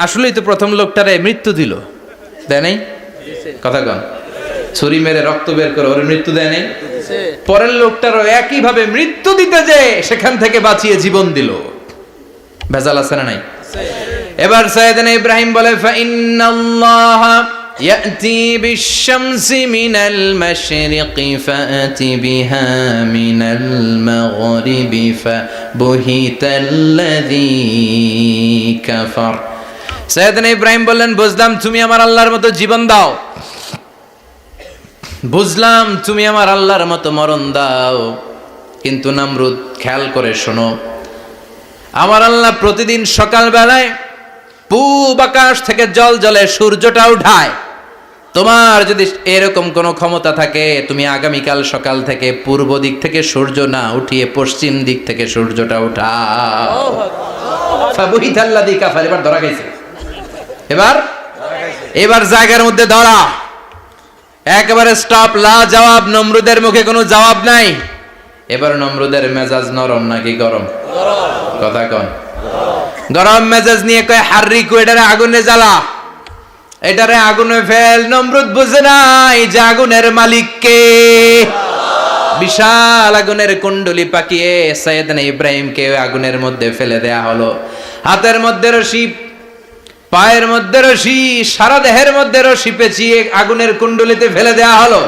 আসলেই তো প্রথম লোকটারে মৃত্যু দিল, দেয় নাই? কথা কন, ছুরি মেরে রক্ত বের করে ওর মৃত্যু দেয় নাই? পরের লোকটারও একই ভাবে মৃত্যু দিতে যে সেখান থেকে বাঁচিয়ে জীবন দিল। ভেজাল আছে না নাই? এবার সাইয়েদনা ইব্রাহিম বলে ফাইন্নাল্লাহা ইয়াতি বিশ-শামসি মিনাল মাশরিকি ফাআতি বিহা মিনাল মাগরিবি ফাবুহিতাল্লাযী কাফার। সাইয়েদনা ইব্রাহিম বললেন বুঝলাম তুমি আমার আল্লাহর মতো জীবন দাও, বুঝলাম তুমি আমার আল্লাহর মতো মরণ দাও, কিন্তু নমরুদ খেয়াল করে শোনো, আমার আল্লাহ প্রতিদিন সকাল বেলায় পূব আকাশ থেকে জল জলে সূর্যটা উঠায়। তোমার যদি এরকম কোনো ক্ষমতা থাকে, তুমি আগামীকাল সকাল থেকে পূর্ব দিক থেকে সূর্য না উঠিয়ে পশ্চিম দিক থেকে সূর্যটা উঠাও। ফাবুহিতাল্লাযী কাফার। এবার ধরা গেছে, এবার জায়গার মধ্যে ধরা, একেবারে স্টপ, লা জবাব। নমরুদের মুখে কোনো জবাব নাই। এবার নমরুদের মেজাজ নরম নাকি গরম? কথা কন। গরম মেজাজ নিয়ে কয় হাররিকু, এটারে আগুনে জ্বালা, এটারে আগুনে ফেল। নমরুদ বুঝে নাই যে আগুনের মালিক কে। বিশাল আগুনের কুণ্ডলি পাকিয়ে সাইয়েদনা ইব্রাহিমকে আগুনের মধ্যে ফেলে দেয়া হলো। হাতের মধ্যে রশি, পায়ের মধ্যে রশি, সারা দেহের মধ্যে রশি পেঁচিয়ে আগুনের কুণ্ডলিতে ফেলে দেয়া হলো।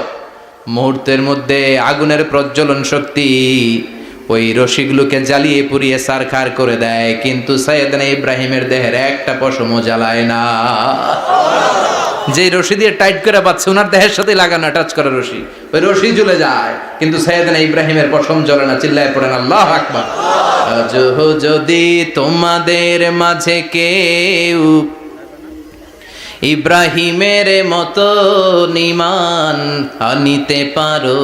মুহূর্তের মধ্যে আগুনের প্রজ্বলন শক্তি ওই রশিগুলোকে জ্বালিয়ে পুড়িয়ে সারখার করে দেয়, কিন্তু সাইয়েদনা ইব্রাহিমের দেহের একটা পশমও জ্বালায় না। যে রশি দিয়ে টাইট করে পাচ্ছে, ওনার দেহের সাথে লাগানো টাচ করা রশি, ওই রশি জ্বলে যায়, কিন্তু সাইয়েদনা ইব্রাহিমের পশম জ্বলে না। চিল্লায় পড়েন আল্লাহু আকবার। যদি তোমাদের মাঝে কেউ ইব্রাহিমের মতো ঈমান আনিতে পারো,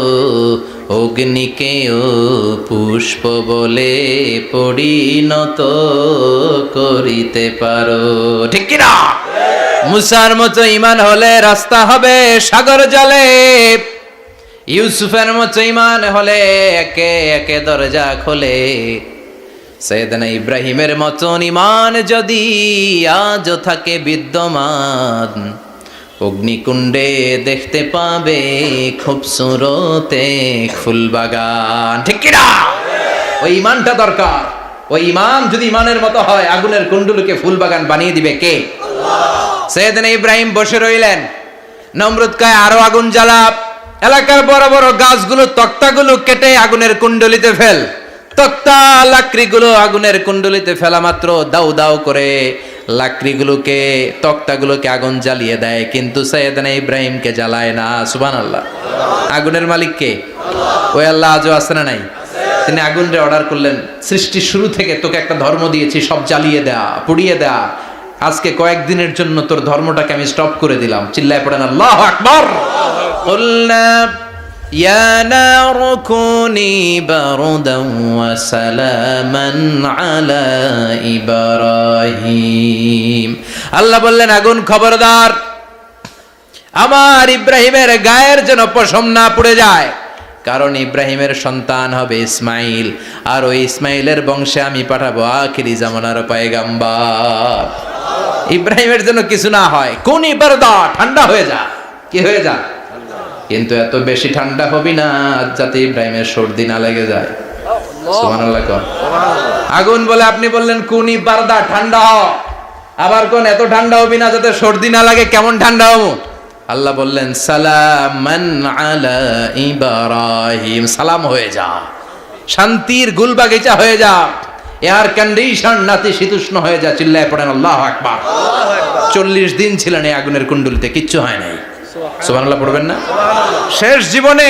অগ্নিকেও পুষ্প বলে পরিণত করিতে পারো। ঠিক কিনা? মুসার মতো ঈমান হলে রাস্তা হবে সাগর জলে, ইউসুফের মতো ঈমান হলে একে একে দরজা খোলে। সাইয়েদনা ইব্রাহিমের মতন ঈমান যদি আজও থাকে বিদ্যমান, অগ্নিকুণ্ডে দেখতে পাবে খুবসুরত এক ফুলবাগান। ঠিক কি না? ওই ঈমানটা দরকার। ওই ঈমান যদি ঈমানের মতো হয়, আগুনের কুণ্ডলকে ফুলবাগান বানিয়ে দিবে কে? আল্লাহ। সাইয়েদনা ইব্রাহিম বসে রইলেন। নমরুদ কয় আরো আগুন জ্বালা, এলাকার বড় বড় গাছগুলো, তক্তাগুলো কেটে আগুনের কুণ্ডলিতে ফেল। তক্তা লাকড়িগুলো আগুনের কুণ্ডলিতে ফেলা মাত্র দাউ দাউ করে লাকড়িগুলোকে, তক্তাগুলোকে আগুন জ্বালিয়ে দেয়, কিন্তু সাইয়েদনা ইব্রাহিমকে জ্বালায় না। সুবহানাল্লাহ। আগুনের মালিক কে? ওই আল্লাহ আজও আছে না নাই? তিনি আগুনরে অর্ডার করলেন, সৃষ্টির শুরু থেকে তোকে একটা ধর্ম দিয়েছি, সব জ্বালিয়ে দেয়া, পুড়িয়ে দেয়া, আজকে কয়েকদিনের জন্য তোর ধর্মটাকে আমি স্টপ করে দিলাম। চিল্লায় পড়েন আল্লাহু আকবার। কুলনা ইয়া নারু কুনি বারদান ওয়া সালামান আলা ইব্রাহিম। আল্লাহ বললেন আগুন খবরদার, আমার ইব্রাহিমের গায়ের যেন পশম না পুড়ে যায়, কারণ ইব্রাহিমের সন্তান হবে ইসমাইল, আর ওই ইসমাইলের বংশে আমি পাঠাবো আখিরি জামানার পয়গাম্বর। ইব্রাহিমের জন্য কিছু না হয়, কোন বারদা, ঠান্ডা হয়ে যা। কি হয়ে যা? কিন্তু এত বেশি ঠান্ডা হবি না যাতে ইব্রাহিমের সর্দি না লেগে যায়। সুবহানাল্লাহ। আগুন বলে আপনি বললেন কোনি বারদা, ঠান্ডা হ, আবার কোন এত ঠান্ডা হবি না যাতে সর্দি না লাগে। কেমন ঠান্ডা হবো? আল্লাহ বললেন সালামান আলা ইব্রাহিম, সালাম হয়ে যা, শান্তির গুলবাগিচা হয়ে যা, এয়ার কন্ডিশন নাতি শীতুষ্ণ হয়ে যা। চিল্লায় পড়েন আল্লাহু আকবার। 40 দিন ছিলেন এই আগুনের কুণ্ডলিতে, কিচ্ছু হয় নাই। সুবহানাল্লাহ পড়বেন না? শেষ জীবনে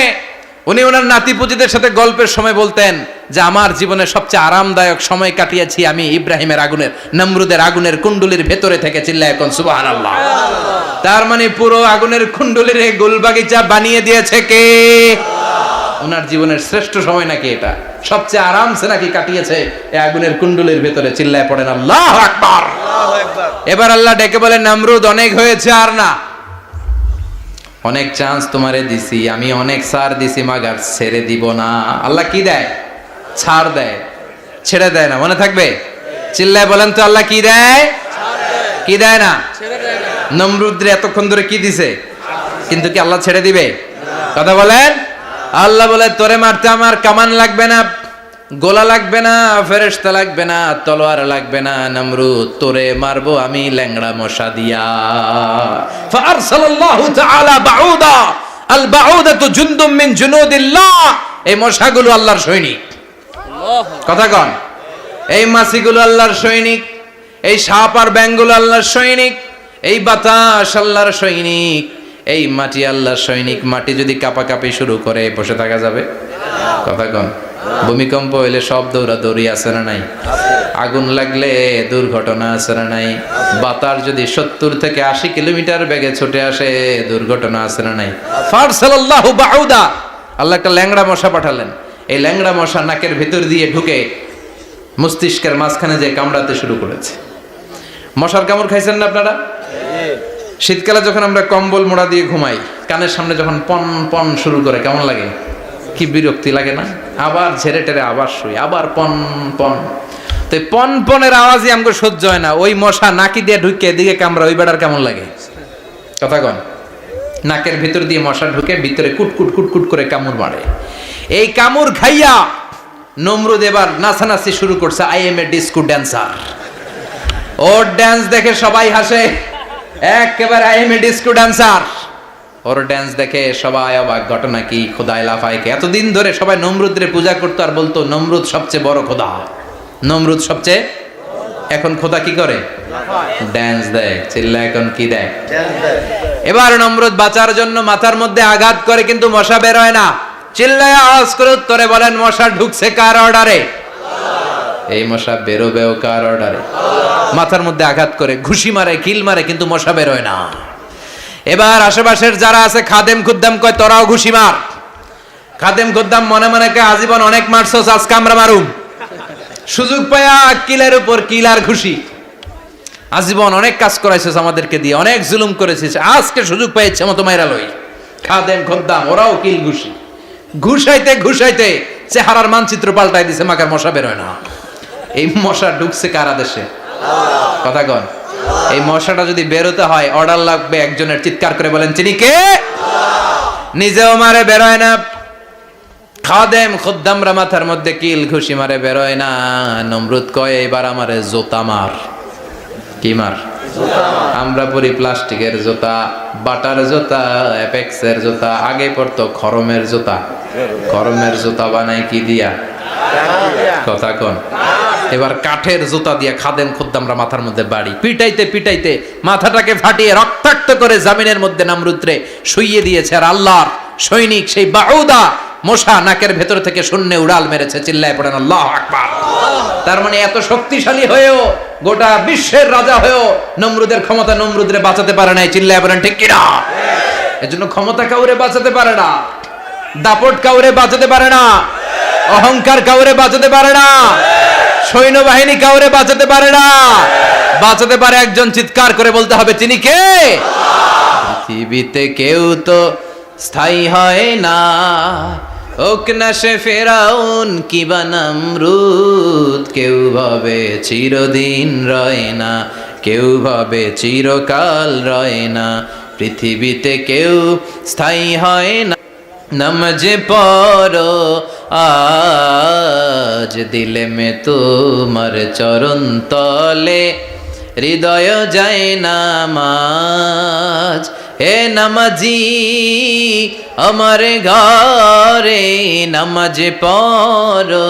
উনি ওনার নাতি পুতিদের সাথে গল্পের সময় বলতেন, যে আমার জীবনে সবচেয়ে আরামদায়ক সময় কাটিয়েছি আমি ইব্রাহিমের আগুনের, নমরুদের আগুনের কুণ্ডুলির ভেতরে থেকে। চিল্লায় এখন সুবহানাল্লাহ। তার মানে পুরো আগুনের কুণ্ডুলির গুলবাগিচা বানিয়ে দিয়েছে কে? ওনার জীবনের শ্রেষ্ঠ সময় নাকি এটা, সবচেয়ে আরামসে নাকি কাটিয়েছে এই আগুনের কুণ্ডুলির ভেতরে। চিল্লায় পড়েন আল্লাহু আকবার। এবার আল্লাহ ডেকে বলেন, নমরুদ অনেক হয়েছে, আর না, অনেক চান্স তোমারে দিছি আমি, অনেক ছাড় দিছি, মাগার ছেড়ে দিব না। আল্লাহ কি দেয়? ছাড় দেয়, ছেড়ে দেয় না। মনে থাকবে? চিল্লায় বলেন তো, আল্লাহ কি দেয়? কি দেয় না? নমরুদরে এতক্ষণ ধরে কি দিছে, কিন্তু কি আল্লাহ ছেড়ে দিবে? কথা বলেন। আল্লাহ বলে, তোরে মারতে আমার কামান লাগবে না, গোলা লাগবে না, ফেরেশতা লাগবে না, তলোয়ার লাগবে না, নমরুদ তোরে মারবো আমি ল্যাংড়া মশা দিয়া। ফারসালাল্লাহু তাআলা বাউদা, আল বাউদাতু জুনদুম মিন জুনুদিল্লাহ। এই মশাগুলো আল্লাহর সৈনিক। কথা কন। এই মাছিগুলো আল্লাহর সৈনিক, এই সাপ আর ব্যাঙগুলো আল্লাহর সৈনিক, এই বাতাস আল্লাহর সৈনিক, এই মাটি আল্লাহর সৈনিক। মাটি যদি কাঁপাকাঁপি শুরু করে বসে থাকা যাবে? কথা কন। ভূমিকম্প হইলে সব দৌড়াদৌড়ি আছে না নাই? আগুন লাগলে দুর্ঘটনা আছে না নাই? বাতাস যদি 70 থেকে 80 কিলোমিটার বেগে ছুটে আসে দুর্ঘটনা আছে না নাই? ফারসালাল্লাহু বাউদা, আল্লাহ একটা ল্যাংড়া মশা পাঠালেন। এই ল্যাংড়া মশা নাকের ভিতর দিয়ে ঢুকে মস্তিষ্কের মাঝখানে যে কামড়াতে শুরু করেছে। মশার কামড় খাইছেন না আপনারা? শীতকালে যখন আমরা কম্বল মোড়া দিয়ে ঘুমাই, কানের সামনে যখন পন পন শুরু করে কেমন লাগে? কি বিরক্তি লাগে না? আবার ঝেড়ে টেরে আবার শুই, আবার পন পন। তো পন পনের আওয়াজই আমাকে সহ্য হয় না। ওই মশা নাকি দিয়ে ঢুকে এদিকে কামড়া, ওই বেড়ার কেমন লাগে? কথা কন। নাকের ভিতর দিয়ে মশা ঢুকে ভিতরে কুটকুট কুটকুট করে কামড় মারে। এই কামড় খাইয়া নমরুদ এবার নাচানাচি শুরু করছে। I M A disco dancer. Or dance দেখে সবাই হাসে, একেবারে I M A disco dancer. Or dance দেখে সবাই অবাক। ঘটনা কি? খোদায় লাফাইকে। এতদিন ধরে সবাই নমরুদরে পূজা করতো আর বলতো নমরুদ সবচেয়ে বড় খোদা, নমরুদ সবচেয়ে। এখন খোদা কি করে? ড্যান্স দেয়। চিল্লা এখন কি দেয়? এবার নমরুদ বাঁচার জন্য মাথার মধ্যে আঘাত করে, কিন্তু মশা বের হয় না। চিল্লায় আওয়াজ করে উত্তরে বলেন, মশা ঢুকছে কার অর্ডারে? এই মশা বেরোবেও কার অর্ডারে? মাথার মধ্যে আঘাত করে ঘুষি মারে, কিল মারে, কিন্তু মশা বের হয় না। এবার আশেপাশের যারা আছে খাদেম খুদ্দাম কয়, তোরাও ঘুষি মার। খাদেম খুদ্দাম মনে মনে কয়, আজীবন অনেক মারছস, আজকে আমরা মারুম। সুযোগ পায়া কিলের উপর কিল আর ঘুষি। আজীবন অনেক কাজ করাইছিস আমাদেরকে দিয়ে, অনেক জুলুম করেছিস, আজকে সুযোগ পাইছে মতো মাইরা লই। খাদেম খুদ্দাম ওরাও কিল ঘুষি। ঘুষাইতে ঘুষাইতে চেহারার মানচিত্র পাল্টাই দিছে, মাকার মশা বের হয় না। এই মশা ঢুকছে কার আদেশে? কথা কন। এই মশাটা যদি বেরোতে হয় অর্ডার লাগবে একজনের। চিৎকার করে বলেন, তিনি কে? নিজেও মারে, বেরোয় না। খাদেম খুদ্দামরা মাথার মধ্যে কিল ঘুষি মারে, বেরোয় না। নমরুদ কয়, এবার আমারে জোতা মার। কি মার? আমরা পরি প্লাস্টিকের জুতা, বাটার জুতা, অ্যাপেক্সের জুতা। আগে পড়তো খরমের জুতা। খরমের জুতা বানাই কি দিয়া? কথা কন। এবার কাঠের জুতা দিয়া খাদেম খুদ্দামরা মাথার মধ্যে বাড়ি। পিটাইতে পিটাইতে মাথাটাকে ফাটিয়ে রক্তাক্ত করে জামিনের মধ্যে নমরুদরে শুইয়ে দিয়েছে। আর আল্লাহর সৈনিক সেই বাউদা মশা নাকের ভেতর থেকে শূন্যে উড়াল মেরেছে। চিল্লায় পড়েন আল্লাহু আকবার। তার মানে এত শক্তিশালী হয়েও, গোটা বিশ্বের রাজা হয়েও নমরুদের ক্ষমতা নমরুদরে বাঁচাতে পারে নাই। চিল্লায় পড়েন ঠিক কিনা? এজন্য ক্ষমতা কাউরে বাঁচাতে পারে না, দাপট কাউরে বাঁচাতে পারে না, অহংকার কাউরে বাঁচাতে পারে না, সৈন্যবাহিনী কাউরে বাঁচাতে পারে না। বাঁচাতে পারে একজন। চিৎকার করে বলতে হবে, তিনি কে? পৃথিবীতে কেউ তো স্থায়ী হয় না, হোক না সে ফেরাউন কিবা নমরুদ। কেউ ভাবে চিরদিন রয় না, কেউ ভাবে চিরকাল রয় না। পৃথিবীতে কেউ স্থায়ী হয় না। নামাজে পড়ো আজ দিলে মে তোমার চরণ তলে, হৃদয় যায় নামাজ। হে নামাজি আমার ঘরে, নামাজে পড়ো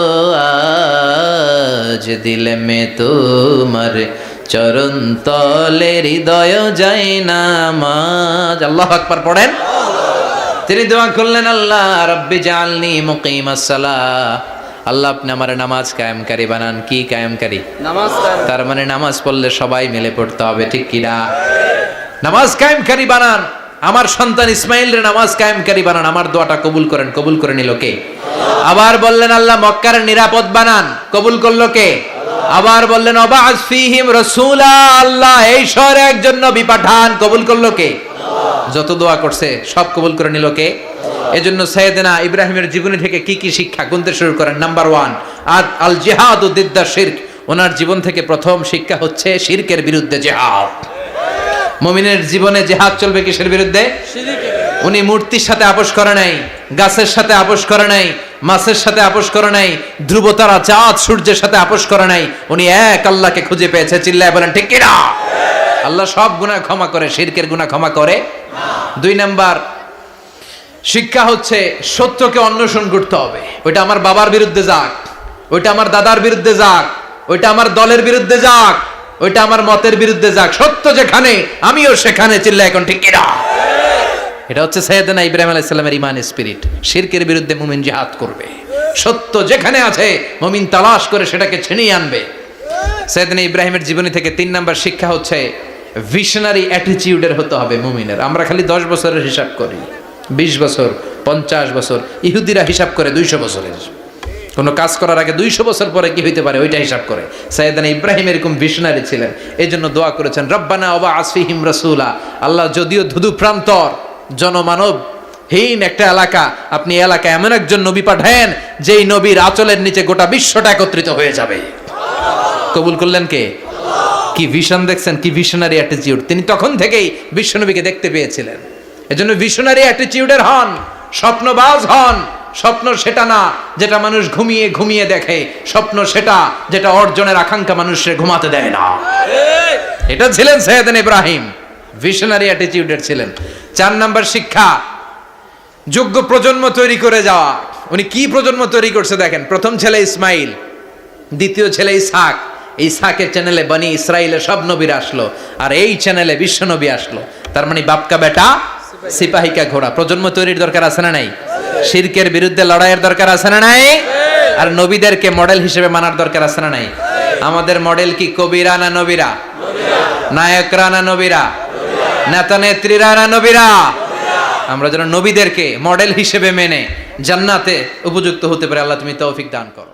আজ দিলে মে তোমার চরণ তলে, হৃদয় যায় নামাজ। আল্লাহু আকবার পড়েন। তিনি দোয়া করলেন, আল্লাহ রাব্বি জাআলনি মুকিমাস সালাহ, আল্লাহ আপনি আমার নামাজ কায়েমকারী বানান। কি কায়েমকারী?
নামাজ
তার মানে নামাজ পড়লে সবাই মিলে পড়তে হবে, ঠিক কিনা? নামাজ কায়েমকারী বানান। আমার সন্তান ইসমাইলের নামাজ কায়েমকারী বানান। আমার দোয়াটা কবুল করেন। কবুল করে নিল কে? আবার বললেন আল্লাহ মক্কার নিরাপদ বানান। কবুল করলো কে? আবার বললেন ওয়াবা'আস ফীহিম রাসূলা, আল্লাহ এই শহরে একজন নবী পাঠান। কবুল করলো কে? যত দোয়া করছে সব কবুল করে নিল কে? এজন্য সাইয়েদনা ইব্রাহিমের জীবনী থেকে কি কি শিক্ষা গুনতে শুরু করেন। নাম্বার 1, আল জিহাদু দিদ্দা শিরক। ওনার জীবন থেকে প্রথম শিক্ষা হচ্ছে শিরকের বিরুদ্ধে জিহাদ। মুমিনের জীবনে জিহাদ চলবে কিসের বিরুদ্ধে? উনি মূর্তির সাথে আপোষ করে নাই, গাছের সাথে আপোষ করে নাই, মাছের সাথে আপোষ করে নাই, ধ্রুব তারা চাঁদ সূর্যের সাথে আপোষ করে নাই। উনি এক আল্লাহকে খুঁজে পেয়েছে। চিল্লায় বলেন ঠিক কিনা? আল্লাহ সব গুনাহ ক্ষমা করে, শিরকের গুনাহ ক্ষমা করে না। 2 নাম্বার শিক্ষা হচ্ছে সত্যকে অন্বেষণ করতে হবে। ওইটা আমার বাবার বিরুদ্ধে যাক, ওইটা আমার দাদার বিরুদ্ধে যাক, ওইটা আমার দলের বিরুদ্ধে যাক, ওইটা আমার মতের বিরুদ্ধে যাক, সত্য যেখানে আমিও সেখানে। চিল্লায় এখন ঠিক কিনা? এটা হচ্ছে সাইয়েদনা ইব্রাহিম আলাইহিস সালামের ঈমান স্পিরিট। শিরকের বিরুদ্ধে মুমিন জিহাদ করবে। সত্য যেখানে আছে মুমিন তালাশ করে সেটাকে ছিনিয়ে আনবে। সাইয়েদনা ইব্রাহিমের জীবনী থেকে 3 নাম্বার শিক্ষা হচ্ছে ভিশনারি অ্যাটিটিউডের হতে হবে মুমিনের। আমরা খালি 10 বছরের হিসাব করি, 20 বছর, 50 বছর। ইহুদিরা হিসাব করে 200 বছরের। কোনো কাজ করার আগে 200 বছর পরে কি হইতে পারে ওইটা হিসাব করে। সাইয়েদনা ইব্রাহিম এরকম ভিশনারি ছিলেন। এই জন্য দোয়া করেছেন রব্বানা ওয়াবা'আস ফীহিম রাসূলা। আল্লাহ যদিও ধুধু প্রান্তর জনমানব হীন একটা এলাকা, আপনি এলাকায় এমন একজন নবী পাঠায়েন যেই নবীর আঁচলের নিচে গোটা বিশ্বটা একত্রিত হয়ে যাবে। কবুল করলেন কে? কি ভিশন দেখছেন, কি ভিশনারি অ্যাটিটিউড। তিনি তখন থেকেই বিশ্বনবীকে দেখতে পেয়েছিলেন। এজন্য ভিশনারি অ্যাটিটিউডের হন, স্বপ্নবাজ হন। স্বপ্ন সেটা না যেটা মানুষ ঘুমিয়ে ঘুমিয়ে দেখে, স্বপ্ন সেটা যেটা অর্জনের আকাঙ্ক্ষা মানুষের ঘুমাতে দেয় না। এটা ছিলেন সাইয়েদনা ইব্রাহিম, ভিশনারি অ্যাটিটিউডের ছিলেন। 4 নাম্বার শিক্ষা যোগ্য প্রজন্ম তৈরি করে যাওয়া। উনি কি প্রজন্ম তৈরি করছে দেখেন। প্রথম ছেলে ইসমাইল, দ্বিতীয় ছেলে ইসহাক। ইসহাকের চ্যানেলে বনি ইসরাইলের সব নবীরা আসলো, আর এই চ্যানেলে বিশ্ব নবী আসলো। তার মানে বাপকা বেটা সিপাহিকা ঘোড়া। প্রজন্ম তৈরির দরকার আছে না নাই? শিরকের বিরুদ্ধে লড়াইয়ের দরকার আছে না নাই? আর নবীদেরকে মডেল হিসেবে মানার দরকার আছে না নাই? আমাদের মডেল কি কবিরা না নবীরা? নায়করা না নবীরা? নেতা নেত্রীরা না নবীরা? আমরা যেন নবীদেরকে মডেল হিসেবে মেনে জান্নাতে উপযুক্ত হতে পারে। আল্লাহ তুমি তৌফিক দান করো।